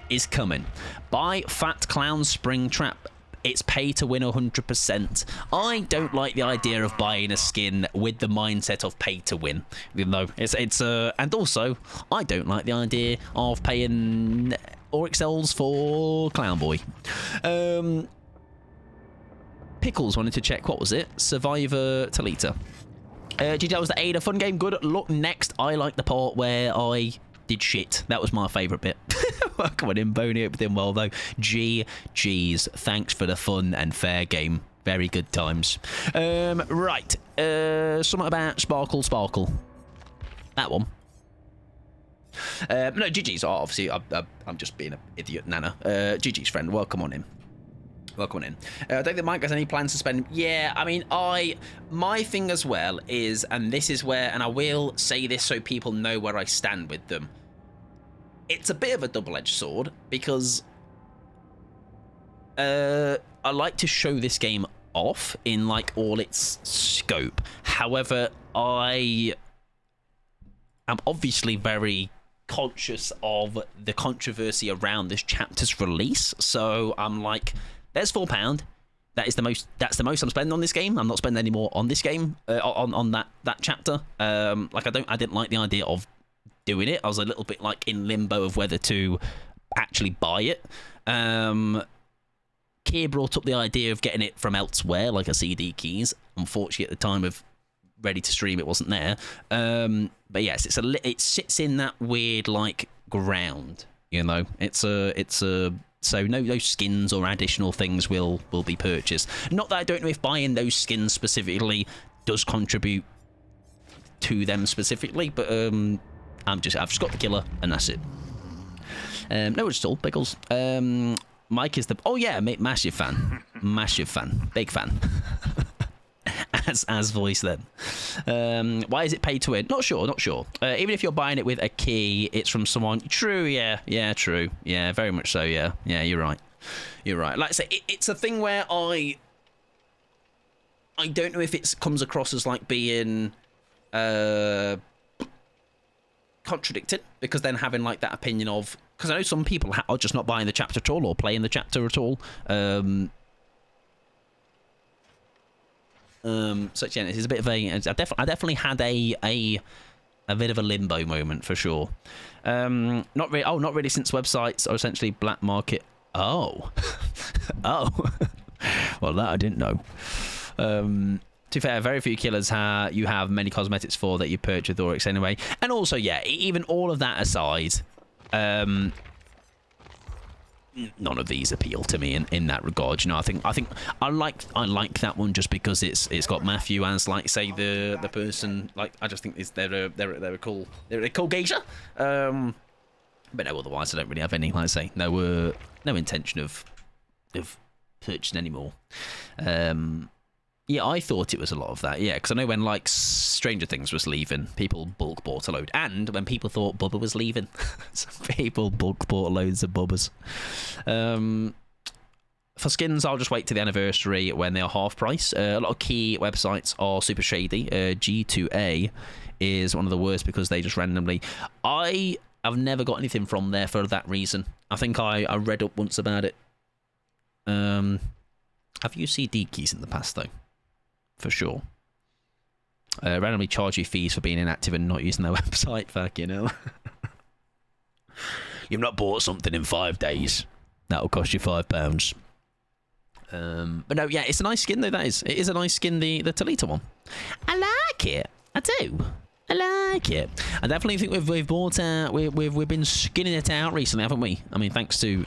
is coming. Buy Fat Clown Springtrap. It's pay to win 100%. I don't like the idea of buying a skin with the mindset of pay to win. Even though it's and also I don't like the idea of paying Oryxels for Clown Boy. Pickles wanted to check, what was it? Survivor Talita. GTA was the Ada fun game. Good luck next. I like the part where I did shit. That was my favourite bit. Come on in, Boney, up with him well though. GG's. Thanks for the fun and fair game. Very good times. Right. Something about Sparkle. That one. No, GG's. Oh, obviously, I'm just being an idiot, Nana. GG's friend, welcome on in. Welcome in. I don't think Mike has any plans to spend... Yeah, I mean, my thing as well is, and this is where, and I will say this so people know where I stand with them. It's a bit of a double-edged sword, because I I like to show this game off in like all its scope. However, I am obviously very conscious of the controversy around this chapter's release. So I'm like, there's £4. That's the most I'm spending on this game. I'm not spending any more on this game on that chapter. Like I didn't like the idea of doing it. I was a little bit like in limbo of whether to actually buy it. Keir brought up the idea of getting it from elsewhere, like a CD keys. Unfortunately, at the time of ready to stream, it wasn't there. But yes, it sits in that weird like ground. You know, it's a so no skins or additional things will be purchased. Not that I don't know if buying those skins specifically does contribute to them specifically, but I've just got the killer and that's it. No, it's still Pickles. Mike is the massive fan, big fan. as voice then. Why is it pay to win? Not sure. Even if you're buying it with a key, it's from someone. True, yeah, true, yeah, very much so. Yeah, you're right. Like I say, it's a thing where I don't know if it comes across as like being contradicted, because then having like that opinion of, because I know some people are just not buying the chapter at all or playing the chapter at all. So yeah, it's a bit of a. I definitely had a bit of a limbo moment for sure. Not really since websites are essentially black market. Oh, well that I didn't know. To be fair, very few killers you have many cosmetics for that you purchase with Oryx anyway. And also, yeah, even all of that aside, none of these appeal to me in that regard. You know, I think I like that one just because it's got Matthew as like say the person. Like I just think they're a cool geisha. But no, otherwise I don't really have any, like I say, no intention of purchasing anymore. Yeah, I thought it was a lot of that. Yeah, because I know when like Stranger Things was leaving, people bulk bought a load, and when people thought Bubba was leaving, some people bulk bought loads of Bubbas. For skins, I'll just wait to the anniversary when they are half price. A lot of key websites are super shady. G2A is one of the worst because they just randomly. I've never got anything from there for that reason. I think I read up once about it. Have used CD keys in the past though, for sure. Randomly charge you fees for being inactive and not using their website. Fuck, you know. You've not bought something in 5 days. That'll cost you £5. But no, yeah, it's a nice skin though. That is, it is a nice skin. The Talita one, I like it. I do. I like it. I definitely think we've bought we've been skinning it out recently, haven't we? I mean, thanks to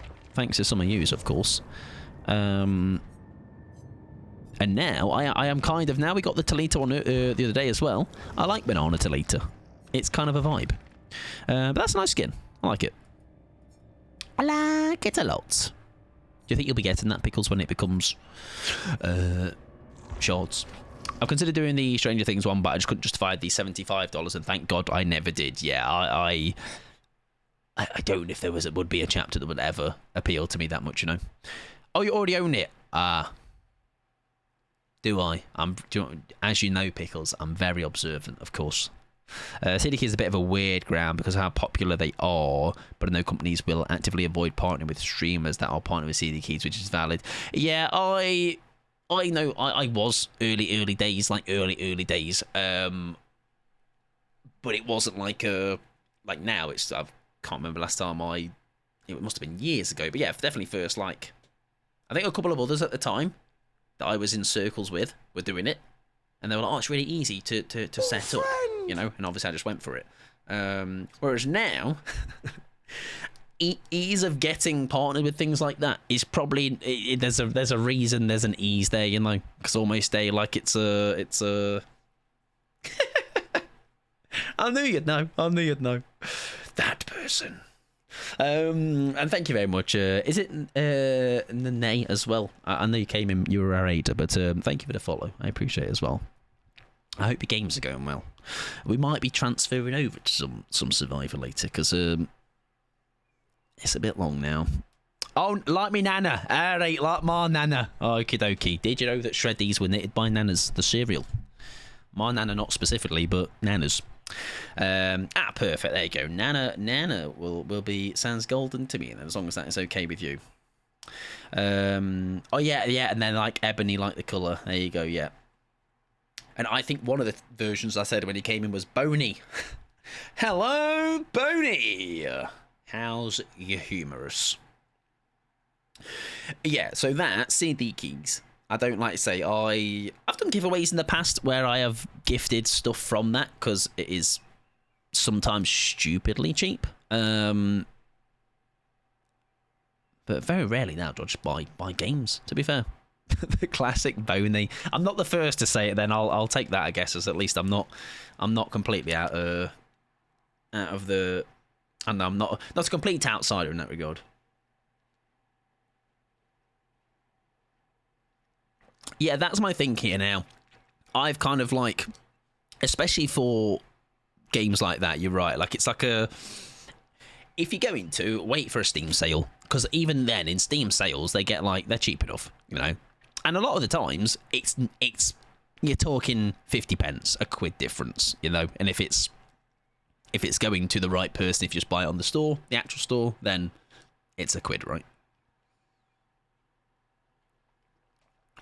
some of yous, of course. And now I am kind of, now we got the Talita on the other day as well. I like Banana Talita. It's kind of a vibe. But that's a nice skin. I like it. I like it a lot. Do you think you'll be getting that, Pickles, when it becomes shards? I've considered doing the Stranger Things one, but I just couldn't justify the $75, and thank God I never did. Yeah, I don't know if there would be a chapter that would ever appeal to me that much, you know. Oh, you already own it? Do I? As you know, Pickles, I'm very observant, of course. CDK is a bit of a weird ground because of how popular they are, but I know companies will actively avoid partnering with streamers that are partnering with CDKs, which is valid. Yeah, I know I was early days, but it wasn't like now. I can't remember last time it must have been years ago, but yeah, definitely first, like, I think a couple of others at the time that I was in circles with were doing it, and they were like, oh, it's really easy to set up, you know, and obviously I just went for it. Whereas now, ease of getting partnered with things like that is probably, there's a reason there's an ease there, you know, because almost like it's a I knew you'd know. That person. And thank you very much. Is it Nene as well? I know you came in, you were our aider, but thank you for the follow. I appreciate it as well. I hope your games are going well. We might be transferring over to some Survivor later, because it's a bit long now. Oh, like me nana. Alright, like my nana. Okie dokie. Did you know that Shreddies were knitted by nanas, the cereal? My nana, not specifically, but nanas. Perfect. There you go. Nana will be sounds golden to me, as long as that is okay with you. Oh yeah, and then like ebony, like the colour. There you go. Yeah. And I think one of the versions I said when he came in was Boney. Hello, Boney. How's your humorous? Yeah, so that CD keys. I don't like to say I've done giveaways in the past where I have gifted stuff from that because it is sometimes stupidly cheap. But very rarely now do I just buy buy games, to be fair. The classic Boney. I'm not the first to say it then. I'll take that, I guess, as at least I'm not completely out of the, and I'm not a complete outsider in that regard. Yeah, that's my thing here now. I've kind of like, especially for games like that, you're right. Like, it's like if you're going to wait for a Steam sale, because even then in Steam sales, they get like, they're cheap enough, you know. And a lot of the times, it's you're talking 50 pence, a quid difference, you know. And if it's going to the right person, if you just buy it on the store, the actual store, then it's a quid, right?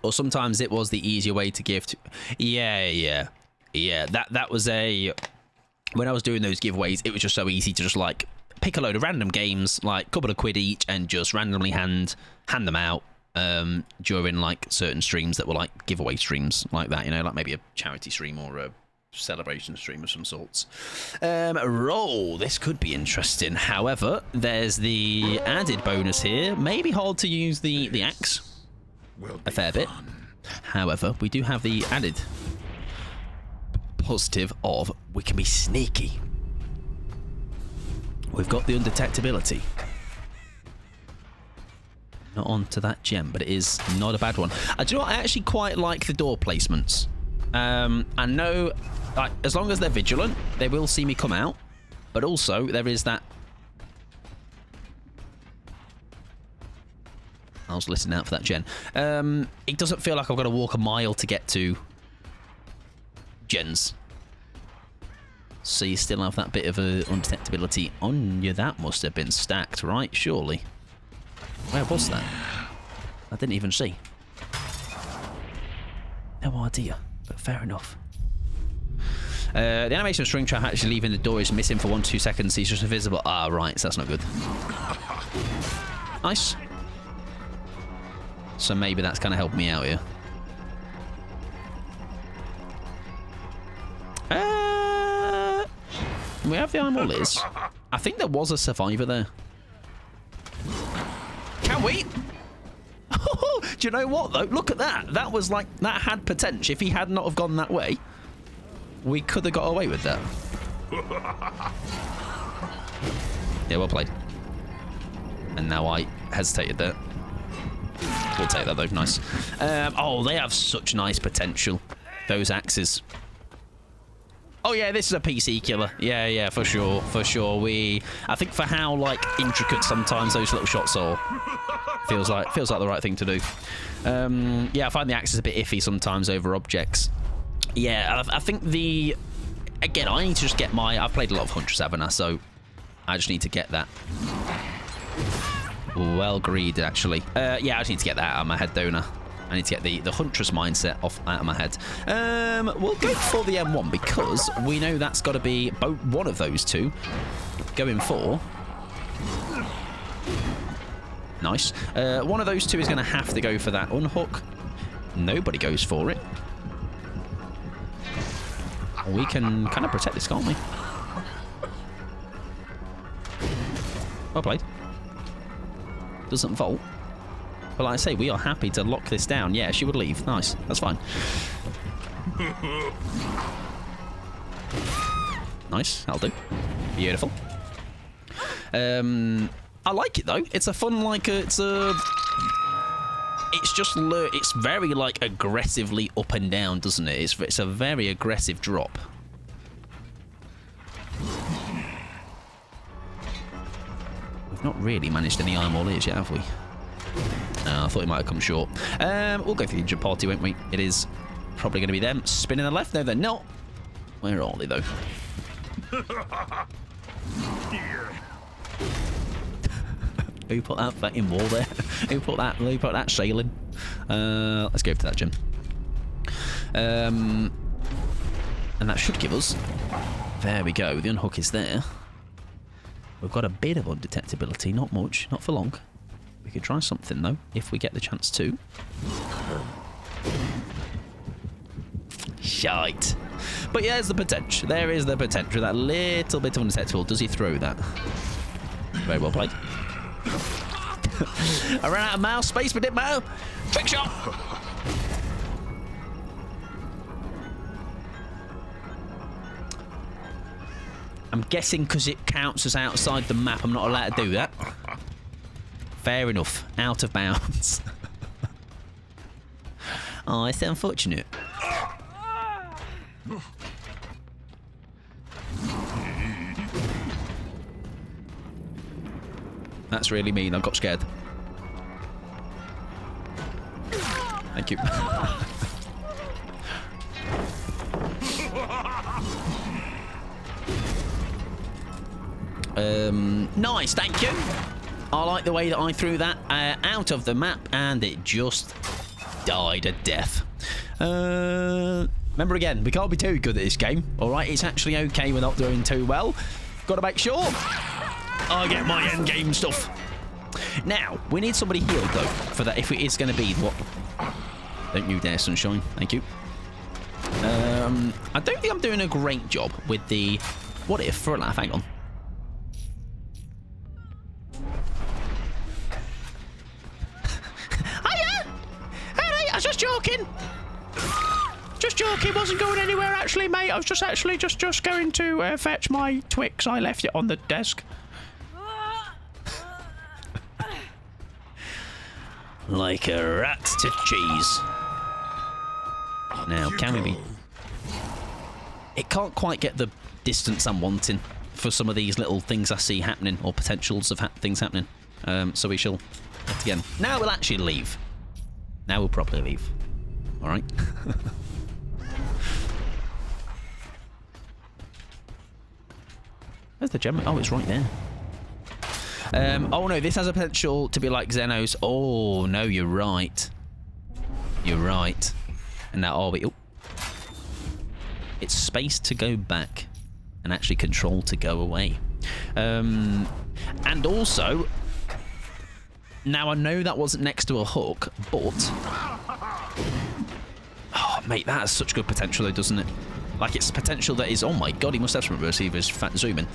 Or sometimes it was the easier way to gift. Yeah. That was when I was doing those giveaways, it was just so easy to just like pick a load of random games, like a couple of quid each, and just randomly hand them out during like certain streams that were like giveaway streams like that, you know, like maybe a charity stream or a celebration stream of some sorts. Roll. This could be interesting. However, there's the added bonus here. Maybe hard to use the axe a fair bit. However, we do have the added positive of we can be sneaky. We've got the undetectability. Not onto that gem, but it is not a bad one. Do you know what? I actually quite like the door placements. I know, like, as long as they're vigilant, they will see me come out. But also, there is that. I was listening out for that gen. It doesn't feel like I've got to walk a mile to get to gens. So you still have that bit of a undetectability on you. That must have been stacked, right? Surely. Where was that? I didn't even see. No idea, but fair enough. The animation of String Trap actually leaving the door is missing for 1-2 seconds. He's just invisible. Ah, right, so that's not good. Nice. So maybe that's kind of helped me out here. We have the Iron Liz. I think there was a survivor there. Can we? Do you know what, though? Look at that. That was like, that had potential. If he had not have gone that way, we could have got away with that. Yeah, well played. And now I hesitated there. We'll take that, though. Nice. Oh, they have such nice potential, those axes. Oh, yeah, this is a PC killer. Yeah, for sure. I think for how, like, intricate sometimes those little shots are, feels like the right thing to do. Yeah, I find the axe is a bit iffy sometimes over objects. Yeah, I think again, I need to just get I've played a lot of Huntress, haven't I? So I just need to get that. Well greeted, actually. Yeah, I just need to get that out of my head, don't I? I need to get the Huntress mindset out of my head. We'll go for the M1 because we know that's got to be one of those two going for. Nice. One of those two is going to have to go for that unhook. Nobody goes for it. We can kind of protect this, can't we? Well played. Doesn't vault. But like I say, we are happy to lock this down. Yeah, she would leave. Nice. That's fine. Nice. That'll do. Beautiful. I like it, though. It's a fun, like, it's very, like, aggressively up and down, doesn't it? It's a very aggressive drop. We've not really managed any Iron Wall yet, have we? I thought he might have come short. We'll go for the injured party, won't we? It is probably going to be them. Spinning the left. No, they're not. Where are they, though? Who put that fucking wall there? Who put that sailing? Let's go for that, Jim. And that should give us... There we go. The unhook is there. We've got a bit of undetectability. Not much. Not for long. We could try something, though, if we get the chance to. Shite. But yeah, there's the potential. There is the potential. That little bit of undetectable. Does he throw that? Very well played. I ran out of mouse space, but didn't matter. Trick shot. I'm guessing because it counts as outside the map, I'm not allowed to do that. Fair enough. Out of bounds. Oh, it's unfortunate. That's really mean. I got scared. Thank you. Nice, thank you. I like the way that I threw that out of the map and it just died a death. Remember again, we can't be too good at this game. All right, it's actually okay. We're not doing too well. Got to make sure I get my end game stuff. Now, we need somebody healed, though, for that if it is going to be what... Don't you dare, sunshine. Thank you. I don't think I'm doing a great job with the... What if, for a laugh, hang on. Hiya! Hey, I was just joking. Just joking, wasn't going anywhere actually, mate. I was just actually just going to fetch my Twix. I left it on the desk. Like a rat to cheese. Now, can we be... It can't quite get the distance I'm wanting for some of these little things I see happening, or potentials of things happening. So we shall... Again. Now we'll actually leave. Now we'll probably leave. Alright? Where's the gem? Oh, it's right there. Oh no, this has a potential to be like Xenos. Oh no, you're right. You're right. And now, oh, it's space to go back and actually control to go away. And also, now I know that wasn't next to a hook, but... Oh, mate, that has such good potential though, doesn't it? Like, it's potential that is... Oh my god, he must have some receivers. Fat zooming.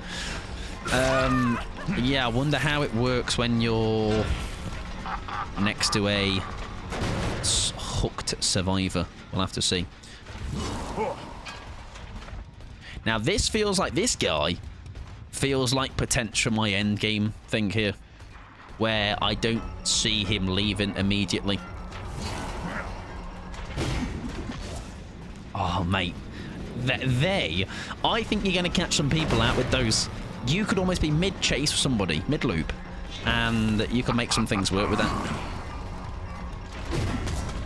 Yeah, I wonder how it works when you're next to a hooked survivor. We'll have to see. Now, this feels like... This guy feels like potential my endgame thing here, where I don't see him leaving immediately. Oh, mate. I think you're going to catch some people out with those. You could almost be mid-chase with somebody, mid-loop, and you can make some things work with that.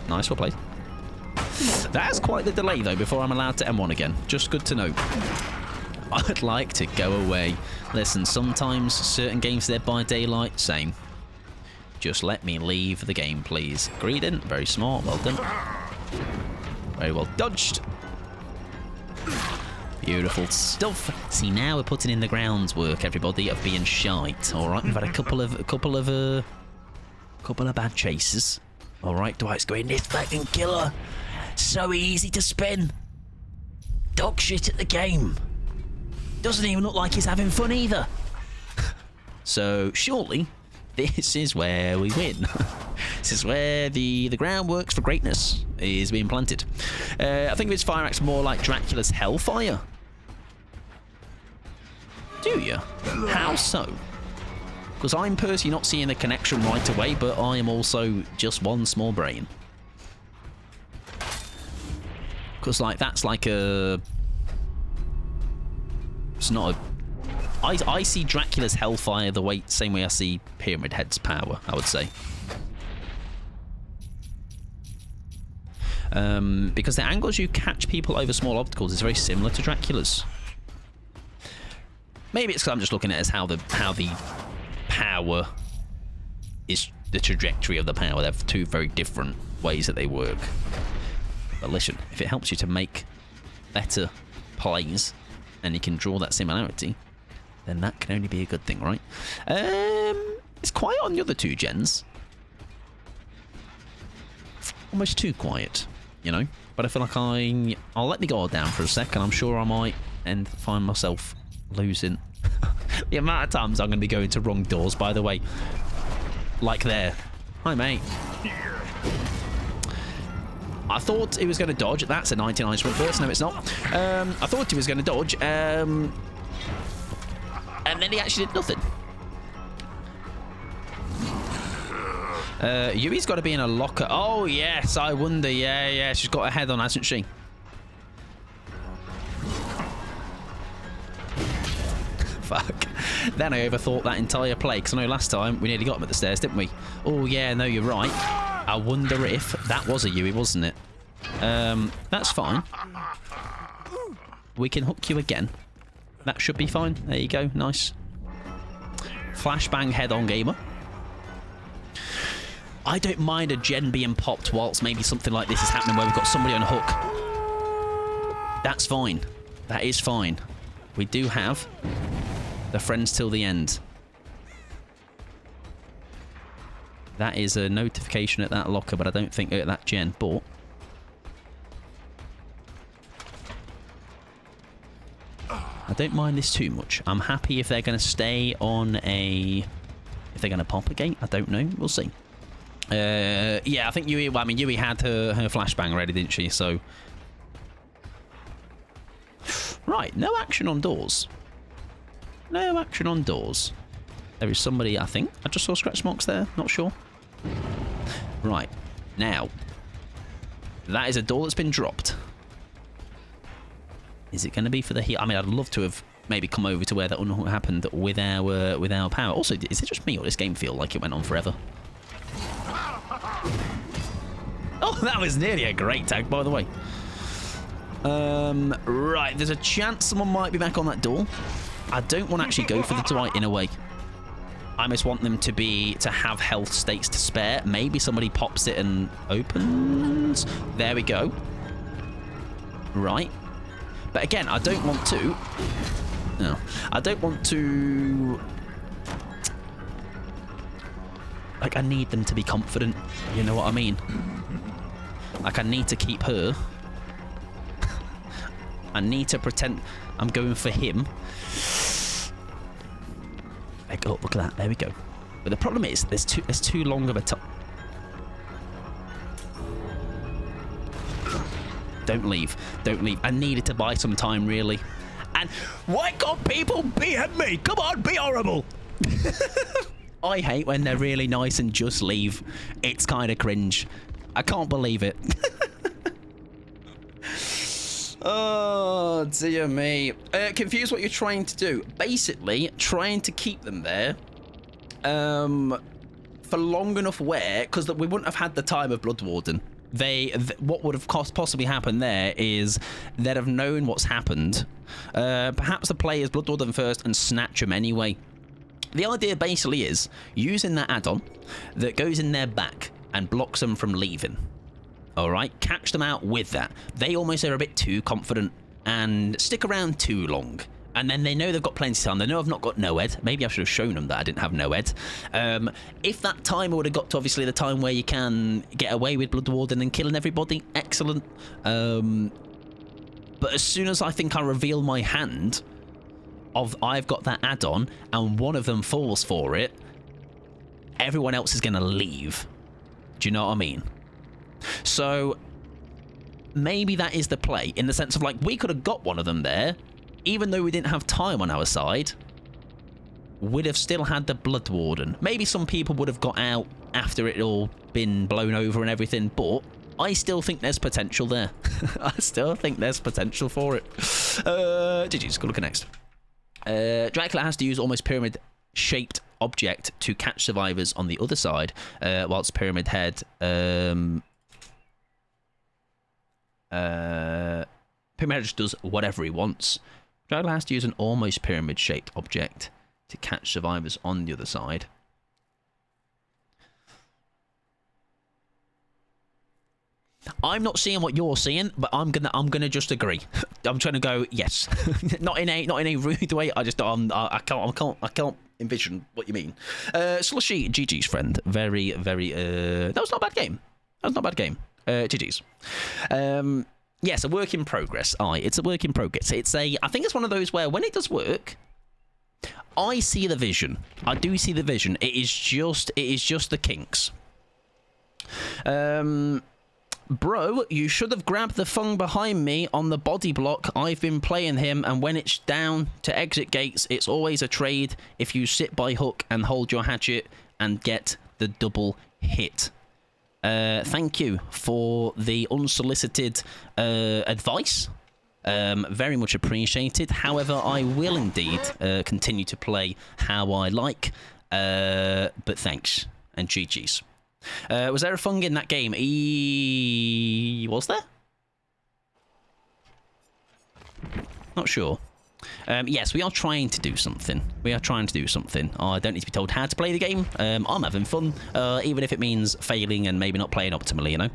Nice, well played. That's quite the delay, though, before I'm allowed to M1 again. Just good to know. I'd like to go away. Listen, sometimes certain games are Dead by Daylight, same. Just let me leave the game, please. Greedent, very smart, well done. Very well dodged. Beautiful stuff. See, now we're putting in the groundwork, everybody, of being shite. All right, we've had a couple of bad chases. All right, Dwight's going, this fucking killer. So easy to spin. Dog shit at the game. Doesn't even look like he's having fun either. So surely this is where we win. This is where the groundworks for greatness is being planted. I think this fire act's more like Dracula's Hellfire. Do you? How so? Because I'm personally not seeing the connection right away, but I am also just one small brain. Because, like, that's like a... It's not a... I see Dracula's Hellfire the same way I see Pyramid Head's power, I would say. because the angles you catch people over small obstacles is very similar to Dracula's. Maybe it's because I'm just looking at it as how the power is, the trajectory of the power. They're two very different ways that they work. But listen, if it helps you to make better plays and you can draw that similarity, then that can only be a good thing, right? It's quiet on the other two gens. Almost too quiet, you know? But I feel like I'll let the guard down for a second. I'm sure I might find myself losing. The amount of times I'm going to be going to wrong doors, by the way. Like there. Hi, mate. I thought he was going to dodge. That's a 99 sprint burst. No, it's not. I thought he was going to dodge. And then he actually did nothing. Yui's got to be in a locker. Oh, yes. I wonder. Yeah. She's got her head on, hasn't she? Fuck. Then I overthought that entire play, because I know last time we nearly got him at the stairs, didn't we? Oh, yeah, no, you're right. I wonder if that was a Yui, wasn't it? That's fine. We can hook you again. That should be fine. There you go. Nice. Flashbang head-on gamer. I don't mind a gen being popped whilst maybe something like this is happening where we've got somebody on a hook. That's fine. That is fine. We do have the friends till the end. That is a notification at that locker, but I don't think at that gen. But I don't mind this too much. I'm happy if they're going to stay on a... If they're going to pop a gate, I don't know. We'll see. Yeah, I think Yui... Well, I mean, Yui had her flashbang ready, didn't she? So... Right, no action on doors. No action on doors. There is somebody, I think. I just saw scratch marks there. Not sure. Right. Now. That is a door that's been dropped. Is it going to be for the heat? I mean, I'd love to have maybe come over to where that happened with our power. Also, is it just me or does this game feel like it went on forever? Oh, that was nearly a great tag, by the way. Right, there's a chance someone might be back on that door. I don't want to actually go for the Dwight in a way. I just want them to have health states to spare. Maybe somebody pops it and opens. There we go. Right. But again, I don't want to... No. I don't want to... Like, I need them to be confident. You know what I mean? Like, I need to keep her... I need to pretend I'm going for him. Oh, look at that. There we go. But the problem is, there's too long of a time. Don't leave. Don't leave. I needed to buy some time, really. And why can't people be at me? Come on, be horrible. I hate when they're really nice and just leave. It's kind of cringe. I can't believe it. Oh, dear me. Confused what you're trying to do. Basically, trying to keep them there for long enough where, because we wouldn't have had the time of Blood Warden. What would have possibly happened there is they'd have known what's happened. Perhaps the players Blood Warden first and snatch them anyway. The idea basically is using that add-on that goes in their back and blocks them from leaving. All right, catch them out with that. They almost are a bit too confident and stick around too long. And then they know they've got plenty of time. They know I've not got Noed. Maybe I should have shown them that I didn't have Noed. If that timer would have got to obviously the time where you can get away with Blood Warden and killing everybody, excellent. But as soon as I think I reveal my hand of I've got that add-on and one of them falls for it, everyone else is going to leave. Do you know what I mean? So maybe that is the play in the sense of like we could have got one of them there, even though we didn't have time on our side. We'd have still had the Blood Warden. Maybe some people would have got out after it all been blown over and everything, but I still think there's potential there. I still think there's potential for it. GG's, go look at next. Dracula has to use almost pyramid-shaped object to catch survivors on the other side, whilst Pyramid Head Pyramid just does whatever he wants. Dragon has to use an almost pyramid-shaped object to catch survivors on the other side. I'm not seeing what you're seeing, but I'm gonna just agree. I'm trying to go yes, not in a rude way. I can't envision what you mean. Slushy, GG's friend, very. That was not a bad game. GG's. Yes, a work in progress. It's a work in progress. I think it's one of those where when it does work, I see the vision. I do see the vision. It is just the kinks. Bro, you should have grabbed the Fung behind me on the body block. I've been playing him, and when it's down to exit gates, it's always a trade if you sit by hook and hold your hatchet and get the double hit. Thank you for the unsolicited advice. Very much appreciated. However, I will indeed continue to play how I like. But thanks, and GG's. Was there a Fung in that game? Was there? Not sure. Yes, we are trying to do something. I don't need to be told how to play the game. I'm having fun, even if it means failing and maybe not playing optimally, you know?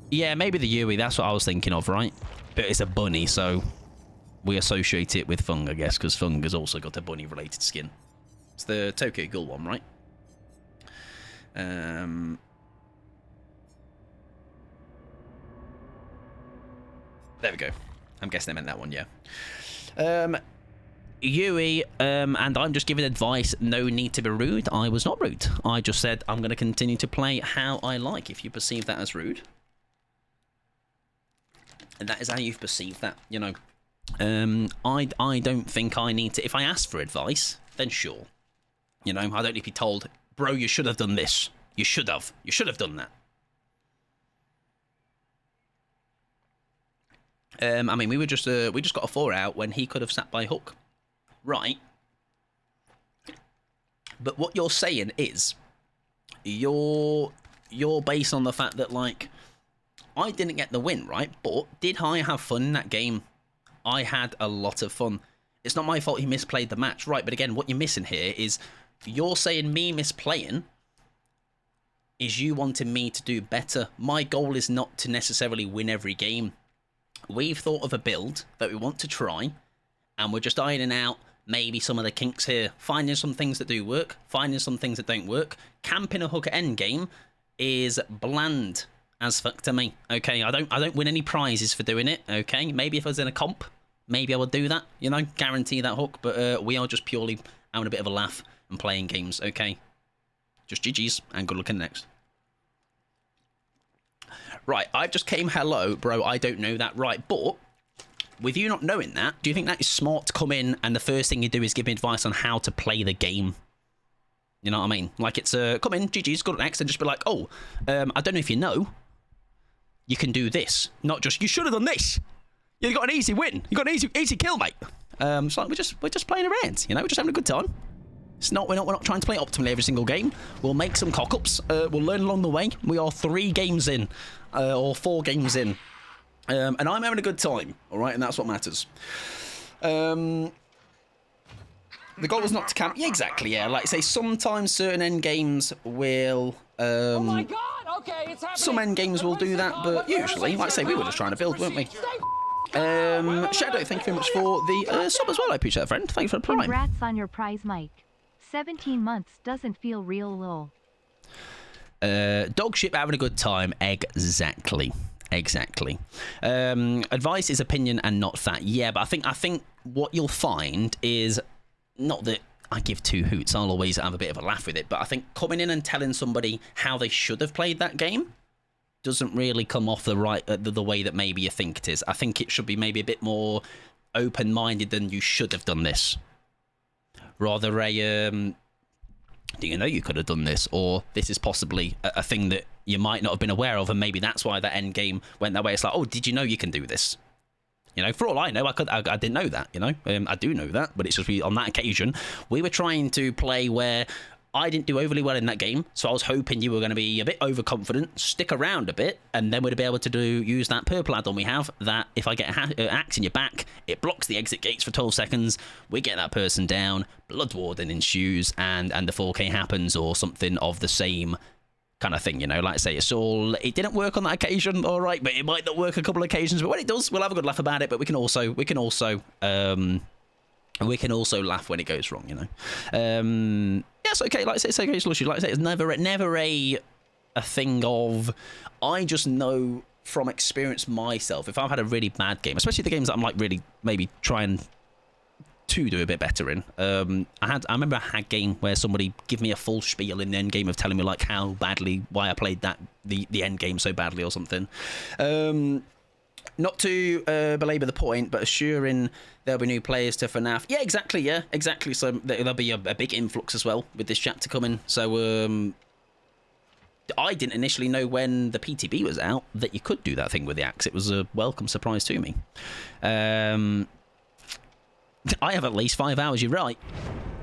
Yeah, maybe the Yui, that's what I was thinking of, right? But it's a bunny, so we associate it with Fung, I guess, because Fung has also got a bunny-related skin. It's the Tokyo Ghoul one, right? There we go. I'm guessing they meant that one, yeah. Yui, and I'm just giving advice. No need to be rude. I was not rude. I just said I'm going to continue to play how I like. If you perceive that as rude, and that is how you've perceived that, you know. I don't think I need to. If I ask for advice, then sure. You know, I don't need to be told, bro, you should have done this. You should have done that. I mean, we just got a 4 out when he could have sat by hook, right? But what you're saying is, you're based on the fact that, like, I didn't get the win, right? But did I have fun in that game? I had a lot of fun. It's not my fault he misplayed the match, right? But again, what you're missing here is you're saying me misplaying is you wanting me to do better. My goal is not to necessarily win every game. We've thought of a build that we want to try, and we're just ironing out maybe some of the kinks here, finding some things that do work, finding some things that don't work. Camping a hook at endgame is bland as fuck to me. Okay, I don't win any prizes for doing it. Okay, maybe if I was in a comp, maybe I would do that. You know, guarantee that hook. But we are just purely having a bit of a laugh and playing games. Okay, just GG's and good luck in the next. Right, I've just came hello, bro. I don't know that. Right, but with you not knowing that, do you think that is smart to come in and the first thing you do is give me advice on how to play the game? You know what I mean? Like, it's come in, GG's, good next, and just be like, oh, I don't know if you know, you can do this. Not just, you should have done this. You got an easy win. You got an easy kill, mate. It's like we're just playing around, you know, we're just having a good time. It's not, we're not trying to play optimally every single game. We'll make some cock-ups. We'll learn along the way. We are 3 games in, or 4 games in. And I'm having a good time, all right? And that's what matters. The goal was not to camp. Yeah, exactly, yeah. Like I say, sometimes certain end games will... oh my God! Okay, it's happening. Some end games will do that, but usually, like I say, we were just trying to build, weren't we? Shadow, thank you very much for the sub as well. I appreciate that, friend. Thanks for the prime. Congrats on your prize, Mike. 17 months doesn't feel real low. Dogship having a good time. Exactly. Advice is opinion and not fact. Yeah, but I think what you'll find is, not that I give 2 hoots, I'll always have a bit of a laugh with it, but I think coming in and telling somebody how they should have played that game doesn't really come off the right the way that maybe you think it is. I think it should be maybe a bit more open-minded than you should have done this. Rather a, do you know you could have done this? Or this is possibly a thing that you might not have been aware of, and maybe that's why that end game went that way. It's like, oh, did you know you can do this? You know, for all I know, I didn't know that, you know. I do know that, but it's just on that occasion, we were trying to play where I didn't do overly well in that game, so I was hoping you were going to be a bit overconfident, stick around a bit, and then we'd be able to use that purple add-on we have, that if I get an axe in your back, it blocks the exit gates for 12 seconds, we get that person down, blood warden ensues, and the 4K happens, or something of the same kind of thing, you know. Like I say, it didn't work on that occasion, all right, but it might not work a couple of occasions, but when it does, we'll have a good laugh about it, but we can also laugh when it goes wrong, you know. Yeah, it's okay. Like I say, it's okay solution. Like I say, it's never a thing of. I just know from experience myself, if I've had a really bad game, especially the games that I'm like really maybe trying to do a bit better in. I remember a hack game where somebody give me a full spiel in the end game of telling me like why I played the end game so badly or something. Not to belabor the point, but assuring there'll be new players to FNAF. Yeah, exactly. So there'll be a big influx as well with this chapter coming. So I didn't initially know when the PTB was out that you could do that thing with the axe. It was a welcome surprise to me. I have at least 5 hours, you're right.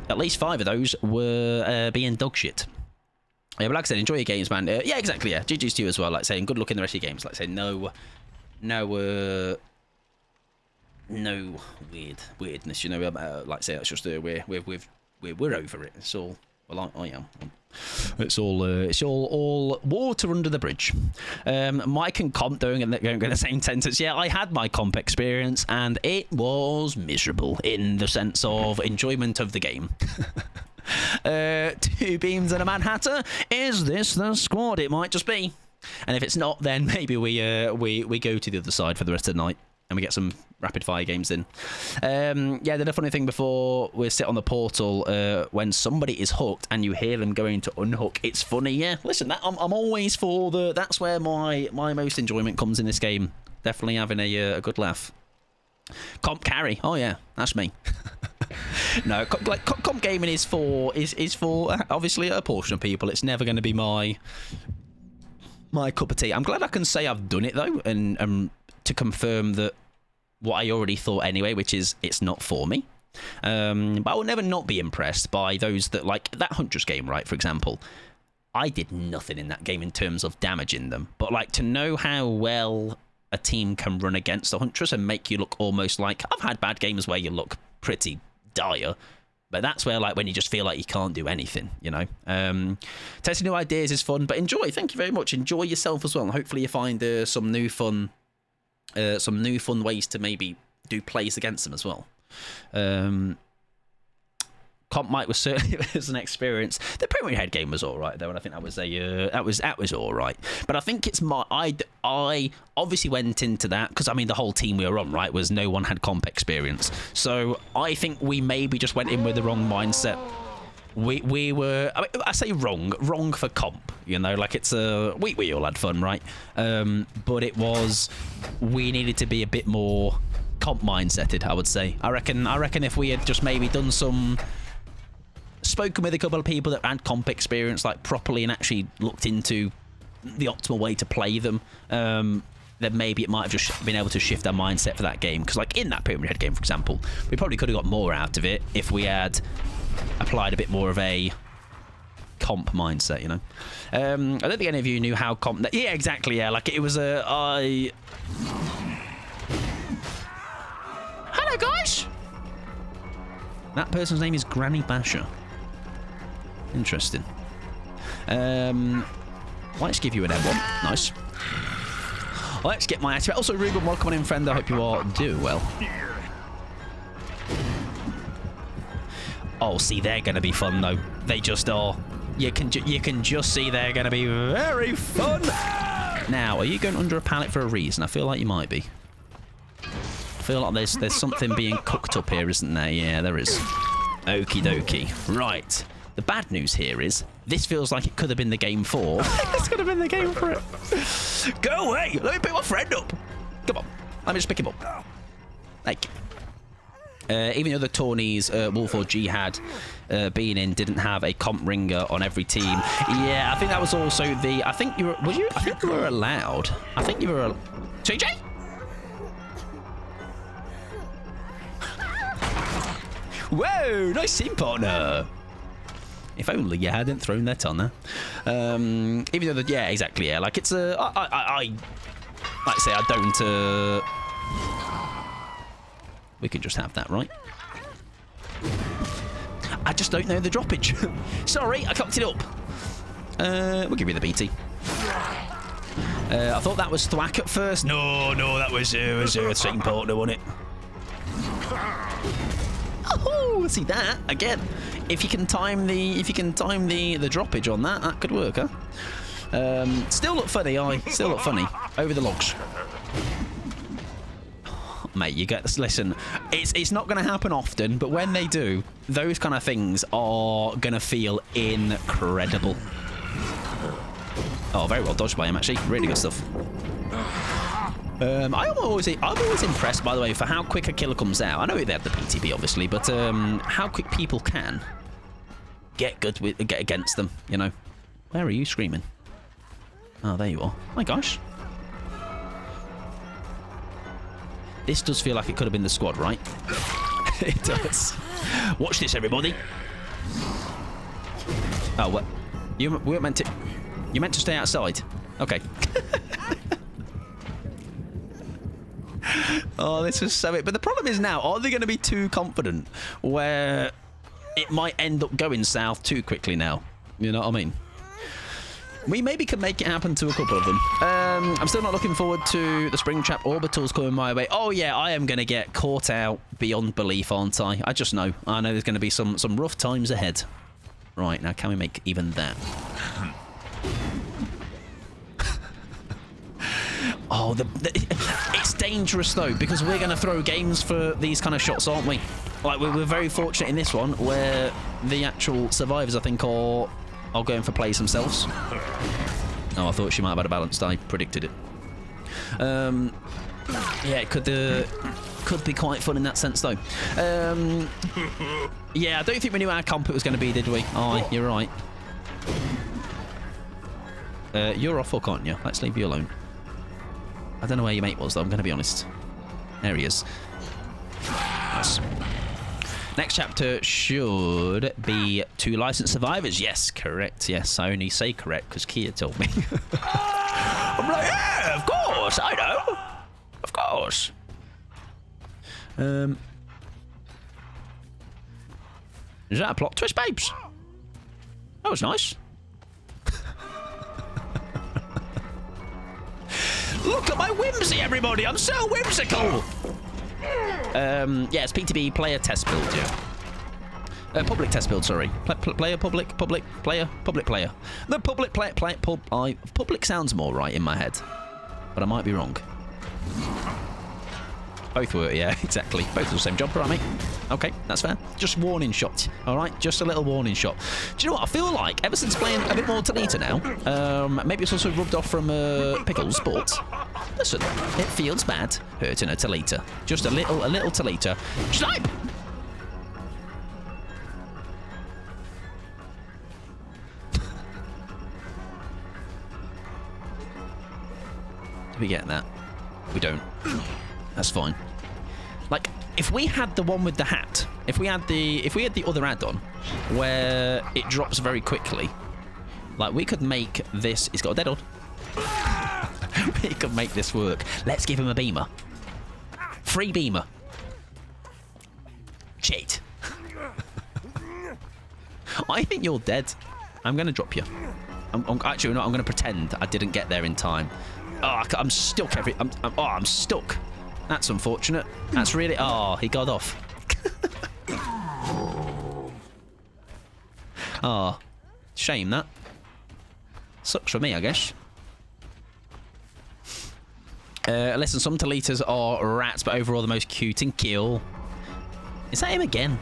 At least 5 of those were being dog shit. Yeah, but like I said, enjoy your games, man. Yeah, exactly, yeah. GG's to you as well, like saying good luck in the rest of your games. Like saying no weirdness, you know. Like I say, it's just we're over it. It's all, well, I am. It's all water under the bridge. Mike and comp going in the same sentence. Yeah, I had my comp experience and it was miserable in the sense of enjoyment of the game. 2 beams and a Mad Hatter. Is this the squad? It might just be. And if it's not, then maybe we go to the other side for the rest of the night and we get some rapid fire games in. Yeah, the funny thing before we sit on the portal, when somebody is hooked and you hear them going to unhook, it's funny. Yeah, listen, I'm always for that's where my most enjoyment comes in this game. Definitely having a good laugh. Comp carry, oh yeah, that's me. No, comp gaming is for obviously a portion of people. It's never going to be my cup of tea. I'm glad I can say I've done it though, and to confirm that what I already thought anyway, which is it's not for me. But I will never not be impressed by those that like that Huntress game, right? For example, I did nothing in that game in terms of damaging them, but like to know how well a team can run against the Huntress and make you look almost like, I've had bad games where you look pretty dire, but that's where like when you just feel like you can't do anything, you know. Testing new ideas is fun, but enjoy. Thank you very much. Enjoy yourself as well, and hopefully you find some new fun ways to maybe do plays against them as well. Comp Mike was certainly an experience. The Premier Head game was all right though, and I think that was all right. But I think it's I obviously went into that because I mean the whole team we were on, right, was no one had comp experience. So I think we maybe just went in with the wrong mindset. We were, I say wrong for comp, you know, like it's we all had fun, right? But it was, we needed to be a bit more comp mindseted, I would say. I reckon if we had just maybe done spoken with a couple of people that had comp experience like properly and actually looked into the optimal way to play them, then maybe it might have just been able to shift our mindset for that game. Because like in that Pyramid Head game, for example, we probably could have got more out of it if we had applied a bit more of a comp mindset, you know. I don't think any of you knew how comp... Yeah, exactly, yeah. Like it was hello, guys! That person's name is Granny Basher. Interesting. Let's give you an M1. Nice. Let's get my activate. Also, Ruben, welcome on in, friend. I hope you are doing well. Oh, see, they're going to be fun, though. They just are. You can just see they're going to be very fun. Now, are you going under a pallet for a reason? I feel like you might be. I feel like there's something being cooked up here, isn't there? Yeah, there is. Okie dokie. Right. The bad news here is this feels like it could have been the game for. This could have been the game for it. Go away. Let me pick my friend up. Come on. Let me just pick him up. Thank you. Even the other tourneys, Wolf or Jihad being in, didn't have a comp ringer on every team. Yeah, I think that was also the... I think you were... Was you? I think you were allowed. I think you were... TJ? Whoa, nice team partner. If only you hadn't thrown that on there. Even though, yeah, exactly, yeah. Like, it's a... like I say, I don't... We can just have that, right? I just don't know the droppage. Sorry, I cocked it up. We'll give you the BT. I thought that was thwack at first. No, that was Earth-shaking partner, wasn't it? Oh, see that again. If you can time the droppage on that, that could work, huh? Still look funny, still look funny over the logs. Mate, you get this. Listen, it's not going to happen often, but when they do, those kind of things are going to feel incredible. Oh, very well dodged by him, actually. Really good stuff. I'm always impressed, by the way, for how quick a killer comes out. I know they have the PTB, obviously, but how quick people can get against them. You know, where are you screaming? Oh, there you are. My gosh. This does feel like it could have been the squad, right? It does. Watch this, everybody. Oh, what? We weren't meant to... You meant to stay outside. Okay. Oh, this is so... But the problem is now, are they going to be too confident where it might end up going south too quickly now? You know what I mean? We maybe can make it happen to a couple of them. I'm still not looking forward to the Springtrap orbitals coming my way. Oh, yeah, I am going to get caught out beyond belief, aren't I? I just know. I know there's going to be some rough times ahead. Right, now can we make even that? Oh, it's dangerous, though, because we're going to throw games for these kind of shots, aren't we? Like, we're very fortunate in this one, where the actual survivors, I think, are going for plays themselves. Oh, I thought she might have had a balance. I predicted it. Yeah, it could be quite fun in that sense, though. Yeah, I don't think we knew how comp it was going to be, did we? Oh, you're right. You're off hook, aren't you? Let's leave you alone. I don't know where your mate was, though. I'm going to be honest. There he is. Nice. Next chapter should be 2 licensed survivors. Yes, correct. Yes, I only say correct because Kia told me. I'm like, yeah, of course, I know. Of course. Is that a plot twist, babes? That was nice. Look at my whimsy, everybody. I'm so whimsical. Yeah, it's PTB player test build, yeah. Public test build, sorry. Player, public, player. The public public sounds more right in my head, but I might be wrong. Both were, yeah, exactly. Both are the same job, right, mate? Okay, that's fair. Just warning shot, all right? Just a little warning shot. Do you know what? I feel like, ever since playing a bit more Talita now, maybe it's also rubbed off from Pickles, but listen, it feels bad hurting a Talita. Just a little Talita. Snipe! Do we get that? We don't. That's fine. Like, if we had the one with the hat, if we had the other add-on where it drops very quickly, like, we could make this... He's got a dead on. We could make this work. Let's give him a beamer. Free beamer. Cheat. I think you're dead. I'm going to drop you. Actually, no, I'm going to pretend I didn't get there in time. Oh, I'm stuck. I'm stuck. That's unfortunate. That's really... Oh, he got off. Oh, shame that. Sucks for me, I guess. Listen, some Talitas are rats, but overall the most cute and kill. Is that him again?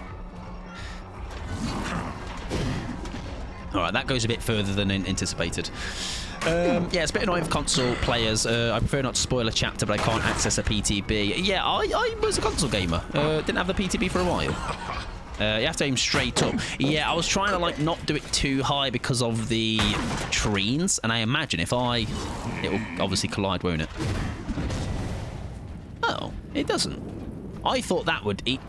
Alright, that goes a bit further than anticipated. Yeah, it's a bit annoying for console players. I prefer not to spoil a chapter, but I can't access a PTB. Yeah, I was a console gamer. Didn't have the PTB for a while. You have to aim straight up. Yeah, I was trying to, like, not do it too high because of the trees, and I imagine if it will obviously collide, won't it? Oh, it doesn't. I thought that would eat.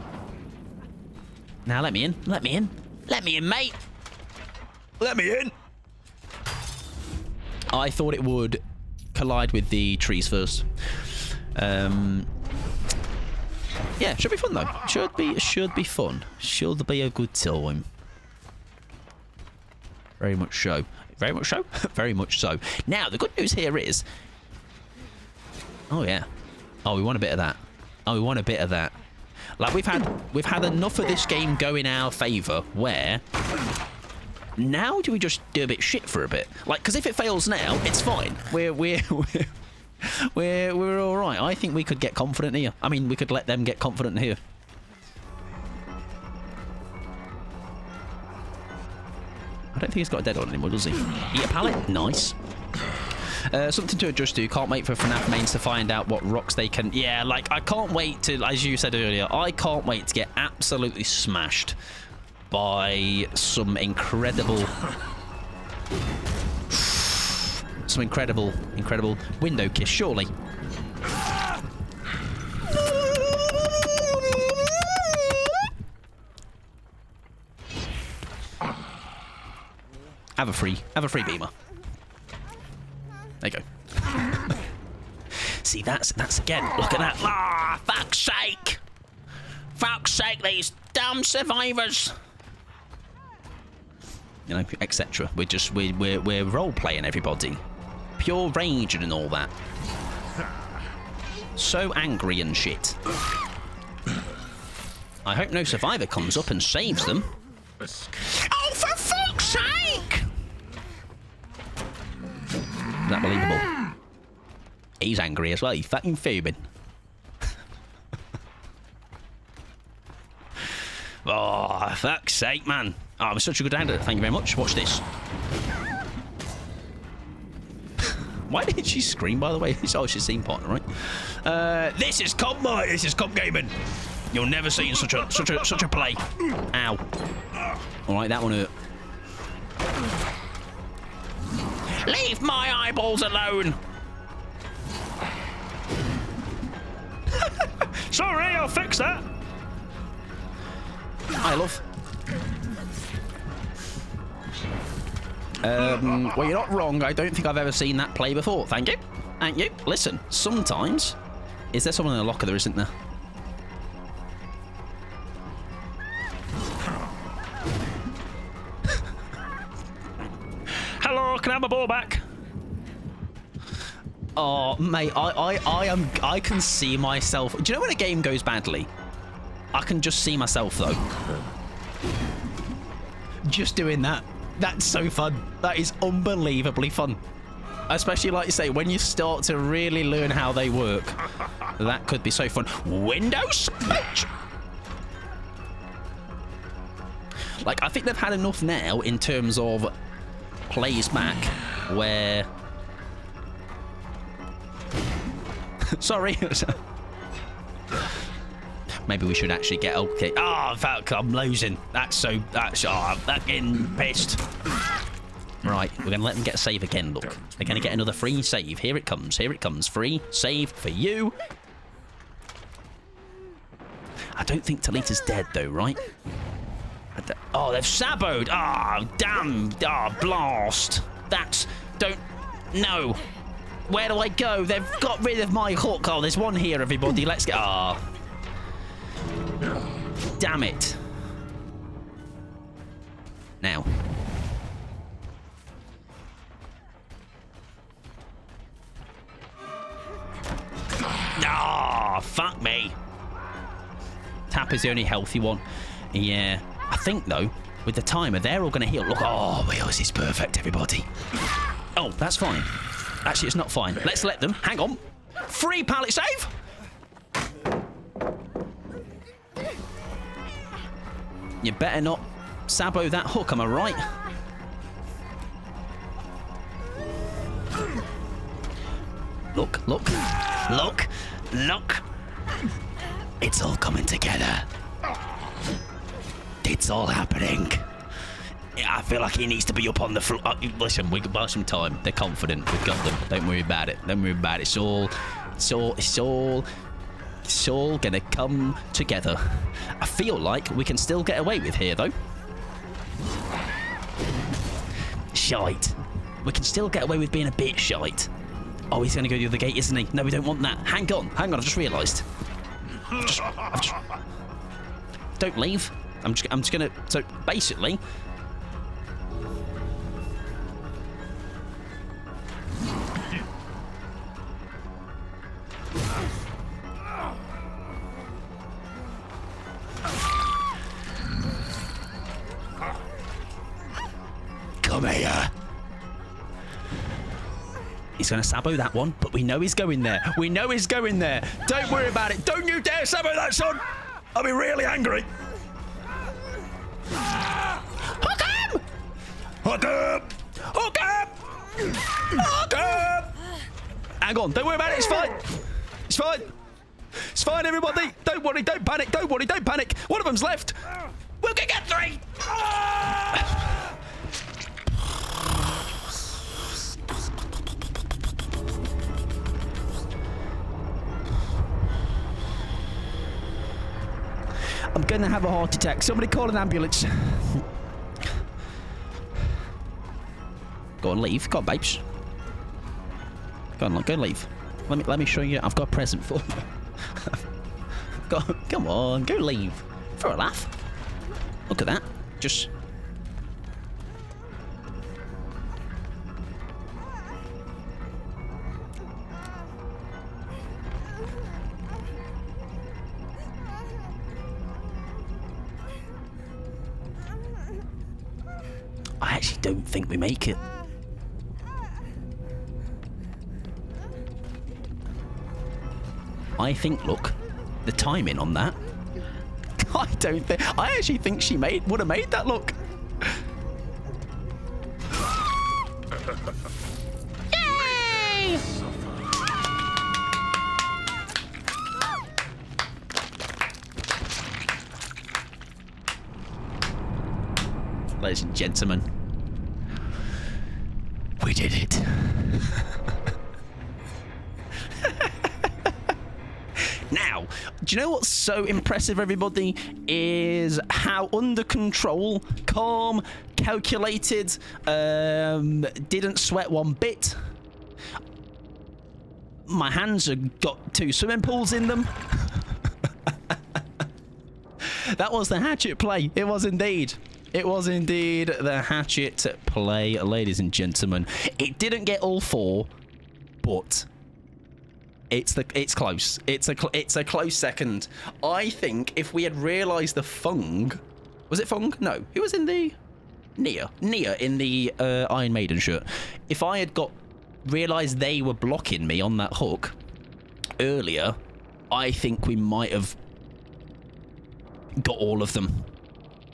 Now let me in. Let me in. Let me in, mate. Let me in. I thought it would collide with the trees first. Yeah, should be fun though. Should be fun. Should be a good time. Very much so. Very much so. Very much so. Now the good news here is. Oh yeah. Oh, we want a bit of that. Oh, we want a bit of that. Like we've had enough of this game go in our favour. Where now do we just do a bit shit for a bit? Like, because if it fails now, it's fine. We're all right. I think we could get confident here. I mean, we could let them get confident here. I don't think he's got a dead on anymore, does he? Eat a pallet? Nice. Something to adjust to. Can't wait for FNAF mains to find out what rocks they can... Yeah, like, I can't wait to... As you said earlier, I can't wait to get absolutely smashed by some incredible... some incredible window kiss, surely. Have a free beamer. There you go. See, that's again. Look at that. Ah, fuck's sake! Fuck's sake, these damn survivors. You know, etc. We're role playing everybody. Pure rage and all that. So angry and shit. I hope no survivor comes up and saves them. Oh, for fuck's sake! Is that believable? He's angry as well. He's fucking fuming. Oh, fuck's sake, man. Oh, I'm such a good actor. Thank you very much. Watch this. Why did she scream, by the way? Oh, she's scene partner, right? This is comp, mate. This is comp gaming. You'll never see such a play. Ow. All right, that one hurt. Leave my eyeballs alone. Sorry, I'll fix that. Hi, love. Well, you're not wrong. I don't think I've ever seen that play before. Thank you. Thank you. Listen, sometimes... Is there someone in the locker? There isn't there? Hello, can I have my ball back? Oh, mate, I can see myself. Do you know when a game goes badly? I can just see myself, though. Just doing that. That's so fun. That is unbelievably fun. Especially, like you say, when you start to really learn how they work. That could be so fun. Windows bitch! Like, I think they've had enough now in terms of plays back where... Sorry. Maybe we should actually get... Okay. Oh, fuck, I'm losing. That's oh, I'm fucking pissed. Right, we're going to let them get a save again, look. They're going to get another free save. Here it comes. Here it comes. Free save for you. I don't think Talita's dead, though, right? Oh, they've saboed. Oh, damn. Oh, blast. That's... Don't... No. Where do I go? They've got rid of my hook. Oh, there's one here, everybody. Let's get... Oh. Damn it. Now. Ah, fuck me. Tap is the only healthy one. Yeah. I think, though, with the timer, they're all going to heal. Look. Oh, this is perfect, everybody. Oh, that's fine. Actually, it's not fine. Let's let them. Hang on. Free pallet save. You better not sabo that hook, am I right? Look, look, look, look. It's all coming together. It's all happening. Yeah, I feel like he needs to be up on the floor. Listen, we can buy some time. They're confident. We've got them. Don't worry about it. Don't worry about it. It's all gonna come together. I feel like we can still get away with here, though. shite. We can still get away with being a bit shite. Oh, he's going to go the other gate, isn't he? No, we don't want that. Hang on, I've just realised. Don't leave. I'm just going to... So, basically... Come here. He's going to sabo that one, but we know he's going there. We know he's going there. Don't worry about it. Don't you dare sabo that, son. I'll be really angry. Hook him! Hook him! Hook him! Hook him! Hang on. Don't worry about it. It's fine. It's fine. It's fine, everybody. Don't worry. Don't panic. Don't worry. Don't panic. One of them's left. We can get 3. I'm going to have a heart attack. Somebody call an ambulance. Go on, leave. Go on, babes. Go on, leave. Let me show you. I've got a present for you. Come on, go leave. For a laugh. Look at that. Just... I actually don't think we make it. I think, look, the timing on that. I actually think she would have made that look. Yay! Ladies and gentlemen, we did it. Now, do you know what's so impressive, everybody, is how under control, calm, calculated, didn't sweat one bit. My hands have got 2 swimming pools in them. That was the hatchet play. It was indeed. It was indeed the hatchet play, ladies and gentlemen. It didn't get all 4, but it's close. It's a close second. I think if we had realised the Fung, was it Fung? No, who was in the Nia in the Iron Maiden shirt. If I had realised they were blocking me on that hook earlier, I think we might have got all of them.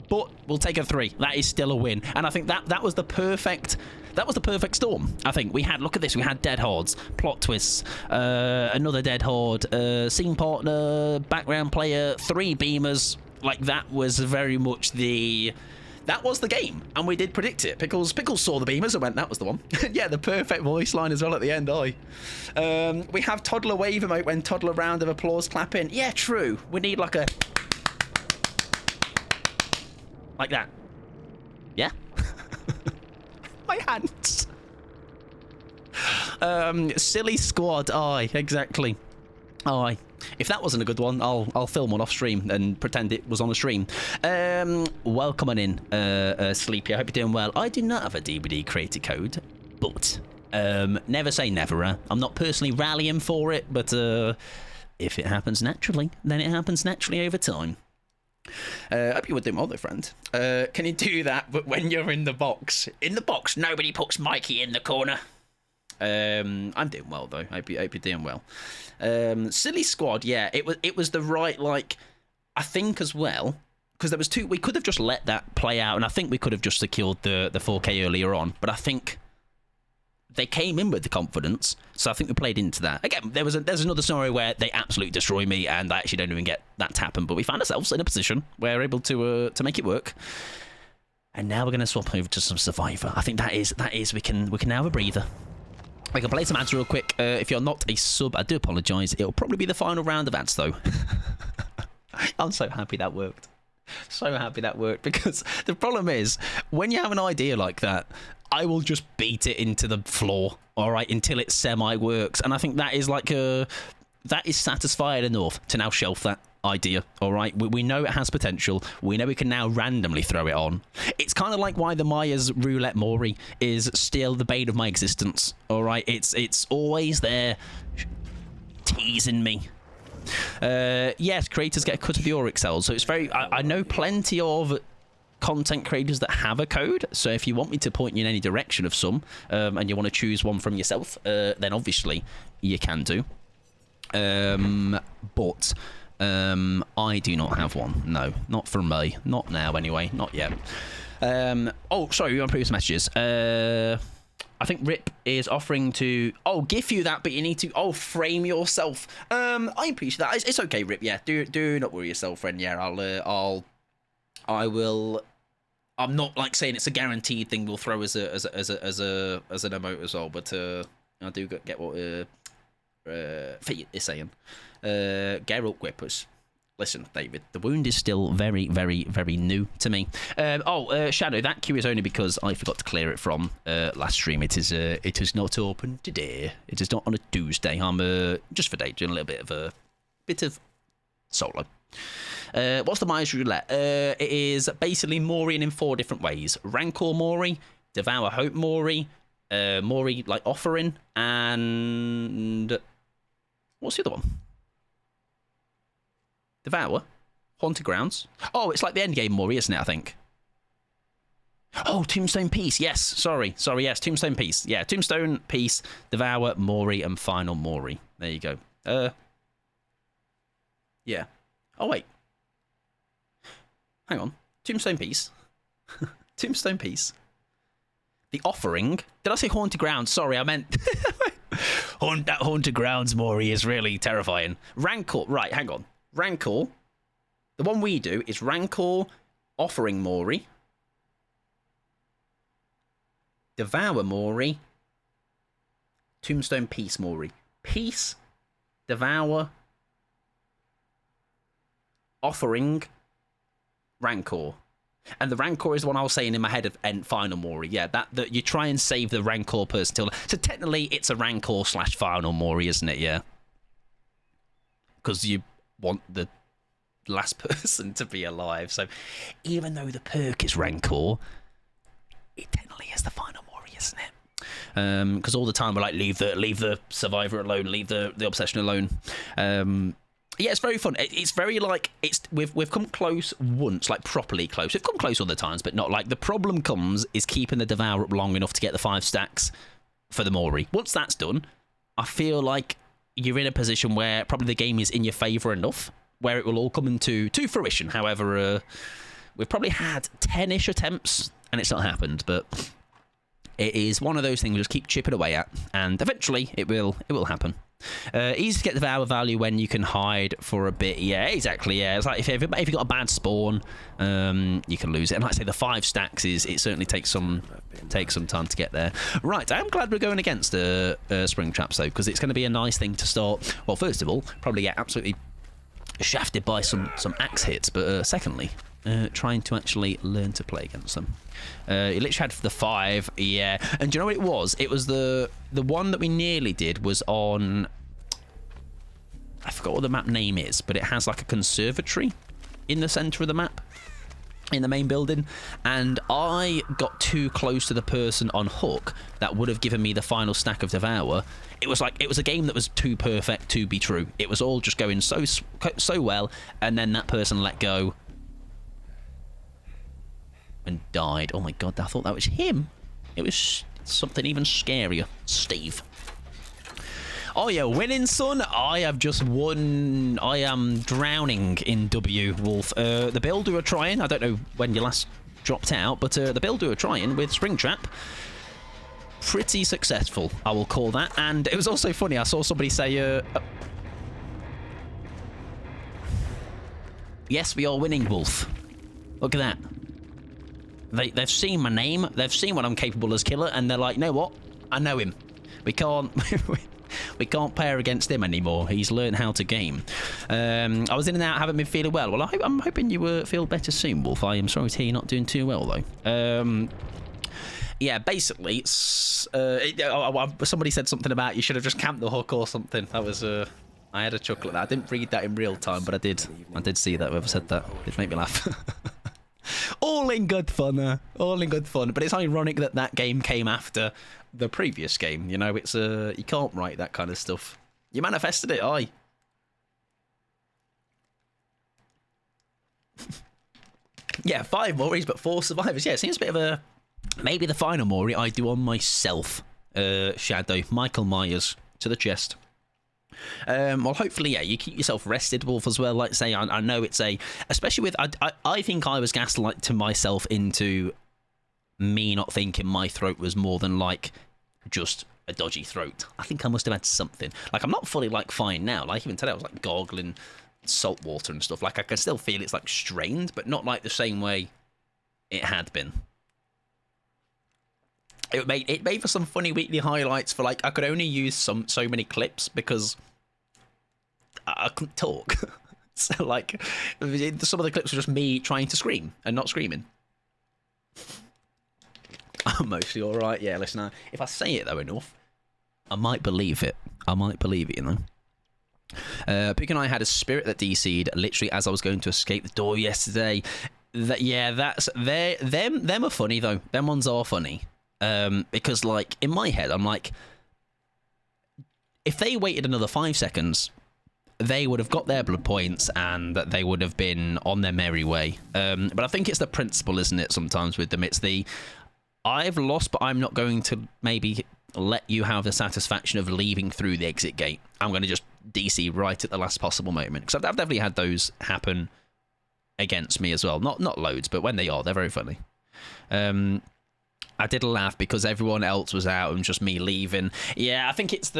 But we'll take a 3. That is still a win, and I think that was the perfect storm. I think we had, look at this, we had dead hordes, plot twists, another dead horde, scene partner, background player, 3 beamers. Like, that was very much that was the game, and we did predict it. Pickles saw the beamers and went, that was the one. Yeah, the perfect voice line as well at the end. We have toddler wave emote when toddler round of applause clapping. Yeah, true. We need like a... like that. Yeah? My hands. Silly squad. Aye, exactly. Aye. If that wasn't a good one, I'll film one off stream and pretend it was on a stream. Welcome on in, Sleepy. I hope you're doing well. I do not have a DVD creator code, but never say never. I'm not personally rallying for it, but if it happens naturally, then it happens naturally over time. I hope you were doing well, though, friend. Can you do that, but when you're in the box? In the box, nobody puts Mikey in the corner. I'm doing well, though. I hope you're doing well. Silly squad, yeah, it was the right, like, I think as well, because there was 2, we could have just let that play out, and I think we could have just secured the 4K earlier on, but I think they came in with the confidence, so I think we played into that. Again, there's another scenario where they absolutely destroy me, and I actually don't even get that to happen, but we found ourselves in a position where we're able to make it work. And now we're going to swap over to some Survivor. I think that is we can now have a breather. We can play some ads real quick. If you're not a sub, I do apologise. It'll probably be the final round of ads, though. I'm so happy that worked. So happy that worked, because the problem is when you have an idea like that, I will just beat it into the floor, all right, until it semi works. And I think that is like that is satisfying enough to now shelf that idea, all right. We know it has potential. We know we can now randomly throw it on. It's kind of like why the Maya's Roulette Mori is still the bane of my existence, all right. It's always there teasing me. Yes, creators get a cut of your Excel, so it's very. I know plenty of content creators that have a code, so if you want me to point you in any direction of some, and you want to choose one from yourself, then obviously you can do. But I do not have one. No, not from me. Not now, anyway. Not yet. Oh, sorry, we were on previous messages. I think Rip is offering to give you that, but you need to frame yourself. I appreciate that. It's okay, Rip. Yeah, do not worry yourself, friend. Yeah, I will. I'm not like saying it's a guaranteed thing we'll throw as an emote as well, but I do get what Feet is saying. Get up, Whippers. Listen, David, the wound is still very, very, very new to me. Shadow, that queue is only because I forgot to clear it from last stream. It is not open today. It is not on a Tuesday. I'm just for Dave doing a little bit of solo. What's the Maya's Roulette? It is basically Mori in 4 different ways. Rancor Mori, Devour Hope Mori, Mori like Offering, and what's the other one? Devour? Haunted Grounds? Oh, it's like the endgame Mori, isn't it, I think? Oh, Tombstone Peace, yes. Sorry, yes, Tombstone Peace. Yeah, Tombstone Peace, Devour, Mori, and Final Mori. There you go. Yeah. Oh, wait. Hang on. Tombstone Peace. Tombstone Peace. The Offering. Did I say Haunted Grounds? Sorry, I meant... That Haunted Grounds Mori is really terrifying. Rancor. Right, hang on. Rancor. The one we do is Rancor, Offering Mori, Devour Mori, Tombstone Peace Mori. Peace, Devour, Offering, Rancor. And the Rancor is the one I was saying in my head of Final Mori. Yeah, that you try and save the Rancor person till. So technically, it's a Rancor / Final Mori, isn't it? Yeah. Because you want the last person to be alive. So even though the perk is Rancor, it technically is the Final Mori, isn't it? Because all the time we're like, leave the survivor alone, leave the obsession alone. Yeah, it's very fun. It's very like we've come close once, like properly close. We've come close other times, but not like the problem comes is keeping the Devour up long enough to get the 5 stacks for the Mori. Once that's done, I feel like you're in a position where probably the game is in your favour enough, where it will all come into fruition. However, we've probably had 10-ish attempts, and it's not happened, but it is one of those things we just keep chipping away at, and eventually it will happen. Easy to get the Devour value when you can hide for a bit. Yeah, exactly. Yeah, it's like if you've got a bad spawn, you can lose it. And like I say, the 5 stacks it certainly takes some time to get there. Right, I'm glad we're going against Spring Traps though, because it's going to be a nice thing to start. Well, first of all, probably get absolutely shafted by some axe hits, but secondly, trying to actually learn to play against them. You literally had the 5, yeah. And do you know what it was? It was the one that we nearly did was on... I forgot what the map name is, but it has like a conservatory in the centre of the map, in the main building, and I got too close to the person on hook that would have given me the final stack of Devour. It was a game that was too perfect to be true. It was all just going so well, and then that person let go and died. Oh my god, I thought that was him. It was something even scarier. Steve. Oh yeah, winning, son. I have just won. I am drowning in W, Wolf. The build we were trying, I don't know when you last dropped out, but the build we were trying with Springtrap, pretty successful, I will call that. And it was also funny, I saw somebody say, yes, we are winning, Wolf. Look at that. They've seen my name, they've seen what I'm capable as killer, and they're like, you know what? I know him. We can't... we can't pair against him anymore. He's learned how to game. I was in and out, haven't been feeling well. Well, I'm hoping you feel better soon, Wolf. I am sorry to hear you're not doing too well, though. Yeah, basically, somebody said something about you should have just camped the hook or something. That was I had a chuckle at that. I didn't read that in real time, but I did see that. Whoever said that, it made me laugh. All in good fun, all in good fun. But it's ironic that that game came after the previous game. You know, it's you can't write that kind of stuff. You manifested it, aye. Yeah, 5 Moris, but 4 survivors. Yeah, it seems a bit of a maybe the final Mori I do on myself. Shadow, Michael Myers to the chest. Well, hopefully, yeah, you keep yourself rested, Wolf, as well. Like I say, I know it's especially with, I think I was gaslight to myself into me not thinking my throat was more than, like, just a dodgy throat. I think I must have had something. Like, I'm not fully, like, fine now. Like, even today, I was, like, gargling salt water and stuff. Like, I can still feel it's, like, strained, but not, like, the same way it had been. It made for some funny weekly highlights for, like, I could only use so many clips because I couldn't talk. So, like, some of the clips were just me trying to scream and not screaming. I'm mostly alright. Yeah, listen, if I say it, though, enough, I might believe it. I might believe it, you know. Pig and I had a spirit that DC'd literally as I was going to escape the door yesterday. Them are funny, though. Them ones are funny. Because, like, in my head, I'm like, if they waited another 5 seconds, they would have got their blood points and they would have been on their merry way. But I think it's the principle, isn't it, sometimes with them? It's the, I've lost, but I'm not going to maybe let you have the satisfaction of leaving through the exit gate. I'm going to just DC right at the last possible moment. Because I've definitely had those happen against me as well. Not loads, but when they are, they're very funny. I did laugh because everyone else was out and just me leaving. Yeah, I think it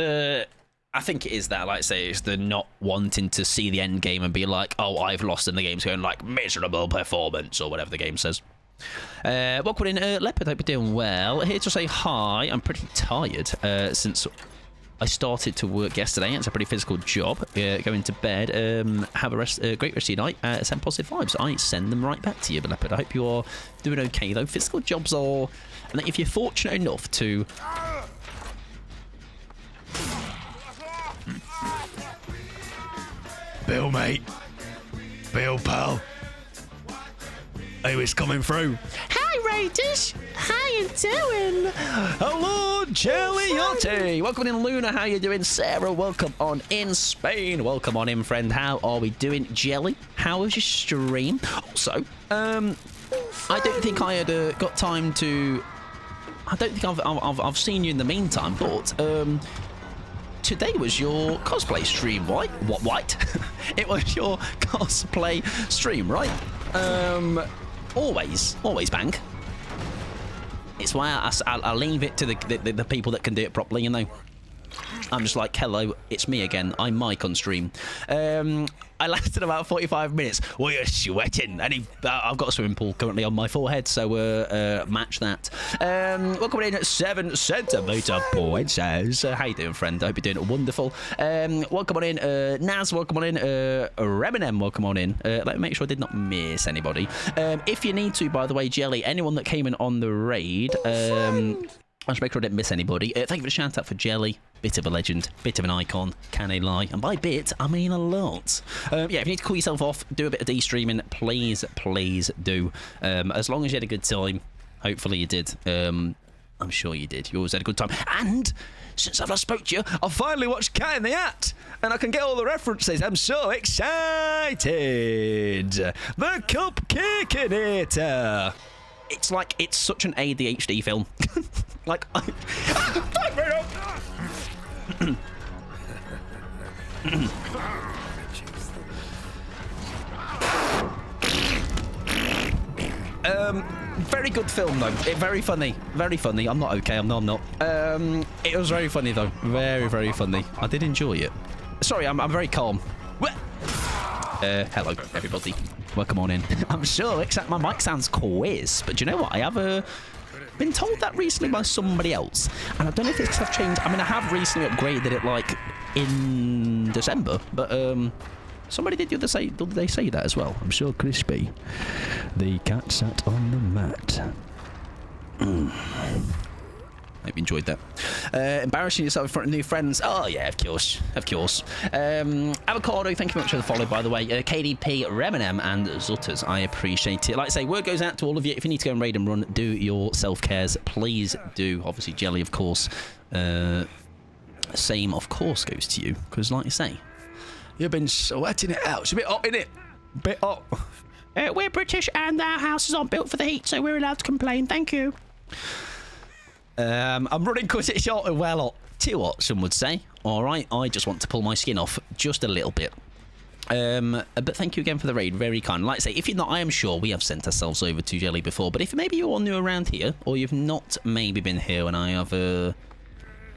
is that, like I say, it's the not wanting to see the end game and be like, oh, I've lost and the game's going like miserable performance or whatever the game says. Welcome in, Leopard, hope you're doing well. Here to say hi. I'm pretty tired since I started to work yesterday. It's a pretty physical job. Going to bed. Have a great rest of your night. Send positive vibes. I send them right back to you, Leopard. I hope you are doing okay, though. Physical jobs are... And if you're fortunate enough to... Bill, mate. Bill, pal. Who is coming through? Hi, Raiders. How you doing? Hello, Jelly. Welcome in, Luna. How you doing? Sarah, welcome on in. Spain, welcome on in, friend. How are we doing? Jelly, how was your stream? Also, I don't think I had got time to... I don't think I've seen you in the meantime, but today was your cosplay stream, right? What? It was your cosplay stream, right? Always bang. It's why I leave it to the people that can do it properly, you know. I'm just like, hello, it's me again. I'm Mike on stream. I lasted about 45 minutes. Well, you're sweating. And I've got a swimming pool currently on my forehead, so match that. Welcome in at 7 centimetre points. How you doing, friend? I hope you're doing wonderful. Welcome on in, Naz. Welcome on in, Reminem. Welcome on in. Let me make sure I did not miss anybody. If you need to, by the way, Jelly, anyone that came in on the raid, I should make sure I didn't miss anybody. Thank you for the shout out for Jelly. Bit of a legend, bit of an icon, can I lie? And by bit, I mean a lot. Yeah, if you need to cool yourself off, do a bit of de-streaming, please do. As long as you had a good time, hopefully you did. I'm sure you did. You always had a good time. And since I've last spoke to you, I've finally watched Cat in the Hat, and I can get all the references. I'm so excited. The Cupcakeinator. It's like, it's such an ADHD film. Like, very good film though. Very funny. I'm not okay. I'm not. It was very funny though. Very funny. I did enjoy it. Sorry, I'm very calm. Hello everybody. Welcome on in. I'm sure, except my mic sounds quiz, but do you know what? I have been told that recently by somebody else, and I don't know if it's because I've changed. I mean, I have recently upgraded it like in December, but somebody did the other say that as well. I'm sure Crispy, the cat sat on the mat. Hope you enjoyed that. Embarrassing yourself in front of new friends. Oh, yeah, of course. Of course. Avocado, thank you much for the follow, by the way. KDP, Reminem, and Zutters. I appreciate it. Like I say, word goes out to all of you. If you need to go and raid and run, do your self-cares. Please do. Obviously, Jelly, of course. Same, of course, goes to you. Because, like I say, you've been sweating it out. It's a bit hot, isn't it? Bit hot. We're British, and our houses aren't built for the heat, so we're allowed to complain. Thank you. I'm running because it's short and well hot. Too hot, some would say. Alright, I just want to pull my skin off just a little bit. But thank you again for the raid. Very kind. Like I say, if you're not, I am sure we have sent ourselves over to Jelly before. But if maybe you're all new around here, or you've not maybe been here when I have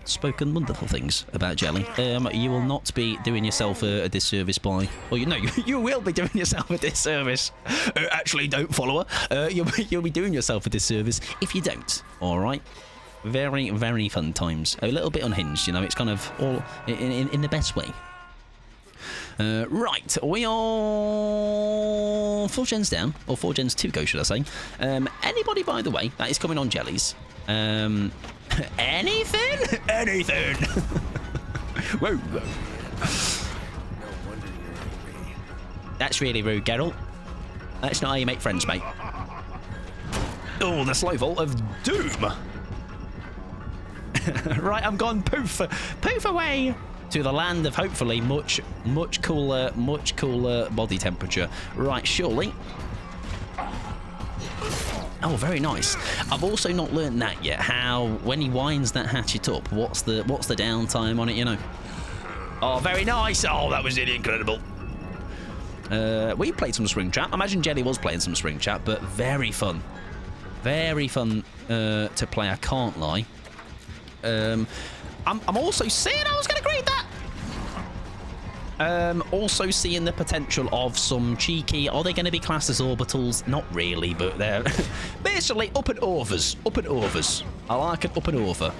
spoken wonderful things about Jelly, you will not be doing yourself a disservice by... Well, you will be doing yourself a disservice. Actually, don't follow her. You'll be doing yourself a disservice if you don't. Alright? Very, very fun times. A little bit unhinged, you know. It's kind of all in the best way. Right, we are 4 gens down, or 4 gens to go, should I say. Anybody, by the way, that is coming on Jellies. Anything? Anything! Whoa, whoa. That's really rude, Geralt. That's not how you make friends, mate. Oh, the slow vault of doom. Right, I'm gone poof away to the land of hopefully much cooler body temperature. Right, surely. Oh, very nice. I've also not learned that yet. How when he winds that hatchet up, what's the downtime on it? You know. Oh, very nice. Oh, that was really incredible. We played some Springtrap. I imagine Jelly was playing some Springtrap, but very fun. Very fun to play. I can't lie. I'm also seeing... I was going to grade that. Also seeing the potential of some cheeky... Are they going to be classed as orbitals? Not really, but they're... basically, up and overs. Up and overs. I like an up and over.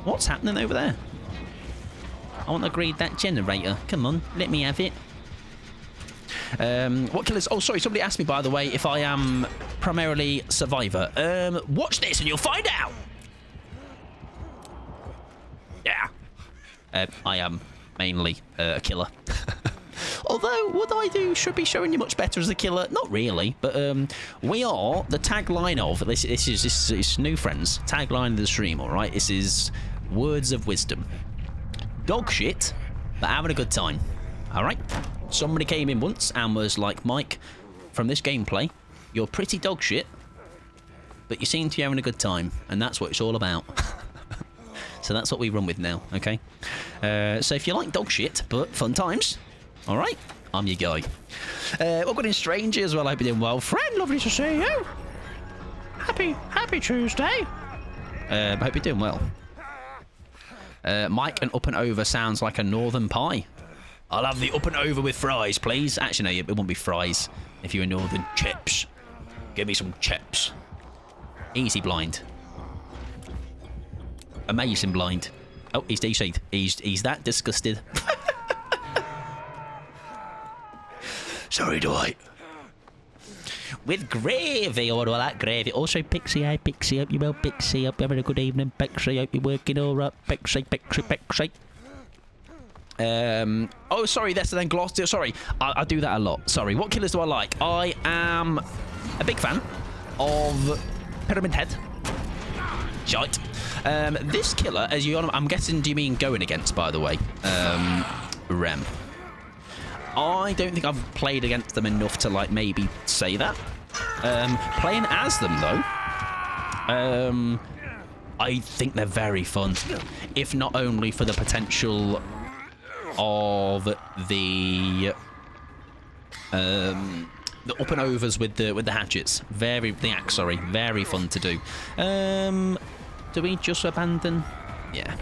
What's happening over there? I want to grade that generator. Come on, let me have it. What killers... Oh, sorry, somebody asked me, by the way, if I am primarily survivor. Watch this and you'll find out. Yeah. I am mainly a killer. Although, what I should be showing you much better as a killer. Not really, but we are the tagline of... This is new friends. Tagline of the stream, all right? This is words of wisdom. Dog shit, but having a good time. All right? Somebody came in once and was like, Mike, from this gameplay, you're pretty dog shit, but you seem to be having a good time, and that's what it's all about. So that's what we run with now, okay? So if you like dog shit, but fun times, all right, I'm your guy. We've got in Stranger as well. I hope you're doing well. Friend, lovely to see you. Happy Tuesday. I hope you're doing well. Mike, an up and over sounds like a northern pie. I'll have the up and over with fries, please. Actually, no, it won't be fries if you're a northern. Chips. Give me some chips. Easy blind. Amazing blind. Oh, he's DC'd. He's that disgusted. Sorry, Dwight. With gravy. Oh, I like gravy. Also, Pixie. Hi, Pixie. Hope you well, Pixie. Hope you're having a good evening, Pixie. Hope you're working all right, Pixie. Oh, sorry, that's then gloss. Sorry, I do that a lot. Sorry, what killers do I like? I am a big fan of Pyramid Head. Shite. This killer, as you, I'm guessing, do you mean going against, by the way? Rem. I don't think I've played against them enough to, like, maybe say that. Playing as them, though, I think they're very fun. If not only for the potential of the up and overs with the hatchets. The axe, sorry. Very fun to do. Do we just abandon? Yeah.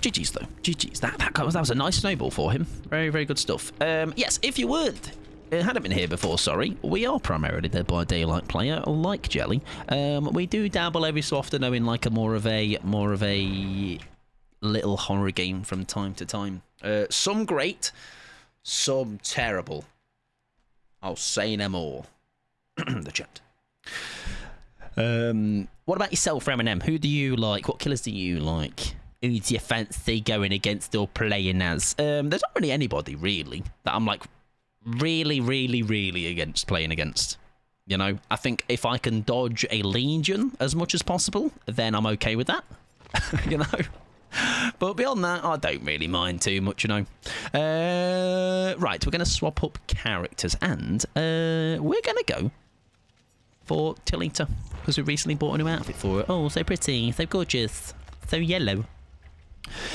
GG's though. GG's. That was a nice snowball for him. Very, very good stuff. Yes, if you would it hadn't been here before, sorry, we are primarily Dead by Daylight player, like Jelly. We do dabble every so often, though, in like a more of a little horror game from time to time. Some great, some terrible. I'll say no more. The chat. What about yourself, Eminem? Who do you like? What killers do you like? Who do you fancy going against or playing as? There's not really anybody, really, that I'm like really against playing against. You know, I think if I can dodge a Legion as much as possible, then I'm okay with that. You know? But beyond that, I don't really mind too much, you know. Right, we're going to swap up characters, and we're going to go for Tillita, because we recently bought a new outfit for her. Oh, so pretty, so gorgeous, so yellow.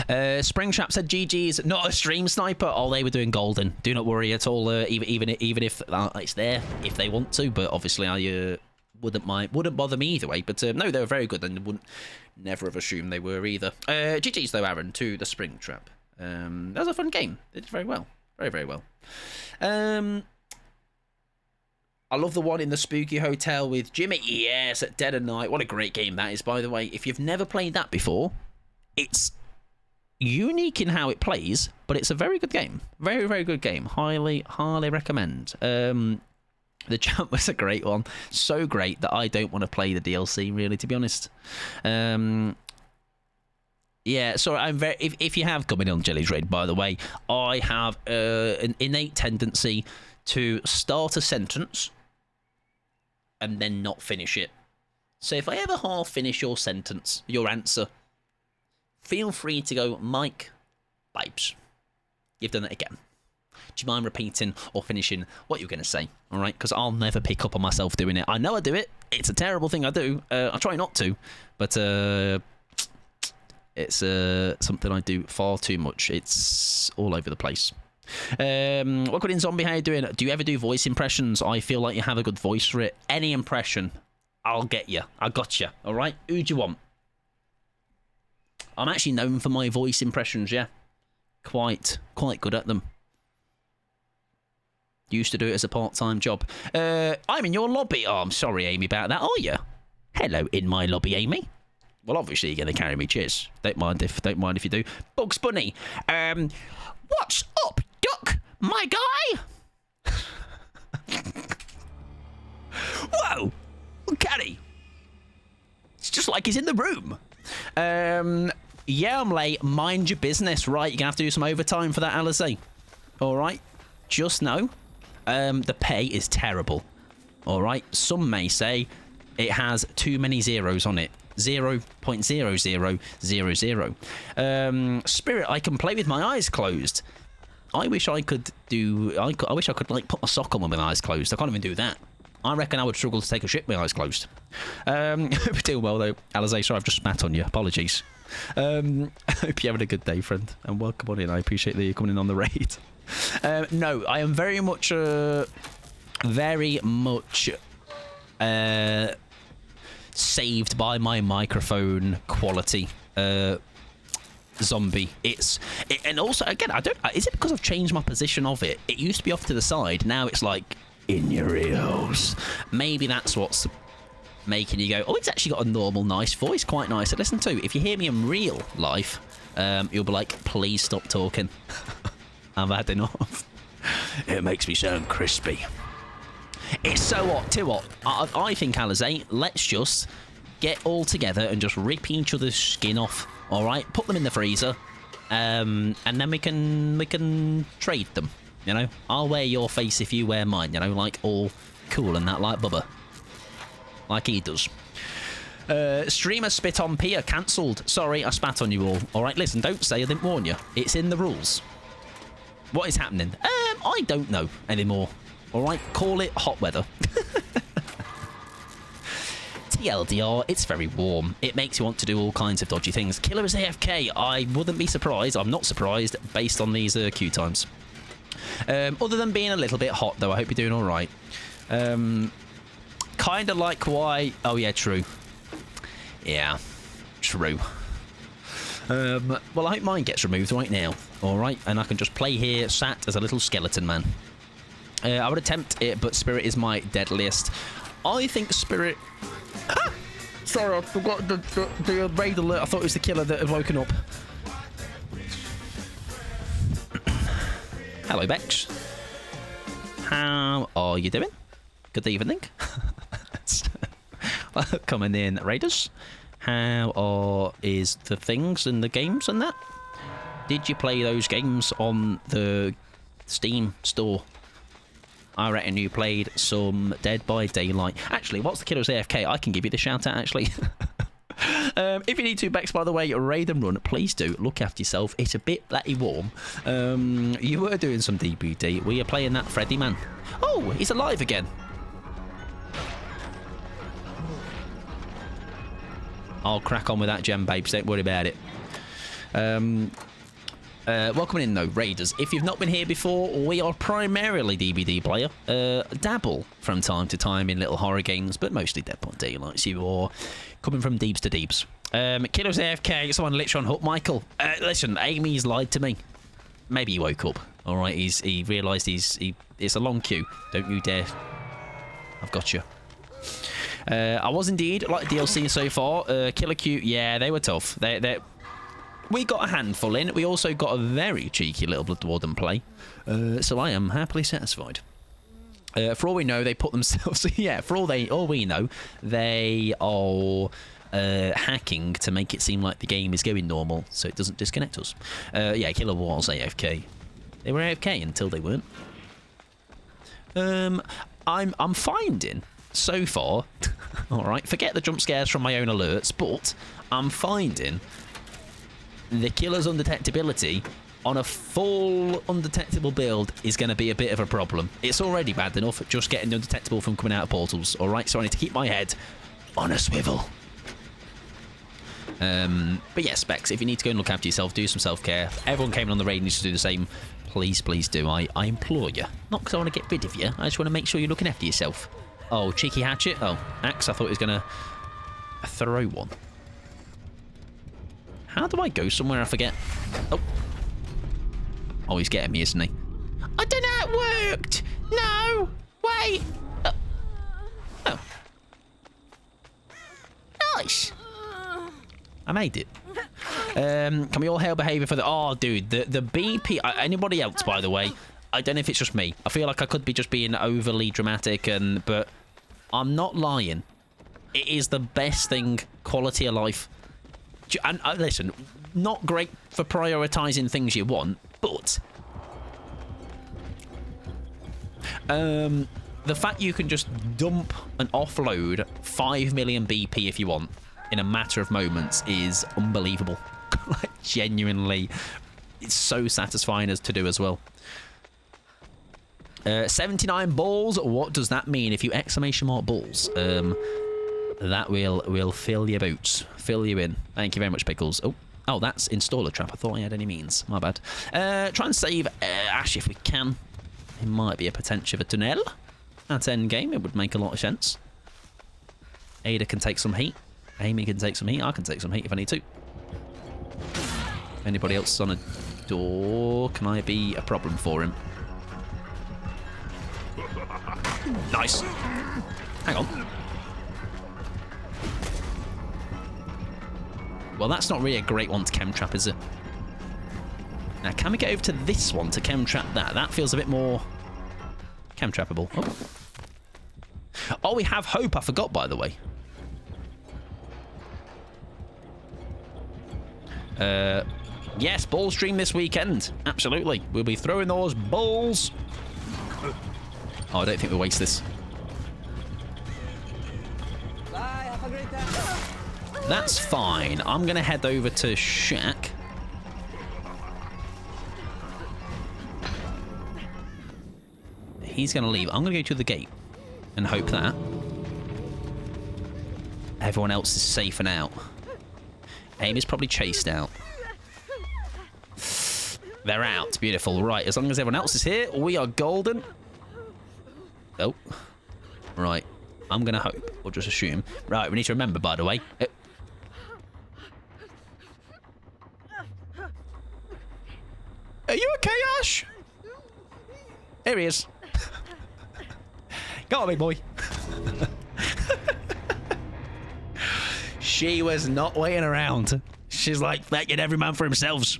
Springtrap said GG's, not a stream sniper. Oh, they were doing golden. Do not worry at all. Even if it's there, if they want to. But obviously, I wouldn't bother me either way. But no, they were very good, and wouldn't never have assumed they were either. GG's though, Aaron, to the Springtrap. That was a fun game. They did very well, very well. I love the one in the spooky hotel with Jimmy. Yes, at dead of night. What a great game that is, by the way. If you've never played that before, it's unique in how it plays, but it's a very good game. Very good game. Highly recommend. The chat was a great one. So great that I don't want to play the DLC, really, to be honest. Yeah, sorry, I'm very. If you have come in on Jelly's Raid, by the way, I have an innate tendency to start a sentence and then not finish it. So if I ever half finish your sentence, your answer, feel free to go, Mike, babes, you've done it again. Do you mind repeating or finishing what you're going to say? All right, because I'll never pick up on myself doing it. I know I do it. It's a terrible thing I do. I try not to, but it's something I do far too much. It's all over the place. What good in Zombie? How you doing? Do you ever do voice impressions? I feel like you have a good voice for it. Any impression, I'll get you. I got you. All right. Who do you want? I'm actually known for my voice impressions. Yeah, quite good at them. Used to do it as a part-time job. I'm in your lobby. Oh, I'm sorry, Amy, about that. Are you? Hello, in my lobby, Amy. Well, obviously you're going to carry me. Cheers. Don't mind if you do. Bugs Bunny. What's up, Duck? My guy. Whoa, look at he. It's just like he's in the room. Yeah, I'm late. Mind your business. Right, you're going to have to do some overtime for that, Alize. All right. Just know, the pay is terrible. All right. Some may say it has too many zeros on it. 0.0000. Spirit, I can play with my eyes closed. I wish I could like put my sock on with my eyes closed. I can't even do that. I reckon I would struggle to take a shit with my eyes closed. Hope you're doing well though, Alize. Sorry, I've just spat on you. Apologies. Hope you're having a good day, friend, and welcome on in. I appreciate that you're coming in on the raid. No, I am very much saved by my microphone quality. Zombie, and also again, is it because I've changed my position of it? It used to be off to the side, now it's like in your ears. Maybe that's what's making you go, oh, it's actually got a normal nice voice, quite nice to listen to. If you hear me in real life, you'll be like, please stop talking. I've had enough. It makes me sound crispy. It's so hot, too hot. I think, Alize, let's just get all together and just rip each other's skin off. All right, put them in the freezer, and then we can trade them. You know, I'll wear your face if you wear mine. You know, like all cool and that, like Bubba, like he does. Streamer spit on Pia cancelled. Sorry, I spat on you all. All right, listen, don't say I didn't warn you. It's in the rules. What is happening? I don't know anymore. All right, call it hot weather. TLDR, it's very warm. It makes you want to do all kinds of dodgy things. Killer is AFK. I wouldn't be surprised. I'm not surprised based on these queue times. Other than being a little bit hot, though, I hope you're doing all right. Kind of like why... Oh, yeah, true. Yeah, true. Well, I hope mine gets removed right now. All right, and I can just play here, sat as a little skeleton man. I would attempt it, but Spirit is my deadliest. I think Spirit... Ah! Sorry, I forgot the raid alert. I thought it was the killer that had woken up. Hello, Bex. How are you doing? Good evening. Coming in, Raiders. How is the things and the games and that? Did you play those games on the Steam store? I reckon you played some Dead by Daylight. Actually, what's the killer's AFK? I can give you the shout out, actually. If you need to, Bex, by the way, raid and run, please do. Look after yourself. It's a bit bloody warm. You were doing some DBD. We are playing that Freddy man. Oh, he's alive again. I'll crack on with that gem, babes. Don't worry about it. Welcome in, though, Raiders. If you've not been here before, we are primarily DBD player. Dabble from time to time in little horror games, but mostly Dead by Daylight. So you are coming from deeps to deeps. Killer's AFK. Someone literally on hook. Michael, listen, Amy's lied to me. Maybe he woke up. All right, he realised it's a long queue. Don't you dare. I've got you. I was indeed, like DLC so far. Killer queue, yeah, they were tough. We got a handful in. We also got a very cheeky little Blood Warden play. So I am happily satisfied. For all we know, they put themselves... yeah, for all we know, they are hacking to make it seem like the game is going normal, so it doesn't disconnect us. Yeah, Killer was AFK. They were AFK until they weren't. I'm finding... so far, all right, forget the jump scares from my own alerts, but I'm finding the killer's undetectability on a full undetectable build is going to be a bit of a problem. It's already bad enough just getting undetectable from coming out of portals, all right? So I need to keep my head on a swivel. But yeah, Specs, if you need to go and look after yourself, do some self-care. Everyone came on the raid needs to do the same. Please, please do. I implore you. Not because I want to get rid of you. I just want to make sure you're looking after yourself. Oh, cheeky hatchet. Oh, axe. I thought he was going to throw one. How do I go somewhere? I forget. Oh. Oh, he's getting me, isn't he? I don't know how it worked. No. Wait. Oh. Nice. I made it. Can we all hail behaviour for the... Oh, dude. The BP... Anybody else, by the way? I don't know if it's just me. I feel like I could be just being overly dramatic, but I'm not lying. It is the best thing, quality of life. And listen, not great for prioritising things you want, but the fact you can just dump and offload 5 million BP if you want in a matter of moments is unbelievable. Like, genuinely, it's so satisfying as to do as well. 79 balls. What does that mean? If you exclamation mark balls, that will fill your boots, fill you in. Thank you very much, Pickles. Oh, that's installer trap. I thought I had any means. My bad. Try and save Ash if we can. It might be a potential of a tunnel at end game. It would make a lot of sense. Ada can take some heat. Amy can take some heat. I can take some heat if I need to. Anybody else on a door? Can I be a problem for him? Nice. Hang on. Well, that's not really a great one to chem trap, is it? Now, can we get over to this one to chem trap that? That feels a bit more chem trappable. Oh, we have hope. I forgot, by the way. Yes, ball stream this weekend. Absolutely. We'll be throwing those balls. Oh, I don't think we'll waste this. Bye, have a great time. That's fine. I'm going to head over to Shack. He's going to leave. I'm going to go to the gate and hope that everyone else is safe and out. Amy's probably chased out. They're out. Beautiful. Right, as long as everyone else is here, we are golden. Oh. Right. I'm going to hope. Or just assume. Right, we need to remember, by the way. Are you okay, Ash? Here he is. Go on, big boy. She was not waiting around. She's like, get every man for themselves.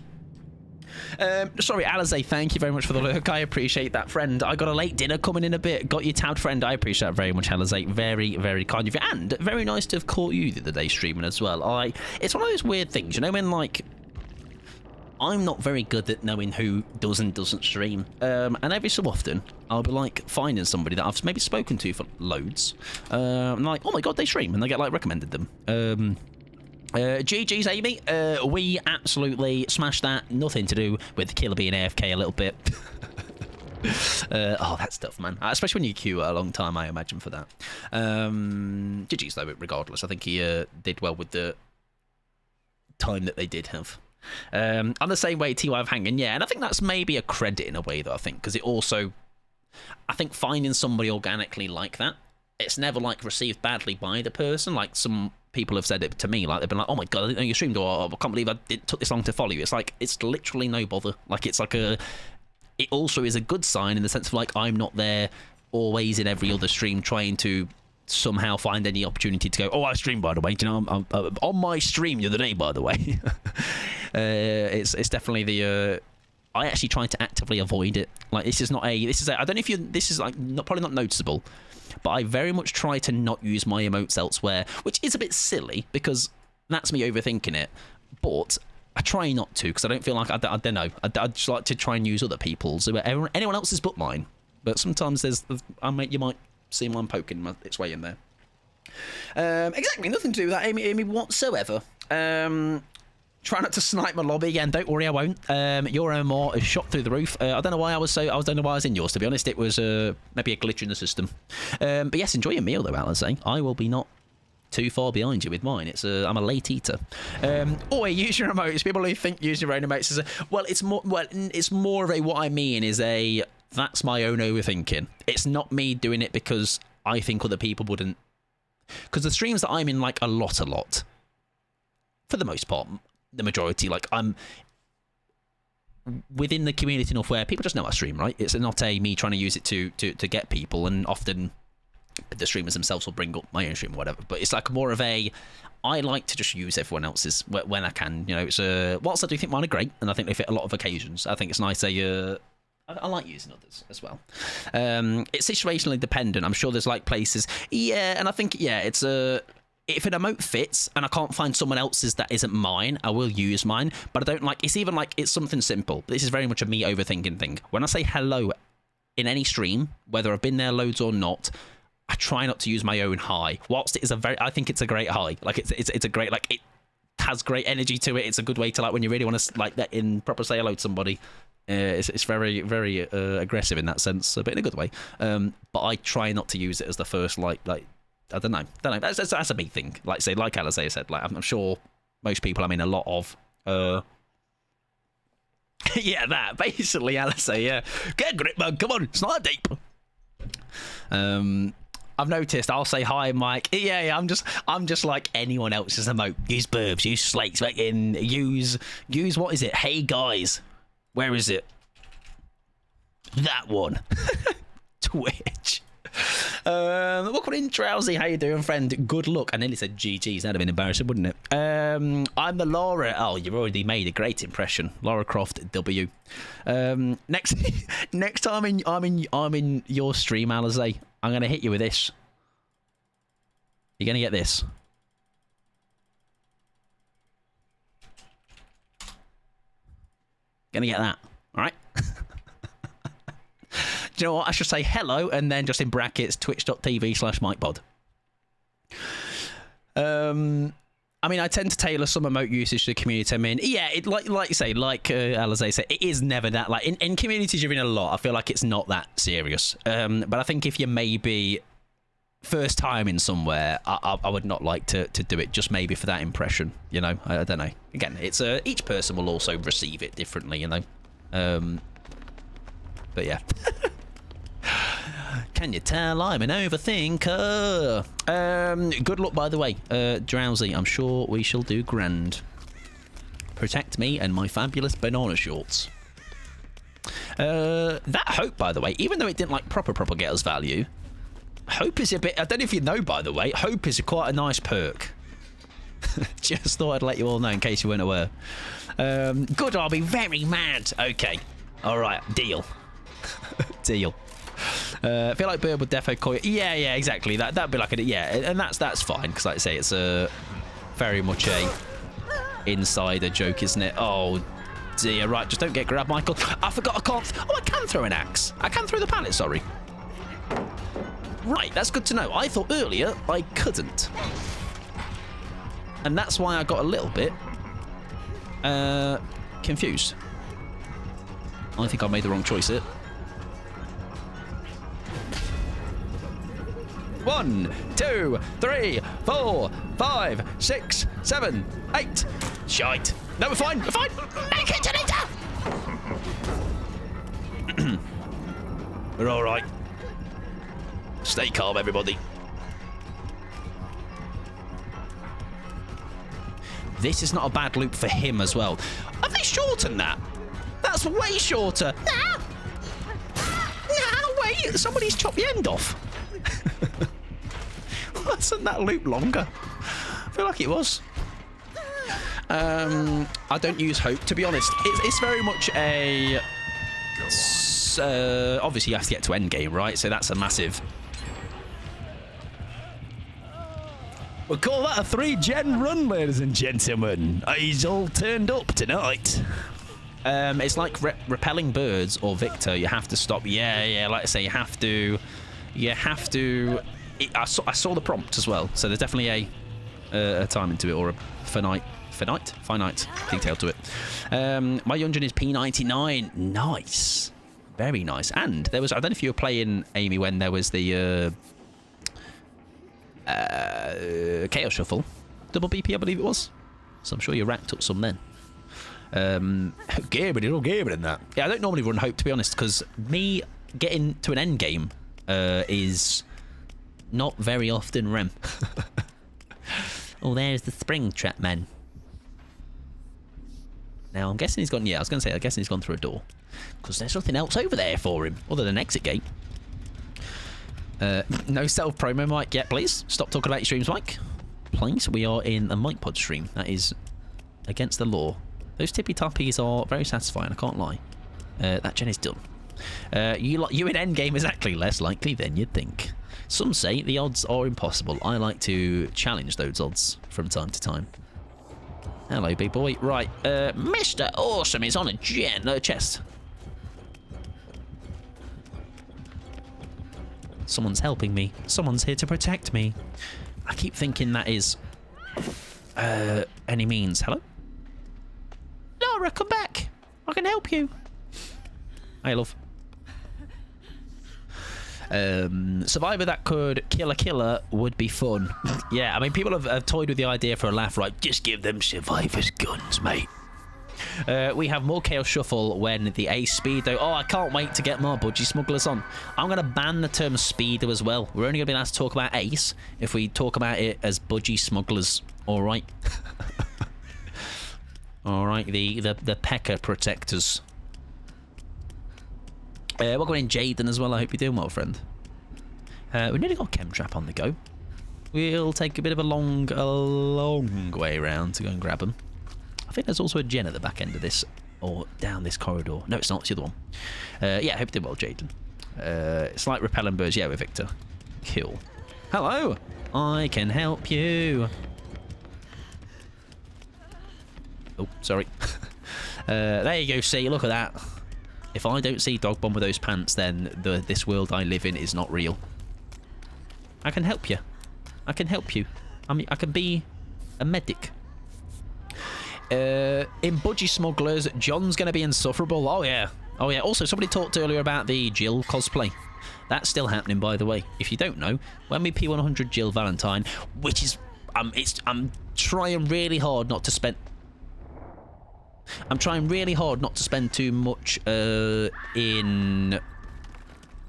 Sorry, Alize, thank you very much for the lurk. I appreciate that, friend. I got a late dinner coming in a bit. Got you tabbed, friend. I appreciate that very much, Alize. Very, very kind of you. And very nice to have caught you the other day streaming as well. It's one of those weird things, you know, when, like, I'm not very good at knowing who does and doesn't stream. And every so often, I'll be, like, finding somebody that I've maybe spoken to for loads. I'm like, oh my god, they stream. And they get, like, recommended them. GG's, Amy. We absolutely smashed that. Nothing to do with Killer being AFK a little bit. Oh, that's tough, man. Especially when you queue a long time, I imagine, for that. GG's, though, regardless. I think he did well with the time that they did have. On the same way, T5 hanging, yeah. And I think that's maybe a credit in a way, though, I think. Because it also... I think finding somebody organically like that, it's never, like, received badly by the person. Like, some... people have said it to me, like they've been like, oh my god, I didn't know you streamed, or I can't believe it took this long to follow you. It's like, it's literally no bother. Like, it's like it also is a good sign in the sense of, like, I'm not there always in every other stream trying to somehow find any opportunity to go, oh, I streamed, by the way, do you know, I'm on my stream the other day, by the way. It's definitely the I actually try to actively avoid it. Like, this is I don't know if this is like probably not noticeable, but I very much try to not use my emotes elsewhere, which is a bit silly because that's me overthinking it. But I try not to because I don't feel like I don't know. I just like to try and use other people's, anyone else's but mine. But sometimes you might see mine poking its way in there. Exactly, nothing to do with that, Amy whatsoever. Try not to snipe my lobby again. Don't worry, I won't. Your MMR is shot through the roof. I don't know why I don't know why I was in yours. To be honest, it was maybe a glitch in the system. But yes, enjoy your meal though, Alize. I will be not too far behind you with mine. I'm a late eater. Use your emotes. People who think use your own emotes is it's more of a what I mean is a that's my own overthinking. It's not me doing it because I think other people wouldn't. Because the streams that I'm in, like, a lot, for the most part, the majority, like, I'm within the community enough where people just know I stream, right? It's not me trying to use it to get people, and often the streamers themselves will bring up my own stream or whatever, but it's like more of I like to just use everyone else's when I can, you know. It's whilst I do think mine are great, and I think they fit a lot of occasions, I think it's nice I like using others as well. It's situationally dependent. I'm sure there's like places, and I think it's if an emote fits and I can't find someone else's that isn't mine, I will use mine. But I don't like. It's something simple. This is very much a me overthinking thing. When I say hello in any stream, whether I've been there loads or not, I try not to use my own hi. Whilst it is I think it's a great hi. Like it's a great, like, it has great energy to it. It's a good way to, like, when you really want to, like, let in proper say hello to somebody. It's very, very aggressive in that sense, but in a good way. But I try not to use it as the first, like I don't know. That's a big thing. Like Alize said, like, I'm sure most people, I mean, a lot of, yeah, that basically, Alize, yeah. Get a grip, man. Come on, it's not that deep. I've noticed. I'll say hi, Mike. Yeah. I'm just like anyone else's emote. Use burbs, use slakes, use what is it? Hey guys. Where is it? That one. Twitch. Welcome in, Drowsy. How you doing, friend? Good luck. I nearly said GG's. That'd have been embarrassing, wouldn't it? I'm the Laura. Oh, you've already made a great impression. Laura Croft W. Next time I'm in your stream, Alize, I'm gonna hit you with this. You're gonna get this. Gonna get that, all right? Do you know what? I should say hello and then just in brackets twitch.tv/MikePod. I mean, I tend to tailor some emote usage to the community I'm in. Yeah, like you say, like Alize said, it is never that, like, in communities you're in a lot, I feel like it's not that serious. But I think if you maybe first time in somewhere, I would not like to do it just maybe for that impression, you know. I don't know. Again, it's each person will also receive it differently, you know. But yeah. Can you tell I'm an overthinker? Good luck, by the way, Drowsy. I'm sure we shall do grand. Protect me and my fabulous banana shorts. That hope, by the way, even though it didn't like proper get us value, Hope is a bit... I don't know if you know, by the way. Hope is quite a nice perk. Just thought I'd let you all know in case you weren't aware. Good, I'll be very mad. Okay. All right, deal. Deal. I feel like Bird would defo call you. Yeah, exactly. That'd be like a... Yeah, and that's fine, because like I say, it's a very much a insider joke, isn't it? Oh, dear. Right, just don't get grabbed, Michael. I forgot I can't... Oh, I can throw an axe. I can throw the pallet, sorry. Right, that's good to know. I thought earlier I couldn't. And that's why I got a little bit confused. I think I made the wrong choice here. 1, 2, 3, 4, 5, 6, 7, 8. Shite. No, we're fine. We're fine. Make it, Janita! We're all right. Stay calm, everybody. This is not a bad loop for him as well. Have they shortened that? That's way shorter. Nah, wait. Somebody's chopped the end off. Wasn't that loop longer? I feel like it was. I don't use hope, to be honest. It's very much a... obviously, you have to get to endgame, right? So that's a massive... We'll call that a 3-gen run, ladies and gentlemen. He's all turned up tonight. It's like repelling birds or Victor. You have to stop. Yeah. Like I say, you have to. I saw the prompt as well, so there's definitely a timing to it, or a finite detail to it. My dungeon is P99. Nice, very nice. And there was, I don't know if you were playing, Amy, when there was the Chaos Shuffle, double BP, I believe it was. So I'm sure you racked up some then. Gaming in that. Yeah, I don't normally run hope, to be honest, because me getting to an end game is not very often rem. Oh, there's the spring trap man. Now I'm guessing he's gone. Yeah, I was going to say, I guess he's gone through a door, because there's nothing else over there for him other than exit gate. No self promo, Mike, yet, please. Stop talking about your streams, Mike. Please, we are in a Mike Pod stream. That is against the law. Those tippy toppies are very satisfying, I can't lie. That gen is done. You in endgame is actually less likely than you'd think. Some say the odds are impossible. I like to challenge those odds from time to time. Hello, big boy. Right, Mr. Awesome is on a chest. Someone's helping me. Someone's here to protect me. I keep thinking that is any means. Hello? Laura, come back. I can help you. Hey, love. Survivor that could kill a killer would be fun. Yeah, I mean, people have toyed with the idea for a laugh, right? Just give them survivors guns, mate. We have more Chaos Shuffle when the Ace Speedo... Oh, I can't wait to get more Budgie Smugglers on. I'm going to ban the term Speedo as well. We're only going to be allowed to talk about Ace if we talk about it as Budgie Smugglers. All right. All right, the Pecker Protectors. Welcome in, Jaden, as well. I hope you're doing well, friend. We nearly got Chemtrap on the go. We'll take a bit of a long way around to go and grab them. I think there's also a gen at the back end of this, or down this corridor. No, it's not. It's the other one. Yeah, I hope you did well, Jaden. It's like repelling birds. Yeah, with Victor. Cool. Hello. I can help you. Oh, sorry. There you go. See, look at that. If I don't see Dog Bomb with those pants, then this world I live in is not real. I can help you. I can help you. I mean, I can be a medic. In Budgie Smugglers, John's going to be insufferable. Oh, yeah. Oh, yeah. Also, somebody talked earlier about the Jill cosplay. That's still happening, by the way. If you don't know, when we P100 Jill Valentine, which is... I'm trying really hard not to spend... I'm trying really hard not to spend too much in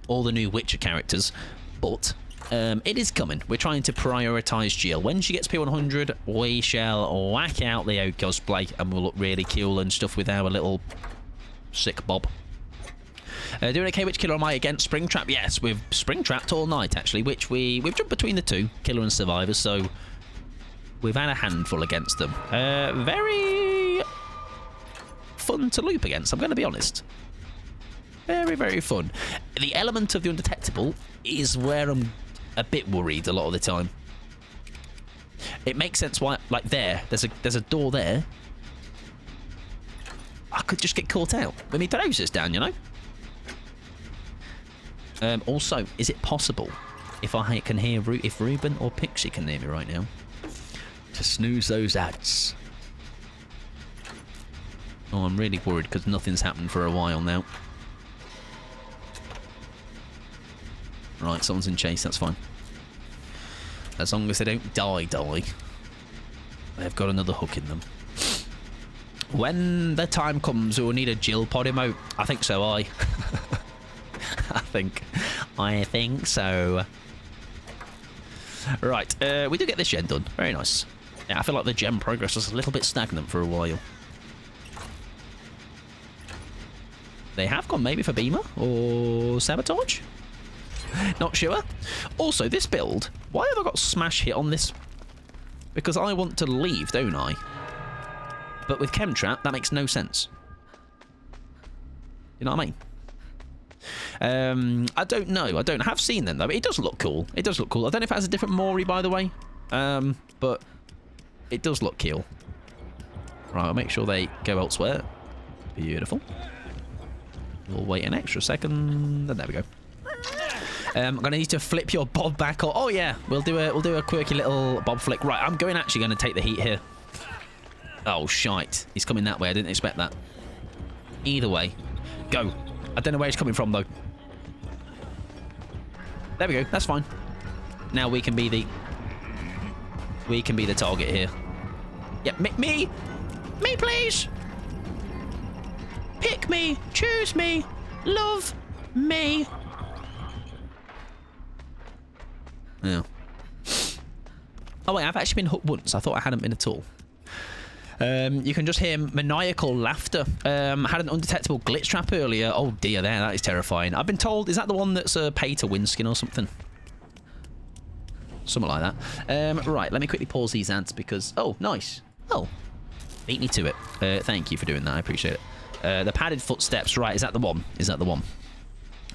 all the new Witcher characters, but it is coming. We're trying to prioritise Jill. When she gets P100, we shall whack out the cosplay and we'll look really cool and stuff with our little sick bob. Doing okay, which killer am I against? Springtrap, yes. We've Springtrapped all night, actually, which we've jumped between the two, killer and survivor, so we've had a handful against them. Very fun to loop against, I'm going to be honest. Very, very fun. The element of the undetectable is where I'm a bit worried a lot of the time. It makes sense why, like there's a door there. I could just get caught out with my trousers down, you know? Also, is it possible, if I can hear, if Ruben or Pixie can hear me right now, to snooze those ads? Oh, I'm really worried because nothing's happened for a while now. Right, someone's in chase, that's fine. As long as they don't die. They've got another hook in them. When the time comes, we'll need a Jill pod emote. I think so, I think so. Right, we do get this gen done. Very nice. Yeah, I feel like the gem progress was a little bit stagnant for a while. They have gone maybe for Beamer or Sabotage? Not sure. Also, this build, why have I got smash hit on this? Because I want to leave, don't I? But with Chemtrap, that makes no sense. You know what I mean? I don't know. I have seen them, though. It does look cool. It does look cool. I don't know if it has a different Mori, by the way. But it does look cool. Right, I'll make sure they go elsewhere. Beautiful. We'll wait an extra second. And there we go. I'm gonna need to flip your bob back. Or, oh yeah, we'll do a quirky little bob flick. Right, I'm actually going to take the heat here. Oh shite, he's coming that way. I didn't expect that. Either way, go. I don't know where he's coming from though. There we go. That's fine. Now we can be the target here. Yeah, me, please. Pick me, choose me, love me. Yeah. Oh wait, I've actually been hooked once. I thought I hadn't been at all. You can just hear maniacal laughter. Had an undetectable glitch trap earlier. Oh dear, that is terrifying. I've been told, is that the one that's a pay to win skin or something? Something like that. Right, let me quickly pause these ads because... Oh, nice. Oh, beat me to it. Thank you for doing that. I appreciate it. The padded footsteps. Right, is that the one? Is that the one?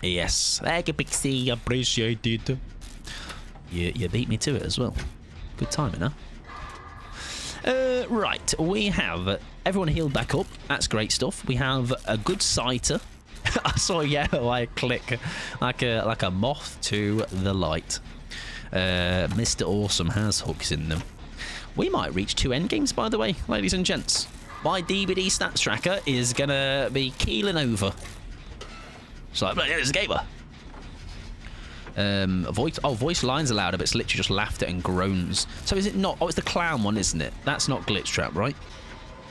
Yes. Thank you, Pixie. Appreciate it. You beat me to it as well. Good timing, huh? Right, we have everyone healed back up. That's great stuff. We have a good sighter. I saw yellow. I click like a moth to the light. Mr. Awesome has hooks in them. We might reach 2 endgames, by the way, ladies and gents. My DVD stats tracker is gonna be keeling over. It's like, there's a gamer. Voice lines allowed, but it's literally just laughter and groans. So is it not? Oh, it's the clown one, isn't it? That's not glitch trap, right?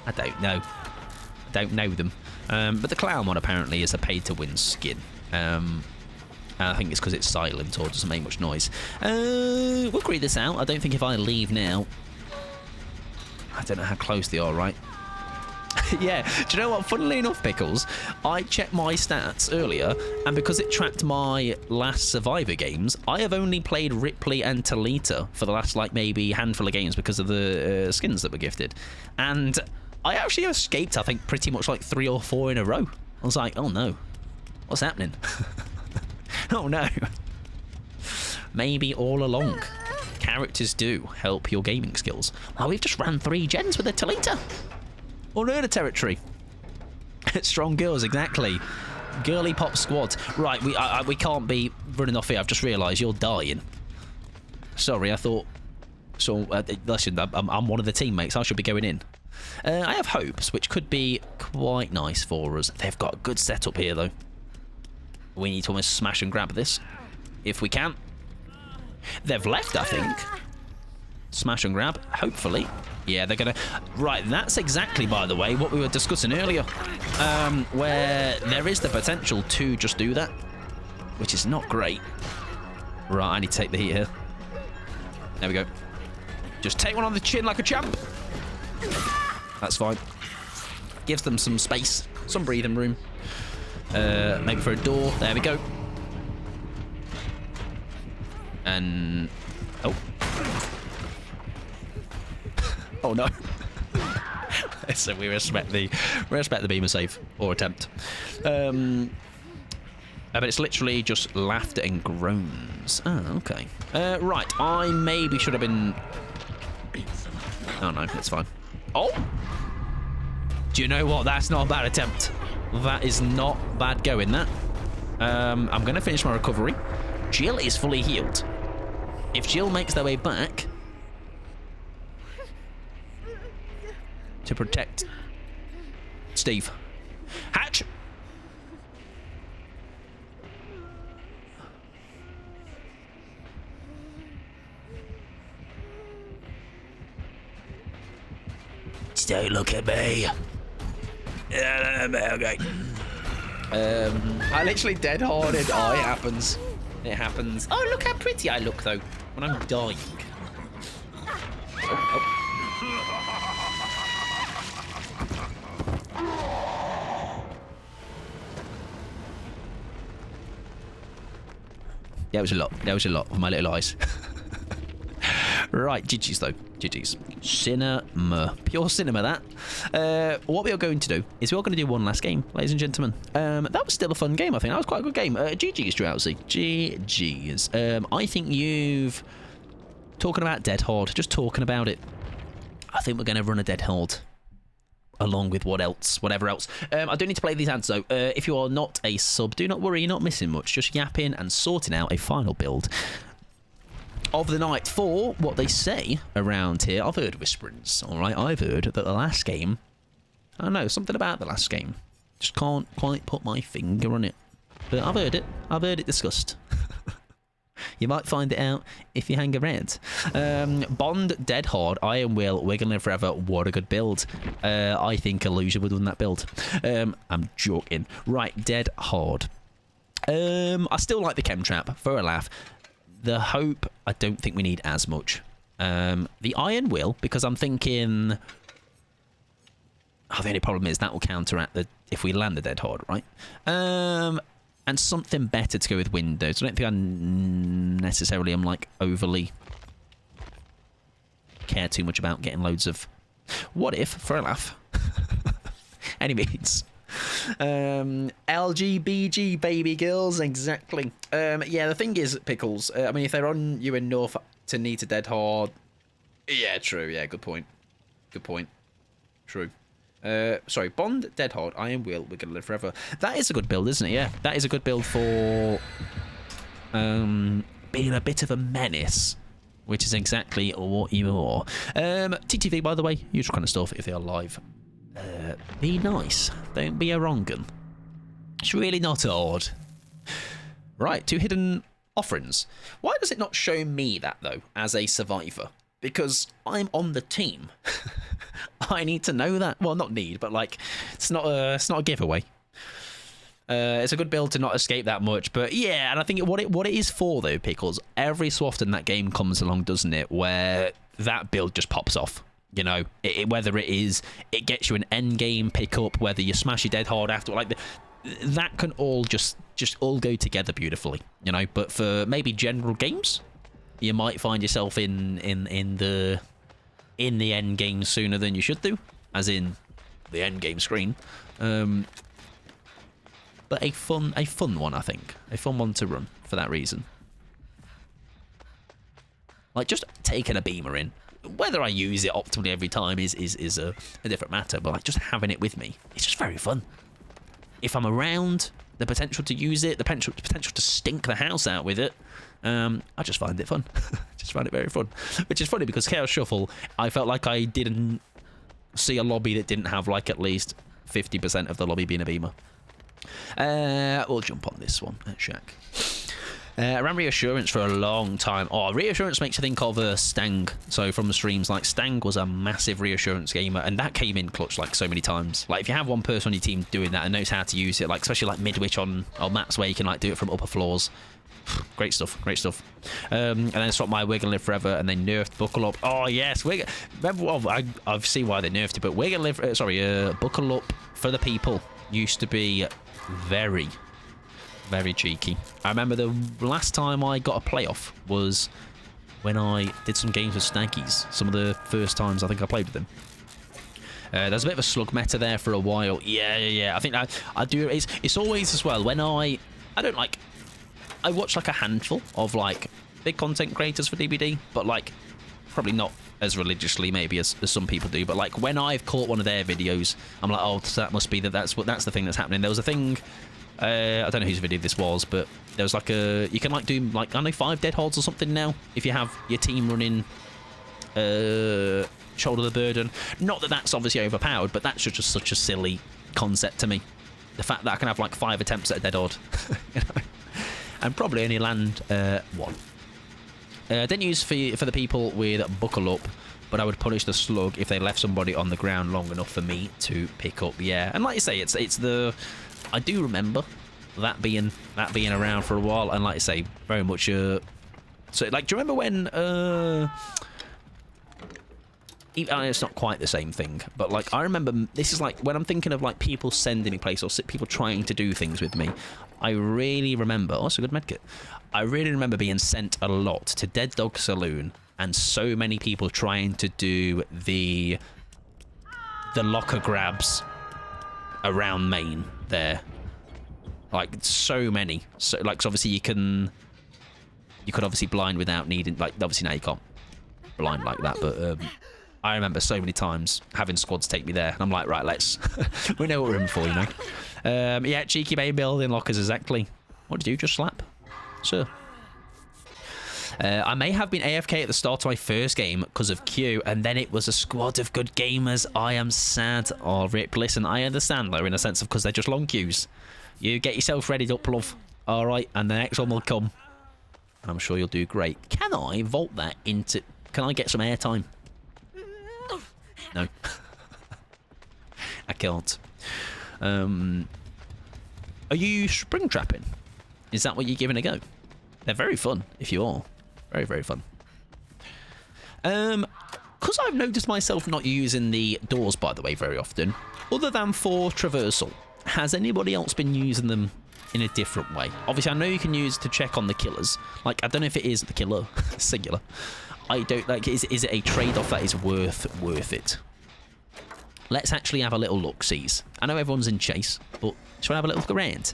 I don't know. I don't know them. But the clown one apparently is a pay to win skin. I think it's because it's silent or doesn't make much noise. We'll read this out. I don't think if I leave now, I don't know how close they are, right? Yeah, do you know what? Funnily enough, Pickles, I checked my stats earlier, and because it tracked my last Survivor games, I have only played Ripley and Talita for the last, like, maybe handful of games because of the skins that were gifted. And I actually escaped, I think, pretty much like 3 or 4 in a row. I was like, oh no, what's happening? Oh no. Maybe all along, characters do help your gaming skills. Oh, we've just ran 3 gens with a Talita. Unheard of territory. Strong girls, exactly. Girly pop squad. Right, we can't be running off here. I've just realised you're dying. Sorry, I thought... So, listen, I'm one of the teammates. I should be going in. I have hopes, which could be quite nice for us. They've got a good setup here, though. We need to almost smash and grab this. If we can. They've left, I think. Smash and grab, hopefully. Yeah, they're gonna... Right, that's exactly, by the way, what we were discussing earlier. Where there is the potential to just do that. Which is not great. Right, I need to take the heat here. There we go. Just take one on the chin like a champ. That's fine. Gives them some space, some breathing room. Maybe for a door. There we go. And... Oh. Oh, no. So we respect the beamer save or attempt. But it's literally just laughter and groans. Oh, okay. Right, I maybe should have been... Oh, no, it's fine. Oh! Do you know what? That's not a bad attempt. That is not bad going, that. I'm going to finish my recovery. Jill is fully healed. If Jill makes their way back... to protect Steve. Hatch! Don't look at me. Okay. I literally dead harded. Oh, it happens. It happens. Oh, look how pretty I look, though, when I'm dying. Oh, oh. That was a lot. That was a lot with my little eyes. Right, GG's though. GG's. Cinema. Pure cinema, that. What we are going to do is we are going to do one last game, ladies and gentlemen. That was still a fun game, I think. That was quite a good game. GG's, Drowsy. GG's. I think you've... Talking about Dead Hard. Just talking about it. I think we're going to run a Dead Hard. Along with whatever else. I do need to play these ads though. If you are not a sub, do not worry, you're not missing much. Just yapping and sorting out a final build of the night for what they say around here. I've heard whisperings, alright? I've heard that the last game... I don't know, something about the last game. Just can't quite put my finger on it. But I've heard it. I've heard it discussed. You might find it out if you hang around. Bond, Dead Hard, Iron Will, We're Gonna Live Forever. What a good build. I think Illusion would win that build. I'm joking. Right, Dead Hard. I still like the Chem Trap for a laugh. The Hope, I don't think we need as much. The Iron Will, because I'm thinking... Oh, the only problem is that will counteract the if we land the Dead Hard, right? And something better to go with Windows. I don't think I necessarily am like overly care too much about getting loads of what if for a laugh. Any means. LGBG baby girls, exactly. Yeah, the thing is, Pickles, I mean, if they're on you in North to need to Dead Hard, yeah, true, yeah, good point. Good point. True. Sorry, Bond, Dead Hard, Iron Will, We're Gonna Live Forever. That is a good build, isn't it? Yeah, that is a good build for being a bit of a menace, which is exactly what you are. TTV, by the way, usual kind of stuff if they are live. Be nice. Don't be a wrong'un. It's really not hard. Right, 2 hidden offerings. Why does it not show me that, though, as a survivor? Because I'm on the team. I need to know that. Well, not need, but like, it's not a giveaway. It's a good build to not escape that much, but yeah, and I think what it is for though, Pickles. Every so often that game comes along, doesn't it? Where that build just pops off. You know, whether it is it gets you an end game pickup, whether you smash your Dead Hard after, like that can all just all go together beautifully. You know, but for maybe general games, you might find yourself in the end game sooner than you should do, as in the end game screen. But a fun one, I think. A fun one to run for that reason. Like just taking a beamer in, whether I use it optimally every time is a different matter. But like just having it with me, it's just very fun. If I'm around, the potential to use it, the potential to stink the house out with it. I just find it fun. Just find it very fun. Which is funny because Chaos Shuffle, I felt like I didn't see a lobby that didn't have like at least 50% of the lobby being a beamer. We'll jump on this one at Shack. Around Reassurance for a long time. Oh, Reassurance makes you think of Stang. So from the streams, like Stang was a massive Reassurance gamer, and that came in clutch like so many times. Like if you have one person on your team doing that and knows how to use it, like especially like Midwich on maps where you can like do it from upper floors. Great stuff, great stuff. And then it's My We're Gonna Live Forever, and they nerfed Buckle Up. Oh yes, remember, well, I've seen why they nerfed it, but We're Gonna Live. Buckle Up for the people used to be very, very cheeky. I remember the last time I got a playoff was when I did some games with Snaggies. Some of the first times I think I played with them. There's a bit of a slug meta there for a while. Yeah. I think I do. It's always as well when I don't like. I watch like a handful of like big content creators for DBD, but like probably not as religiously maybe as some people do. But like when I've caught one of their videos, I'm like, oh, so that must be that's the thing that's happening. There was a thing. I don't know whose video this was, but there was like you can like do like I don't know 5 dead holds or something now if you have your team running shoulder the burden. Not that that's obviously overpowered, but that's just such a silly concept to me. The fact that I can have like 5 attempts at a dead odd, you know? And probably only land 1. Didn't use for the people with buckle up, but I would punish the slug if they left somebody on the ground long enough for me to pick up. Yeah, and like you say, it's the I do remember that being around for a while, and like I say, very much so like, do you remember when it's not quite the same thing, but like I remember this is like when I'm thinking of like people sending me places or people trying to do things with me. I really remember. Oh, it's a good medkit. I really remember being sent a lot to Dead Dog Saloon, and so many people trying to do the locker grabs around main there. Like so many. So like, so obviously you could obviously blind without needing, like obviously now you can't blind like that, but I remember so many times having squads take me there, and I'm like, right, let's we know what we're in for, you know. Yeah, cheeky baby building lockers, exactly. What did you just slap, sir? I may have been AFK at the start of my first game because of Q, and then it was a squad of good gamers. I am sad. Oh, rip. Listen, I understand though, in a sense of because they're just long queues. You get yourself readied up, love. All right, and the next one will come. I'm sure you'll do great. Can I vault that into? Can I get some airtime? No, I can't. Are you spring trapping? Is that what you're giving a go? They're very fun if you are. Very, very fun. Because I've noticed myself not using the doors, by the way, very often, other than for traversal. Has anybody else been using them in a different way? Obviously, I know you can use to check on the killers. Like, I don't know if it is the killer, singular. I don't like. Is it a trade-off that is worth it? Let's actually have a little look, sees. I know everyone's in chase, but shall we have a little look around?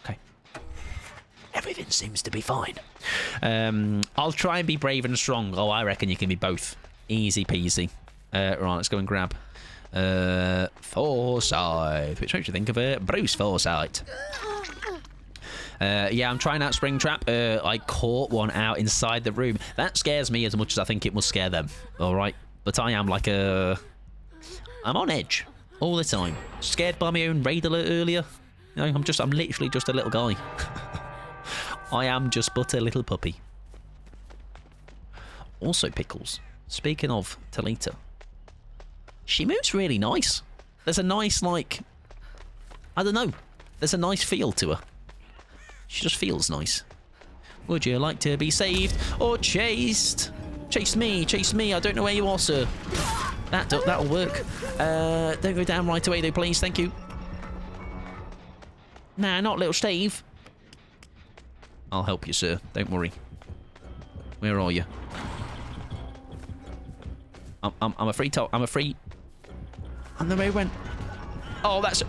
Okay. Everything seems to be fine. I'll try and be brave and strong. Oh, I reckon you can be both. Easy peasy. Right, let's go and grab Forsyth, which makes you think of it, Bruce Forsyth. Yeah, I'm trying out Springtrap. I caught one out inside the room. That scares me as much as I think it must scare them. All right, but I am like I'm on edge all the time. Scared by my own raid alert earlier. You know, I'm literally just a little guy. I am just but a little puppy. Also, Pickles. Speaking of Talita, she moves really nice. There's a nice, like, I don't know. There's a nice feel to her. She just feels nice. Would you like to be saved or chased? Chase me, I don't know where you are, sir. That'll work. Don't go down right away, though, please. Thank you. Nah, not little Steve. I'll help you, sir. Don't worry. Where are you? I'm a free top. I'm a free. And the way went. Oh, that's.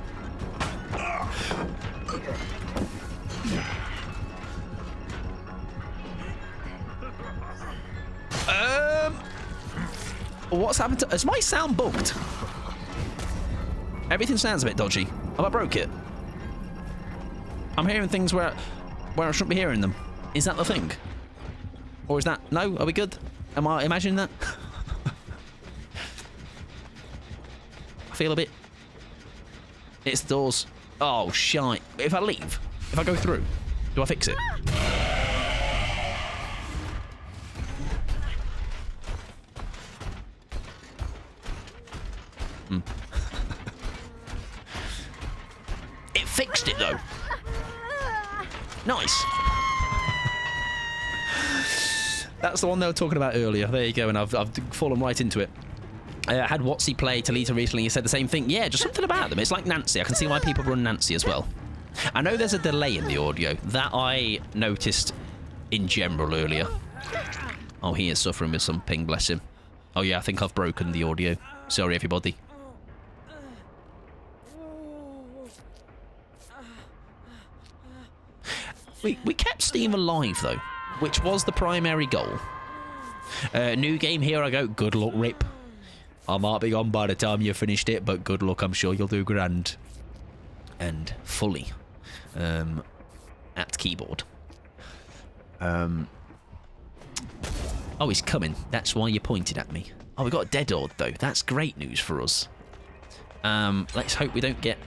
What's happened to? Is my sound bugged? Everything sounds a bit dodgy. Have I broke it? I'm hearing things where I shouldn't be hearing them. Is that the thing? Or is that... No? Are we good? Am I imagining that? I feel a bit... It's the doors. Oh, shite. If I leave, if I go through, do I fix it? It fixed it, though. Nice. That's the one they were talking about earlier. There you go, and I've fallen right into it. I had Watsy play Talita recently. He said the same thing. Yeah, just something about them. It's like Nancy. I can see why people run Nancy as well. I know there's a delay in the audio. That I noticed in general earlier. Oh, he is suffering with some ping, bless him. Oh, yeah, I think I've broken the audio. Sorry, everybody. We kept Steve alive, though, which was the primary goal. New game, here I go. Good luck, Rip. I might be gone by the time you finished it, but good luck. I'm sure you'll do grand. And fully at keyboard. Oh, he's coming. That's why you pointed at me. Oh, we got a dead odd, though. That's great news for us. Let's hope we don't get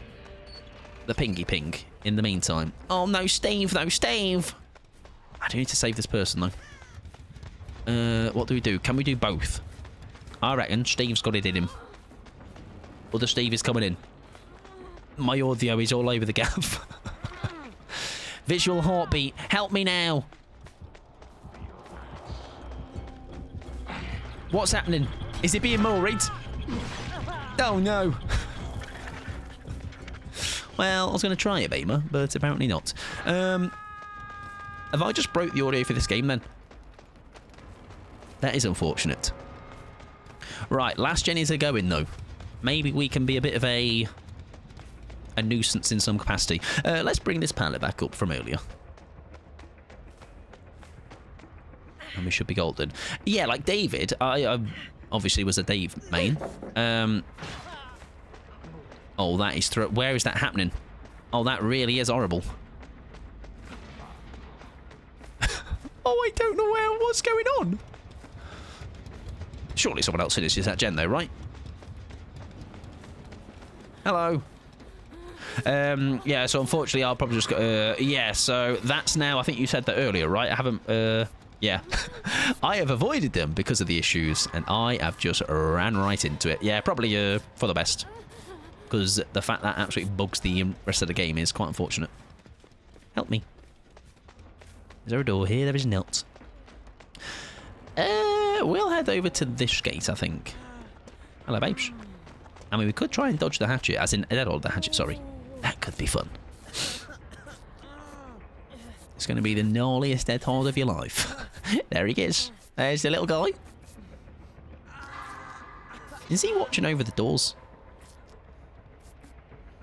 the pingy ping in the meantime. Oh, no, Steve. No, Steve. I do need to save this person, though. What do we do? Can we do both? I reckon Steve's got it in him. Other Steve is coming in. My audio is all over the gaff. Visual heartbeat. Help me now. What's happening? Is it being worried? Oh, no. Well, I was going to try it, Beamer, but apparently not. Have I just broke the audio for this game, then? That is unfortunate. Right, last Jennies are going, though. Maybe we can be a bit of a nuisance in some capacity. Let's bring this pallet back up from earlier. And we should be golden. Yeah, like David, I obviously was a Dave main. Oh, that is where is that happening? Oh, that really is horrible. Oh, I don't know what's going on. Surely someone else finishes that gen, though, right? Hello. Yeah, so unfortunately I'll probably just go... yeah, so that's now... I think you said that earlier, right? I haven't... yeah. I have avoided them because of the issues, and I have just ran right into it. Yeah, probably for the best. Because the fact that absolutely bugs the rest of the game is quite unfortunate. Help me. Is there a door here? There is not. We'll head over to this gate, I think. Hello, babes. I mean, we could try and dodge the hatchet, as in dead old the hatchet, sorry. That could be fun. It's going to be the gnarliest dead horde of your life. There he is. There's the little guy. Is he watching over the doors?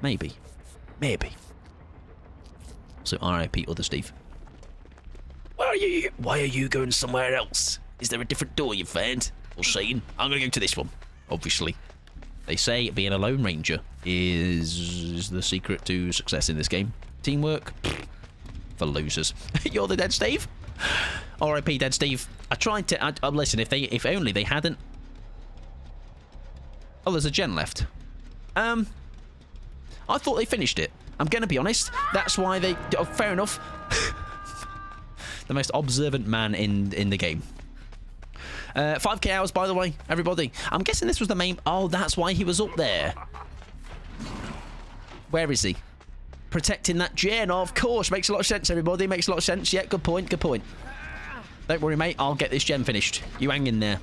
Maybe. Maybe. So RIP other Steve. Why are you going somewhere else? Is there a different door you've found? Well, Shane, I'm going to go to this one, obviously. They say being a Lone Ranger is the secret to success in this game. Teamwork? For losers. You're the dead Steve? RIP dead Steve. I tried to... listen, if only they hadn't... Oh, there's a gen left. I thought they finished it. I'm going to be honest. That's why they... Oh, fair enough. The most observant man in the game. 5k hours, by the way, everybody. I'm guessing this was the main... Oh, that's why he was up there. Where is he? Protecting that gen, of course. Makes a lot of sense, everybody. Makes a lot of sense. Yeah, good point, good point. Don't worry, mate. I'll get this gen finished. You hang in there.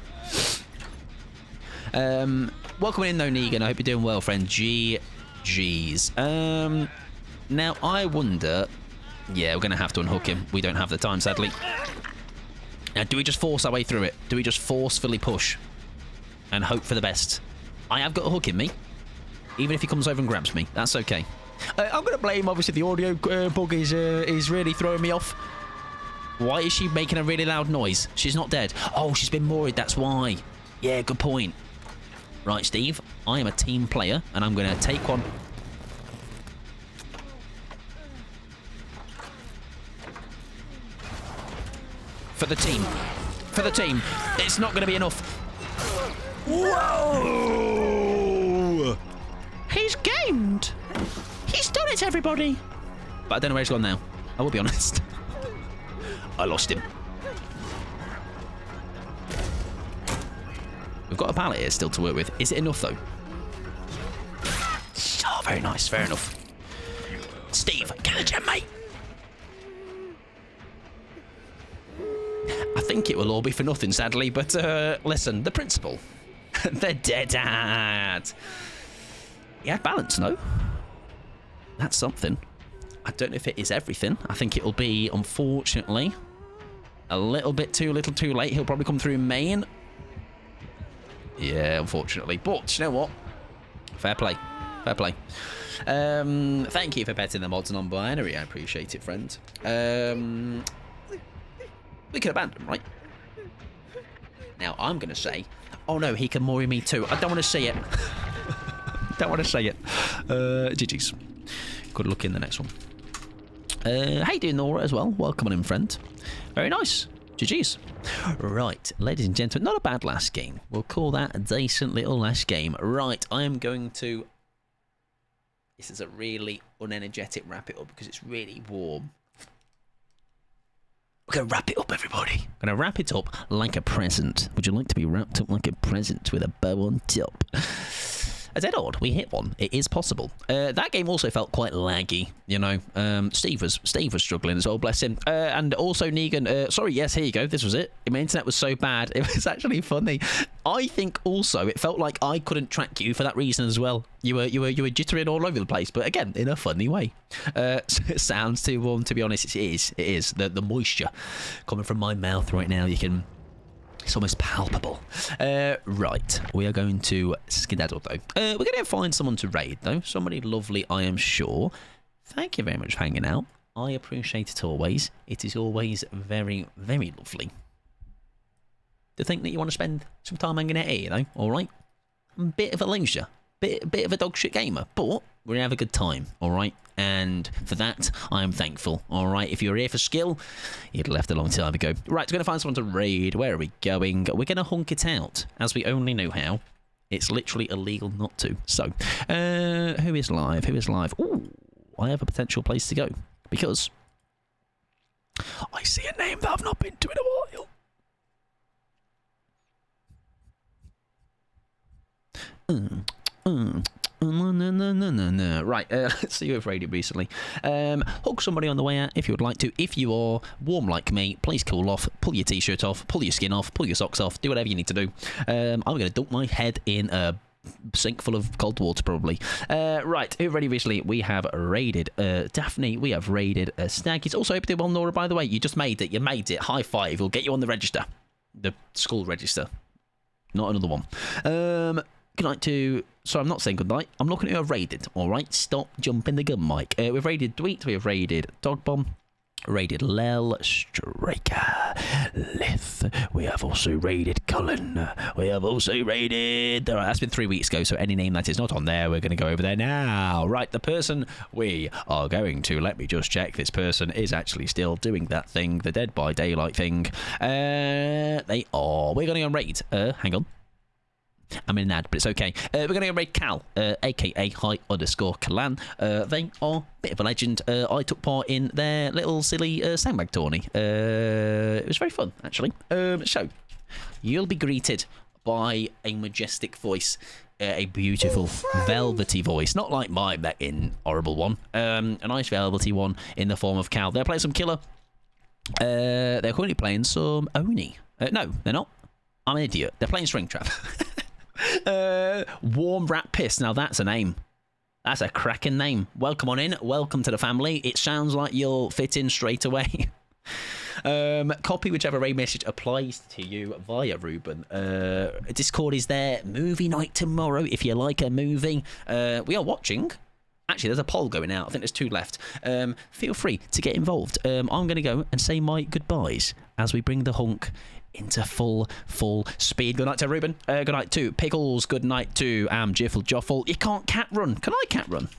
Welcome in, though, Negan. I hope you're doing well, friend. GG's. Now, I wonder... Yeah, we're going to have to unhook him. We don't have the time, sadly. Now, do we just force our way through it? Do we just forcefully push and hope for the best? I have got a hook in me. Even if he comes over and grabs me, that's okay. I'm going to blame, obviously, the audio bug is really throwing me off. Why is she making a really loud noise? She's not dead. Oh, she's been worried, that's why. Yeah, good point. Right, Steve, I am a team player, and I'm going to take one... For the team. For the team. It's not going to be enough. Whoa! He's gamed. He's done it, everybody. But I don't know where he's gone now. I will be honest. I lost him. We've got a pallet here still to work with. Is it enough, though? Oh, very nice. Fair enough. Steve, get the gem, mate. I think it will all be for nothing, sadly, but listen, the principal, the dead dad. He had balance, no? That's something. I don't know if it is everything. I think it'll be, unfortunately, a little bit too little too late. He'll probably come through main. Yeah, unfortunately. But, you know what? Fair play. Fair play. Thank you for betting the mods non-binary. I appreciate it, friend. We could abandon him, right? Now, I'm going to say... Oh, no, he can Mori me too. I don't want to see it. Don't want to say it. GG's. Good luck in the next one. How you doing, Nora, as well? Welcome on in, friend. Very nice. GG's. Right, ladies and gentlemen, not a bad last game. We'll call that a decent little last game. Right, I am going to... This is a really unenergetic wrap it up because it's really warm. We're going to wrap it up, everybody. We're going to wrap it up like a present. Would you like to be wrapped up like a present with a bow on top? A dead odd, we hit one. It is possible. That game also felt quite laggy, you know. Steve was struggling as well, bless him. And also Negan. Sorry, yes, here you go. This was it. My internet was so bad, it was actually funny. I think also it felt like I couldn't track you for that reason as well. You were jittering all over the place, but again, in a funny way. It sounds too warm, to be honest. It is. The moisture coming from my mouth right now. You can. It's almost palpable. Right, we are going to skedaddle, though. We're going to find someone to raid, though. Somebody lovely, I am sure. Thank you very much for hanging out. I appreciate it always. It is always very, very lovely to think that you want to spend some time hanging out here, you know? All right? A bit of a leisure. Bit of a dog shit gamer. But we're going to have a good time, all right? And for that, I am thankful. All right, if you're here for skill, you'd left a long time ago. Right, we're going to find someone to raid. Where are we going? We're going to hunk it out, as we only know how. It's literally illegal not to. So, who is live? Who is live? Ooh, I have a potential place to go. Because I see a name that I've not been to in a while. Right, let's see who I've raided recently. Hug somebody on the way out if you would like to. If you are warm like me, please cool off, pull your t-shirt off, pull your skin off, pull your socks off, do whatever you need to do. I'm going to dunk my head in a sink full of cold water, probably. Right, who raided recently? We have raided Daphne, we have raided Stag. It's also open to one, Nora, by the way. You just made it, High five, we'll get you on the register. The school register. Not another one. Good night to... Sorry, I'm not saying good night. I'm looking at who I've raided, all right? Stop jumping the gun, Mike. We've raided Dweet. We have raided Dog Bomb. Raided Lel, Striker, Lith. We have also raided Cullen. We have also raided... All right, that's been 3 weeks ago, so any name that is not on there, we're going to go over there now. Right, the person we are going to... Let me just check. This person is actually still doing that thing, the Dead by Daylight thing. They are... We're going to go and raid. Hang on. I'm in an ad, but it's okay. We're going to go raid Cal, a.k.a. High_Kalan. They are a bit of a legend. I took part in their little silly sandbag tourney. It was very fun, actually. So, you'll be greeted by a majestic voice, a beautiful, velvety voice. Not like my in horrible one. A nice velvety one in the form of Cal. They're playing some Killer. They're currently playing some Oni. No, they're not. I'm an idiot. They're playing String Trap. Warm Rat Piss. Now that's a name. That's a cracking name. Welcome on in. Welcome to the family. It sounds like you'll fit in straight away. Copy whichever raid message applies to you via Ruben. Discord is there. Movie night tomorrow if you like a movie. We are watching. Actually, there's a poll going out. I think there's 2 left. Feel free to get involved. I'm going to go and say my goodbyes as we bring the hunk into full speed. Good night to Ruben. Good night to Pickles. Good night to Jiffle Joffle. You can't cat run. Can I cat run?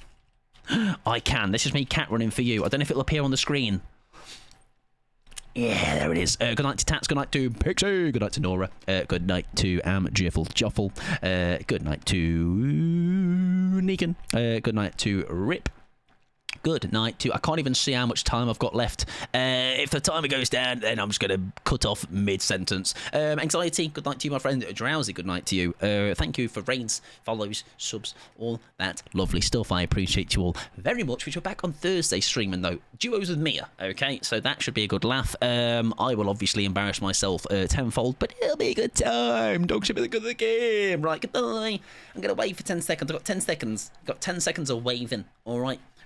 I can. This is me cat running for you. I don't know if it'll appear on the screen. Yeah, there it is. Good night to Tats. Good night to Pixie. Good night to Nora. Good night to Jiffle Joffle. Good night to Negan. Good night to Rip. good night to you. I can't even see how much time I've got left. If the timer goes down, then I'm just going to cut off mid-sentence. Anxiety, good night to you, my friend. Drowsy, good night to you. Thank you for rains, follows, subs, all that lovely stuff. I appreciate you all very much. Which we're back on Thursday streaming, though. Duos with Mia, okay? So that should be a good laugh. I will obviously embarrass myself tenfold, but it'll be a good time. Dog should be the good of the game. Right, goodbye. I'm going to wave for 10 seconds. I've got 10 seconds. I've got 10 seconds of waving, all right?